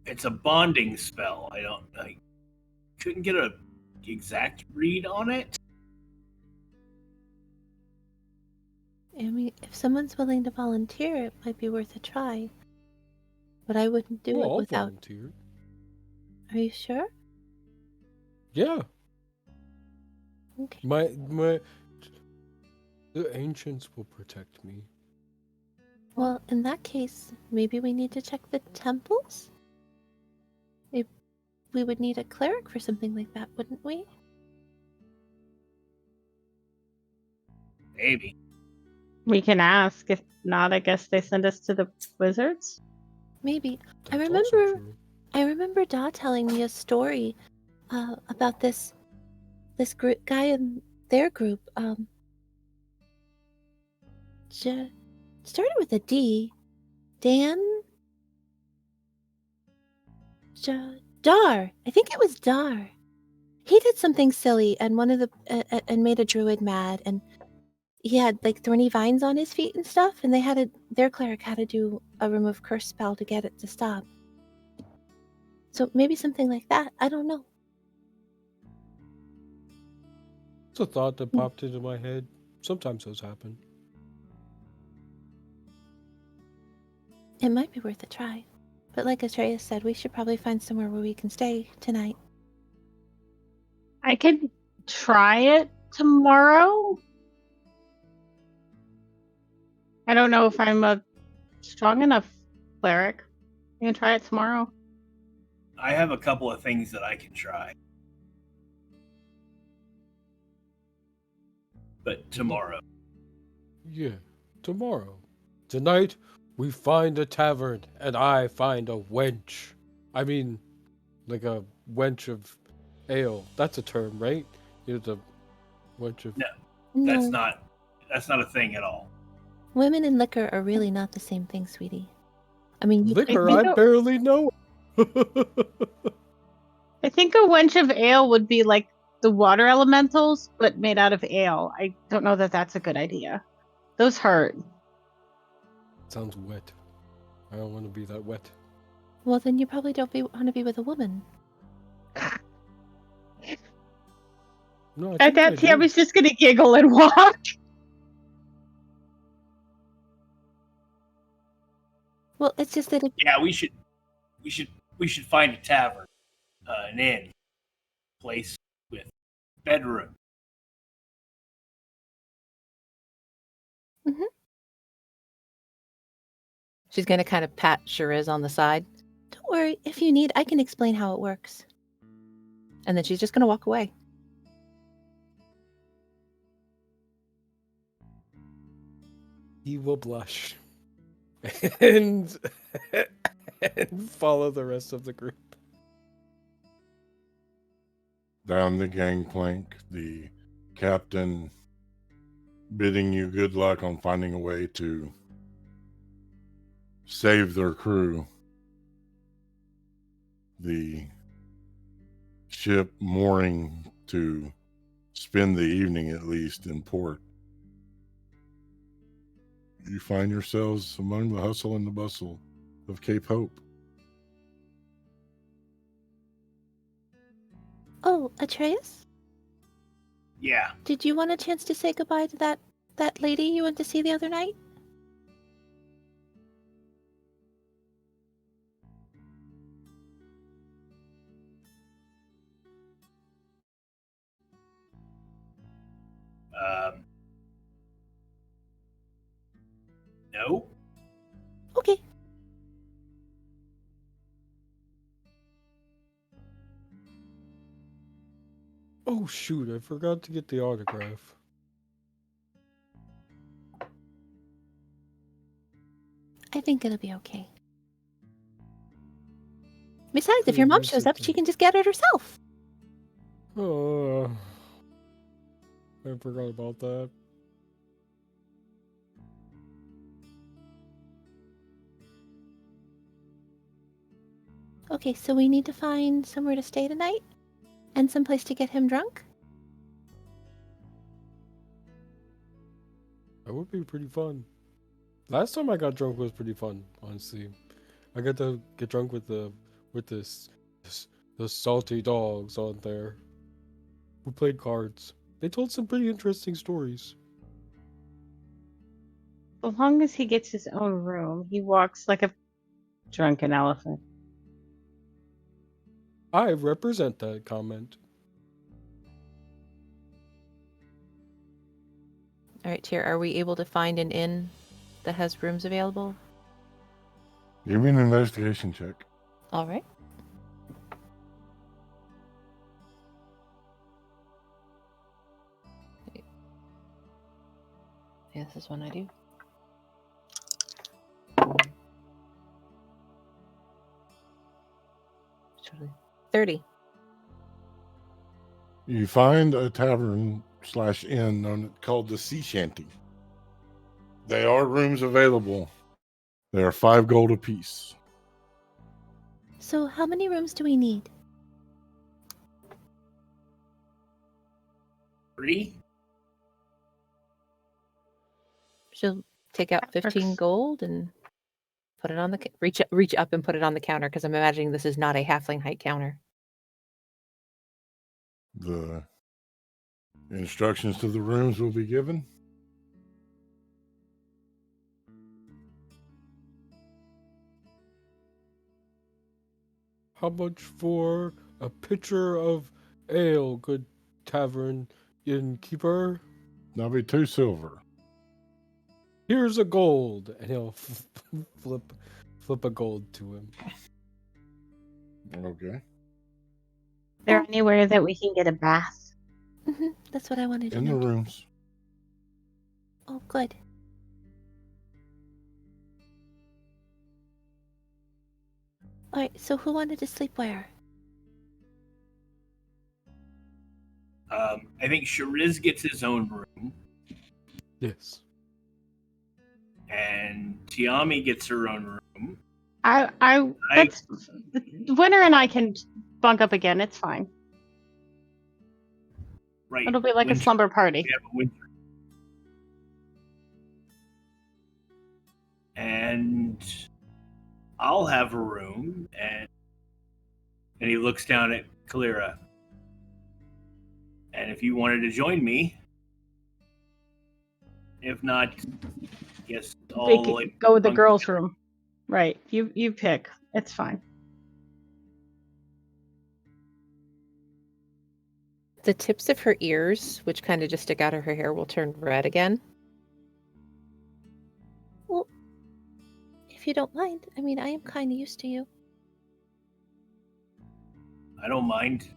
it's a bonding spell. I couldn't get a exact read on it. I mean, if someone's willing to volunteer, it might be worth a try. But I wouldn't do Well, it I'll without. volunteer. Are you sure? Yeah. Okay. The ancients will protect me. Well, in that case, maybe we need to check the temples? We would need a cleric for something like that, wouldn't we? Maybe. We can ask. If not, I guess they send us to the wizards. Maybe. That's also true. I remember Da telling me a story about this guy in their group. Started with a D. Dan. Dar. I think it was Dar. He did something silly and and made a druid mad, and he had like thorny vines on his feet and stuff, and their cleric had to do a remove curse spell to get it to stop. So maybe something like that. I don't know. It's a thought that popped into my head. Sometimes those happen. It might be worth a try. But like Atreus said, we should probably find somewhere where we can stay tonight. I could try it tomorrow. I don't know if I'm a strong enough cleric. I can try it tomorrow. I have a couple of things that I can try. But tomorrow. Yeah, tomorrow. Tonight, we find a tavern, and I find a wench. I mean, like a wench of ale. That's a term, right? It's a wench of... No. No, That's not a thing at all. women and liquor are really not the same thing, sweetie. I mean, Liquor, think I a- barely know. I think a wench of ale would be like the water elementals, but made out of ale. I don't know that that's a good idea. Those hurt. Sounds wet. I don't want to be that wet. well, then you probably don't want to be with a woman. No, I At think I that, do. Tammy's just gonna giggle and walk. Well, it's just that if Yeah, we should find a tavern, an inn, place with bedroom. She's going to kind of pat Shiraz on the side, don't worry, if you need, I can explain how it works. and then she's just going to walk away. He will blush. and follow the rest of the group. Down the gangplank, the captain bidding you good luck on finding a way to save their crew. The ship mooring to spend the evening at least in port. You find yourselves among the hustle and the bustle of Cape Hope. Oh, Atreus? Yeah. Did you want a chance to say goodbye to that lady you went to see the other night? No. Okay. Oh shoot, I forgot to get the autograph. I think it'll be okay. Besides, if Could've your mom used shows it up, she can just get it herself. Oh. I forgot about that. Okay, so we need to find somewhere to stay tonight? And someplace to get him drunk? That would be pretty fun. Last time I got drunk was pretty fun, honestly. I got to get drunk with the salty dogs on there who played cards. They told some pretty interesting stories. As long as he gets his own room, he walks like a drunken elephant. I represent that comment. All right, Tier, are we able to find an inn that has rooms available? Give me an investigation check. All right. Yeah, this is one I do. Totally. 30. You find a tavern / inn called the Sea Shanty. There are rooms available. They are 5 gold apiece. So how many rooms do we need? 3? She'll take out 15 gold and put it on the reach up and put it on the counter because I'm imagining this is not a halfling height counter. The instructions to the rooms will be given. How much for a pitcher of ale, good tavern innkeeper? That'll be 2 silver. Here's a gold, and he'll flip a gold to him. Okay. Is there anywhere that we can get a bath? That's what I wanted to In the know. rooms. Oh, good. Alright, so who wanted to sleep where? I think Shariz gets his own room, Yes. and Tiami gets her own room. That's Winter and I can bunk up again. It's fine. Right. It'll be like a Winter. slumber party. We have a winter. And I'll have a room, and he looks down at Kalira. And if you wanted to join me, if not, yes, We all could go with the girls' room. Right. You pick. It's fine. The tips of her ears, which kind of just stick out of her hair, will turn red again. Well, if you don't mind. I mean, I am kind of used to you. I don't mind.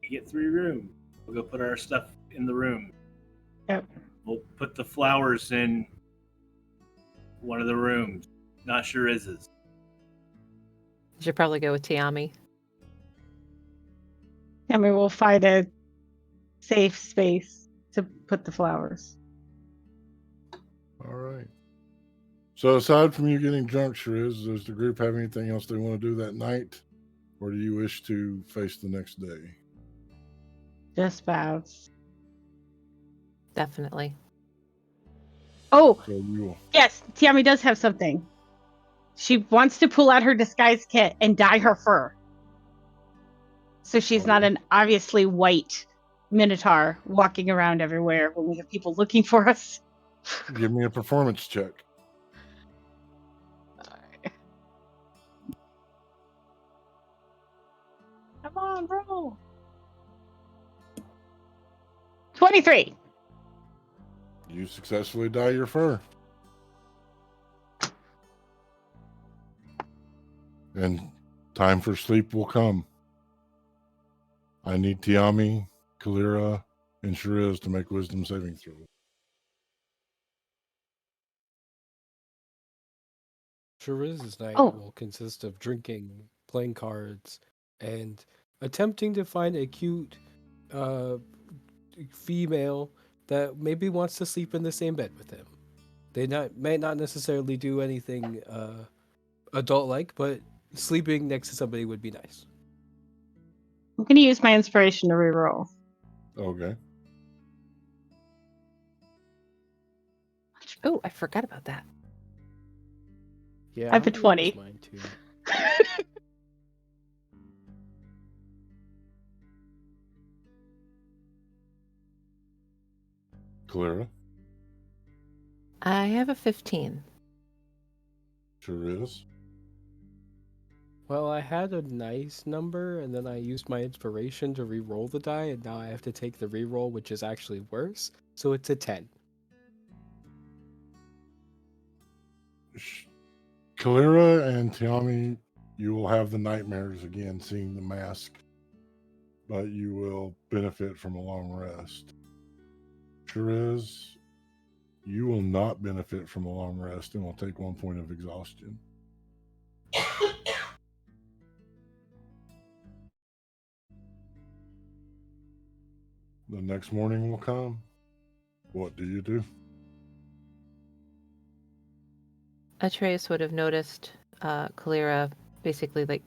We get 3 rooms. We'll go put our stuff in the room. Yep. We'll put the flowers in one of the rooms. Not Shiriz's. Should probably go with Tiami. I mean, we'll find a safe space to put the flowers. All right. So aside from you getting drunk, Shariz, does the group have anything else they want to do that night? Or do you wish to face the next day? Just bows. Definitely. Oh, So you will. yes, Tiami does have something. She wants to pull out her disguise kit and dye her fur. So she's not an obviously white minotaur walking around everywhere when we have people looking for us. Give me a performance check. Come on, bro. 23. You successfully dye your fur. And time for sleep will come. I need Tiami, Kalira, and Shariz to make wisdom saving throws. Shiriz's night Oh. will consist of drinking, playing cards, and attempting to find a cute female that maybe wants to sleep in the same bed with him. They may not necessarily do anything adult-like, but sleeping next to somebody would be nice. I'm going to use my inspiration to reroll. Okay. Oh, I forgot about that. Yeah, I have a I'm gonna use 20. mine too. Clara. I have a 15. Shariz. Well, I had a nice number, and then I used my inspiration to re-roll the die, and now I have to take the re-roll, which is actually worse. So it's a 10. Kalira and Tiami, you will have the nightmares again, seeing the mask, but you will benefit from a long rest. Shariz, you will not benefit from a long rest and will take 1 point of exhaustion. The next morning will come. What do you do? Atreus would have noticed Kalira basically like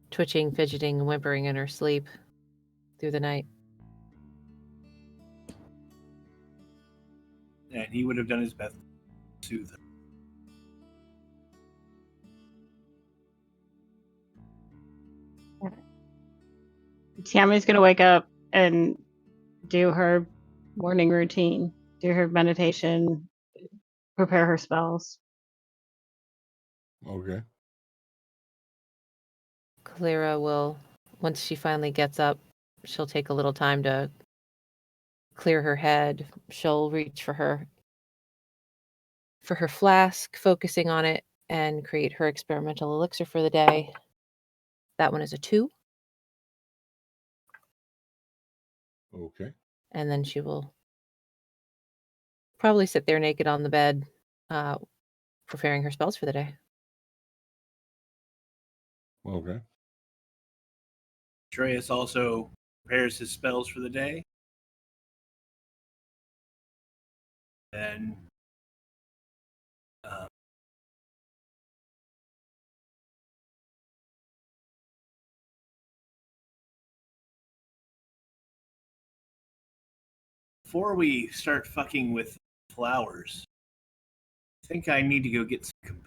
twitching, fidgeting, and whimpering in her sleep through the night. And he would have done his best to soothe her. Tiami's going to wake up and do her morning routine, do her meditation, prepare her spells. Okay. Kalira will, once she finally gets up, she'll take a little time to clear her head. She'll reach for her flask, focusing on it, and create her experimental elixir for the day. That one is a 2. Okay. And then she will probably sit there naked on the bed, preparing her spells for the day. Okay. Atreus also prepares his spells for the day. And before we start fucking with flowers, I think I need to go get some.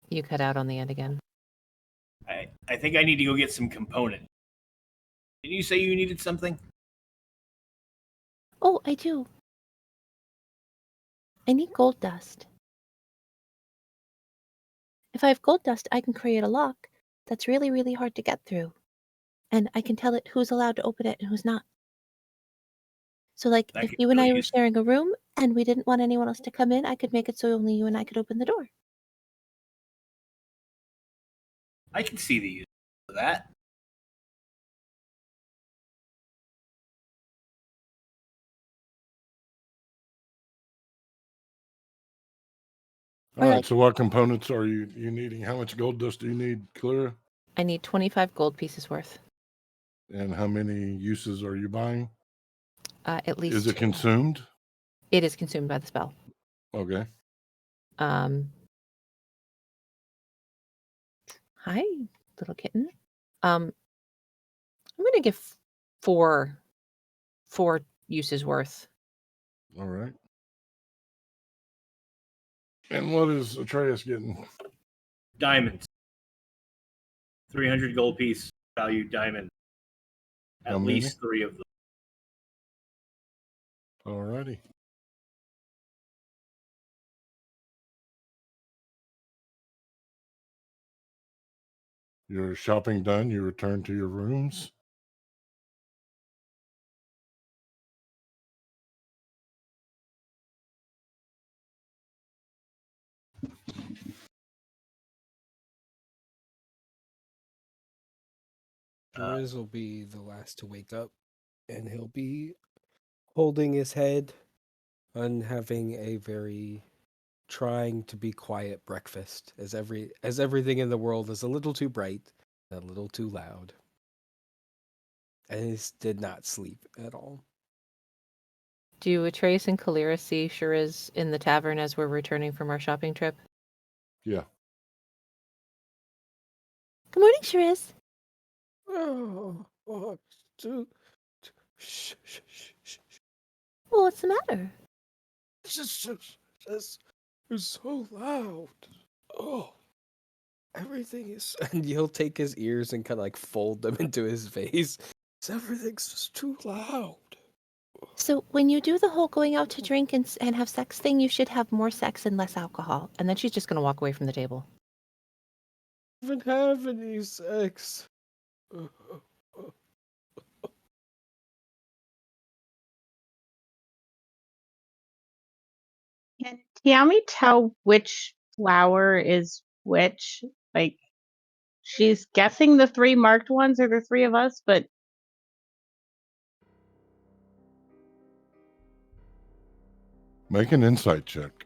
You cut out on the end again. I think I need to go get some component. Didn't you say you needed something? Oh, I do. I need gold dust. If I have gold dust, I can create a lock that's really, really hard to get through. And I can tell it who's allowed to open it and who's not. So, like, That if could you and really I were use- sharing a room and we didn't want anyone else to come in, I could make it so only you and I could open the door. I can see the use of that. All right. like- So, what components are you needing? How much gold dust do you need, Clara? I need 25 gold pieces worth. And how many uses are you buying? At least Is it 2. consumed? It is consumed by the spell. Okay. Hi, little kitten. I'm going to give 4 uses worth. All right. And what is Atreus getting? Diamonds. 300 gold piece value diamond. How At many? least 3 of them. All righty. Your shopping done, you return to your rooms. Shariz will be the last to wake up, and he'll be holding his head and having a very trying to be quiet breakfast as everything in the world is a little too bright and a little too loud. And he did not sleep at all. Do Atreus and Kalira see Shiriz in the tavern as we're returning from our shopping trip? Yeah. Good morning, Shariz. Oh, shh, shh, shh, shh. Well, what's the matter? This is so loud. Oh, everything is. And he'll take his ears and kind of like fold them into his face. Everything's just too loud. So when you do the whole going out to drink and have sex thing, you should have more sex and less alcohol. And then she's just going to walk away from the table. I don't have any sex. Can Tiami tell which flower is which? Like, she's guessing the 3 marked ones are the 3 of us, but Make an insight check.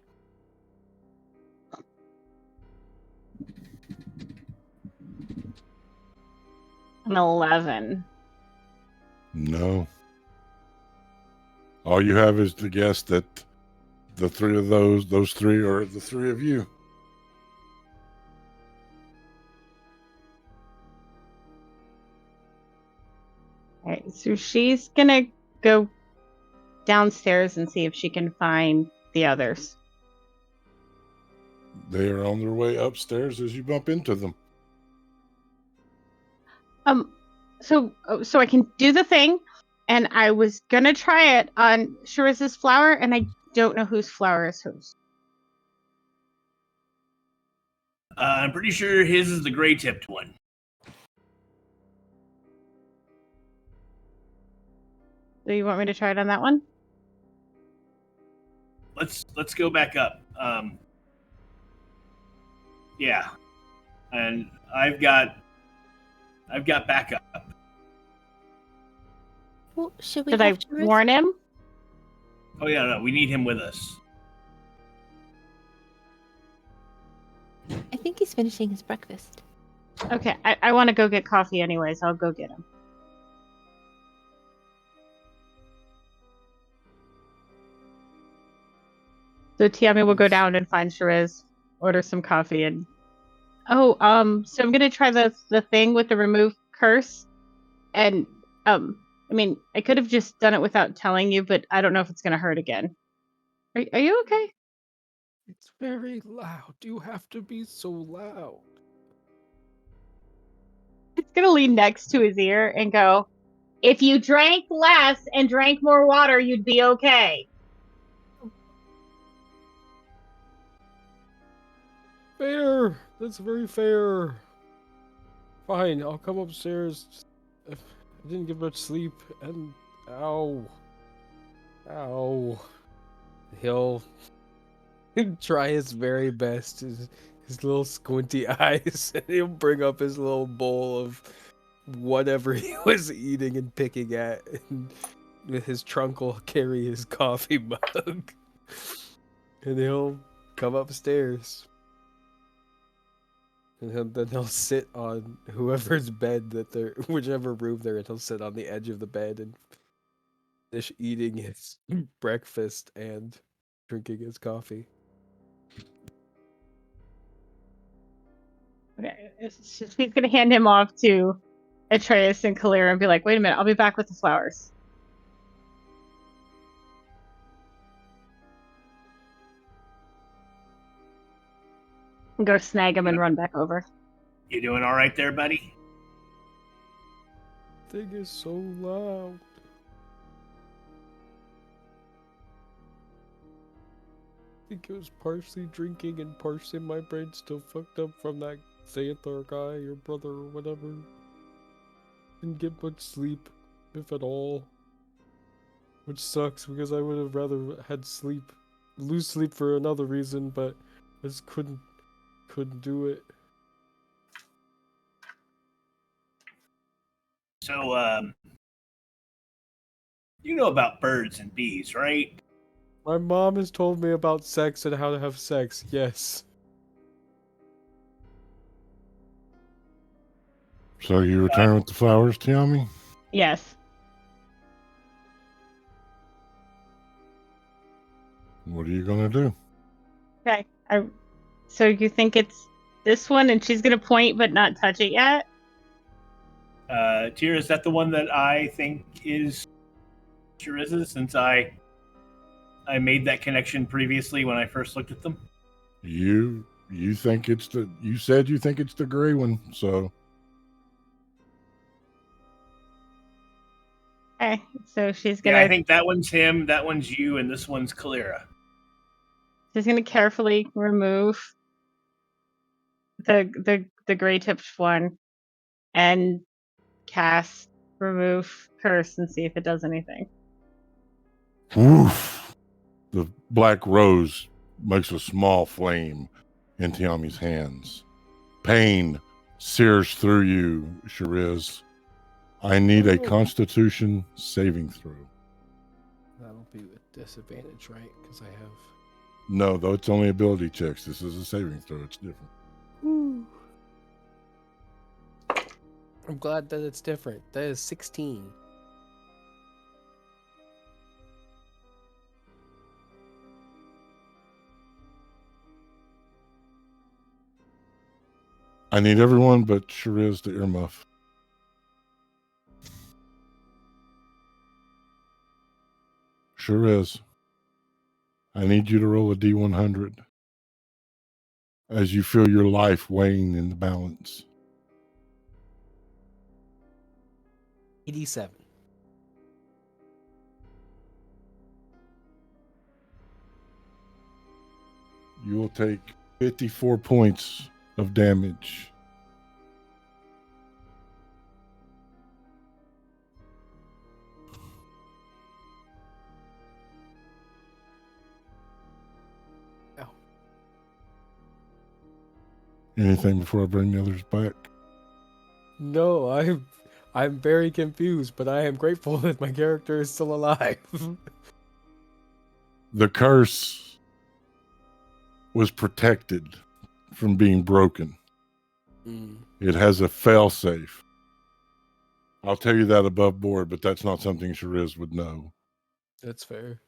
an 11. No. All you have is to guess that the 3 of those 3 are the 3 of you. All right, so she's gonna go downstairs and see if she can find the others. They are on their way upstairs as you bump into them. So I can do the thing, and I was gonna try it on Shiriz's flower, and I don't know whose flower is whose. I'm pretty sure his is the gray-tipped one. Do you want me to try it on that one? Let's go back up. Yeah, and I've got backup. Well, should we Should I have Shariz? warn him? Oh yeah, no, we need him with us. I think he's finishing his breakfast. Okay, I want to go get coffee anyways. I'll go get him. So Tiami will go down and find Shiriz, order some coffee, and so I'm gonna try the thing with the remove curse, and I mean, I could have just done it without telling you, but I don't know if it's gonna hurt again. Are you okay? It's very loud. You have to be so loud. It's gonna lean next to his ear and go, "If you drank less and drank more water, you'd be okay." Fair. That's very fair. Fine, I'll come upstairs. I didn't get much sleep, and ow. He'll try his very best. His little squinty eyes, and he'll bring up his little bowl of whatever he was eating and picking at, and with his trunk will carry his coffee mug, and he'll come upstairs. And then he'll sit on whoever's bed that they're, whichever room they're in. He'll sit on the edge of the bed and finish eating his breakfast and drinking his coffee. Okay, he's gonna hand him off to Atreus and Kalira and be like, "Wait a minute, I'll be back with the flowers." And go snag him and run back over. You doing all right there, buddy? Thing is so loud. I think it was partially drinking and partially my brain still fucked up from that Xanthar guy, your brother or whatever. Didn't get much sleep, if at all. Which sucks because I would have rather had sleep, lose sleep for another reason, but I just couldn't do it. So, you know about birds and bees, right? My mom has told me about sex and how to have sex. Yes. So you return with the flowers, Tiami? Yes. What are you going to do? Okay. So you think it's this one, and she's gonna point but not touch it yet? Tyr, is that the one that I think is Shiriz's, since I made that connection previously when I first looked at them? You think it's you said you think it's the gray one, so Okay. So she's Yeah, gonna I think that one's him, that one's you, and this one's Kalira. she's gonna carefully remove the gray tipped one and cast remove curse and see if it does anything. woof. The black rose makes a small flame in Tiami's hands. Pain sears through you, Shiriz. I need a Constitution saving throw. That'll be with disadvantage, right? Because I have. No, though it's only ability checks. This is a saving throw. It's different. I'm glad that it's different. That is 16. I need everyone but Shiriz to earmuff. Shiriz, I need you to roll a D100 as you feel your life weighing in the balance. 87. You will take 54 points of damage. Ow. Anything before I bring the others back? No, I'm very confused, but I am grateful that my character is still alive. The curse was protected from being broken. It has a fail-safe. I'll tell you that above board, but that's not something Shiriz would know. That's fair.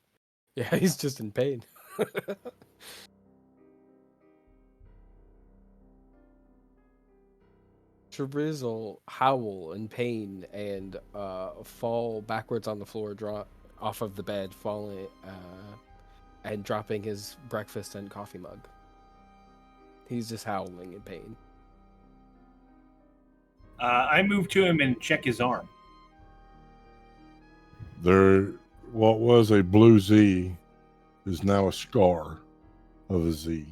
Yeah, he's just in pain. Shiriz will howl in pain and fall backwards on the floor, drop off of the bed, falling and dropping his breakfast and coffee mug. He's just howling in pain. I move to him and check his arm. What was a blue Z is now a scar of a Z.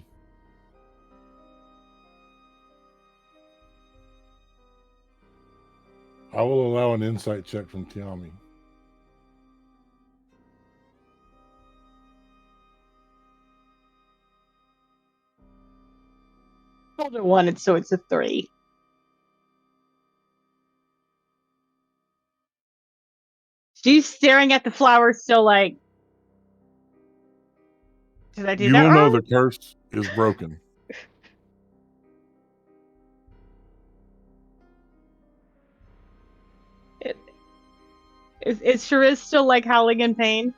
I will allow an insight check from Tiami. Told her one, so it's a 3. She's staring at the flower, still like. Did I do You that will wrong? know the curse is broken. Is Shiriz still like howling in pain?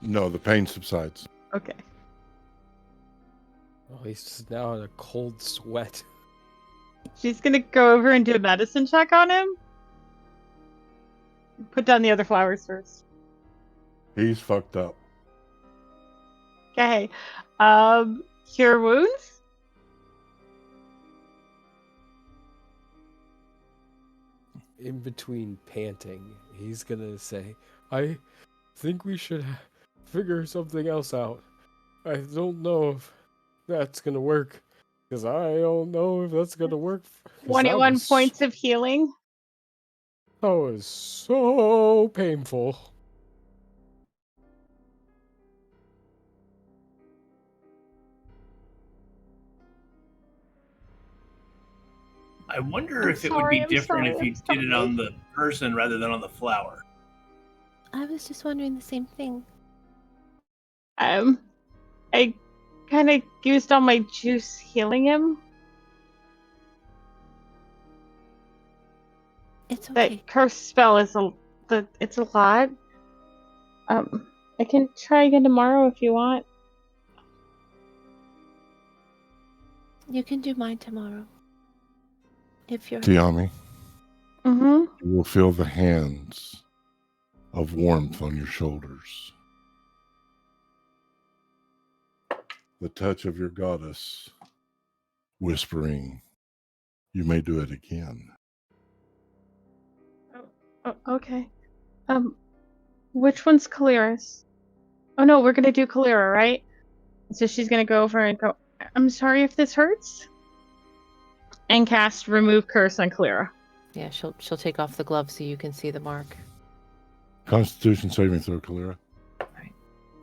No, the pain subsides. Okay. Oh, he's just now in a cold sweat. She's gonna go over and do a medicine check on him. Put down the other flowers first. He's fucked up. Okay. Cure wounds? In between panting, he's gonna say, I think we should figure something else out. I don't know if that's gonna work. Because I don't know if that's gonna work. 21 points of healing. That was so painful. I wonder I'm if it would sorry, be I'm different sorry, if you I'm did it sorry. on the person rather than on the flower. I was just wondering the same thing. I kind of used all my juice healing him. It's okay. That curse spell is it's a lot. I can try again tomorrow if you want. You can do mine tomorrow. If you're... Tiami, Mm-hmm. you will feel the hands of warmth on your shoulders. The touch of your goddess whispering, you may do it again. Okay. Which one's Kalira's? Oh no, we're gonna do Kalira, right? So she's gonna go over and go, I'm sorry if this hurts. And cast Remove Curse on Kalira. Yeah, she'll take off the glove so you can see the mark. Constitution saving throw, Kalira.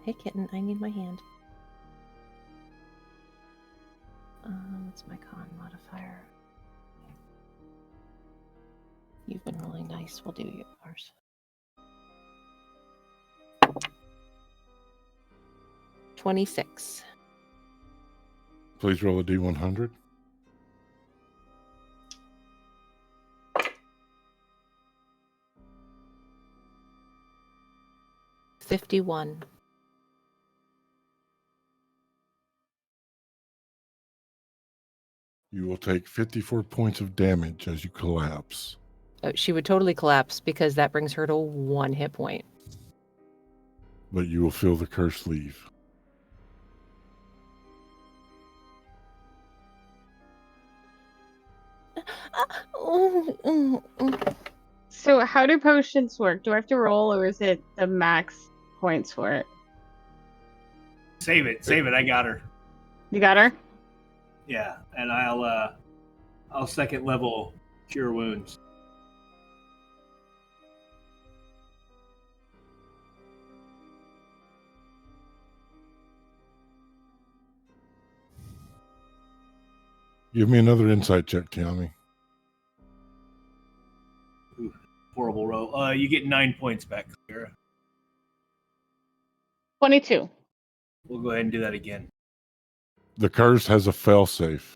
Hey, kitten, I need my hand. What's my con modifier? You've been really nice. We'll do yours. $26. Please roll a D100. $51. You will take 54 points of damage as you collapse. She would totally collapse because that brings her to 1 hit point. But you will feel the curse leave. So how do potions work? Do I have to roll or is it the max points for it? Save it. I got her. You got her? Yeah, and I'll second level cure wounds. Give me another insight check, Tiami. Ooh, horrible roll. You get 9 points back, Clara. 22. We'll go ahead and do that again. The curse has a failsafe,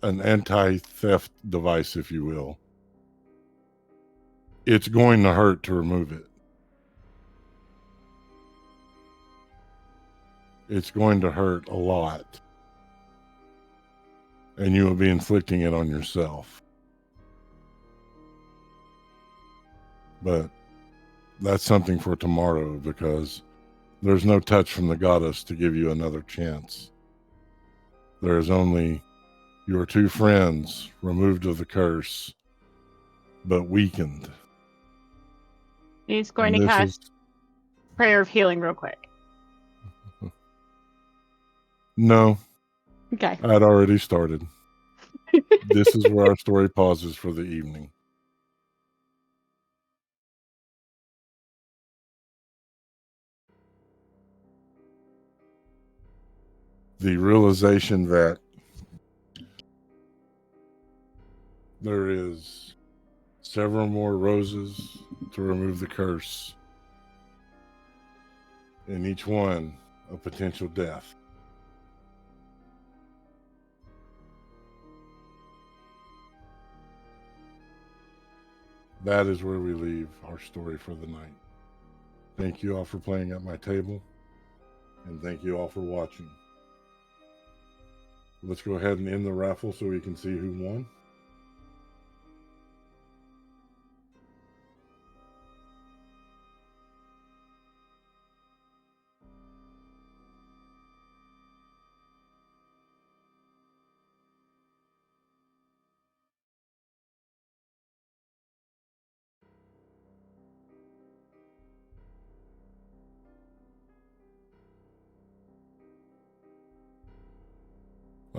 an anti-theft device, if you will. It's going to hurt to remove it. It's going to hurt a lot. And you will be inflicting it on yourself. But that's something for tomorrow because there's no touch from the goddess to give you another chance. There is only your 2 friends removed of the curse, but weakened. He's going And to this cast Prayer of Healing real quick. No, Okay. I had already started. This is where our story pauses for the evening. The realization that there is several more roses to remove the curse, and each one a potential death. That is where we leave our story for the night. Thank you all for playing at my table, and thank you all for watching. Let's go ahead and end the raffle so we can see who won.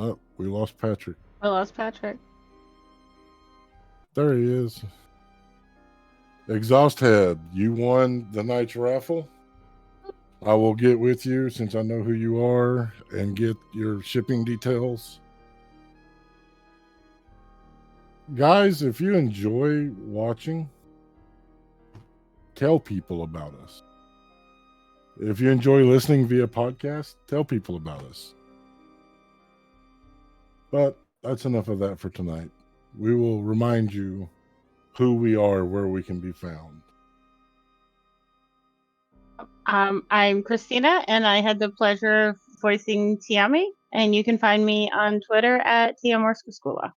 Oh, we lost Patrick. I lost Patrick. There he is. Exhaust Head, you won the night's raffle. I will get with you since I know who you are and get your shipping details. Guys, if you enjoy watching, tell people about us. If you enjoy listening via podcast, tell people about us. But that's enough of that for tonight. We will remind you who we are, where we can be found. I'm Christina, and I had the pleasure of voicing Tiami, and you can find me on Twitter at Tiamorskascula.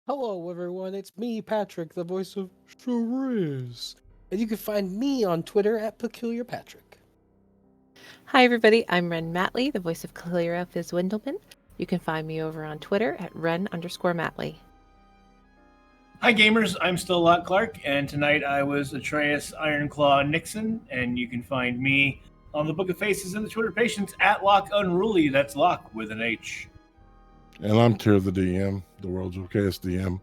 Hello, everyone. It's me, Patrick, the voice of Shariz. And you can find me on Twitter at Peculiar Patrick. Hi, everybody. I'm Ren Matley, the voice of Kalira Fizzwindleman. You can find me over on Twitter at Ren_Matley. Hi, gamers. I'm still Locke Clark, and tonight I was Atreus Ironclaw Nixon, and you can find me on the Book of Faces and the Twitter Patients at Locke Unruly. That's Locke with an H. And I'm Tier the DM, the world's okayest DM.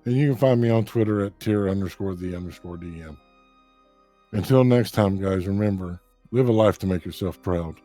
And you can find me on Twitter at Tier_the_DM. Until next time, guys, remember, live a life to make yourself proud.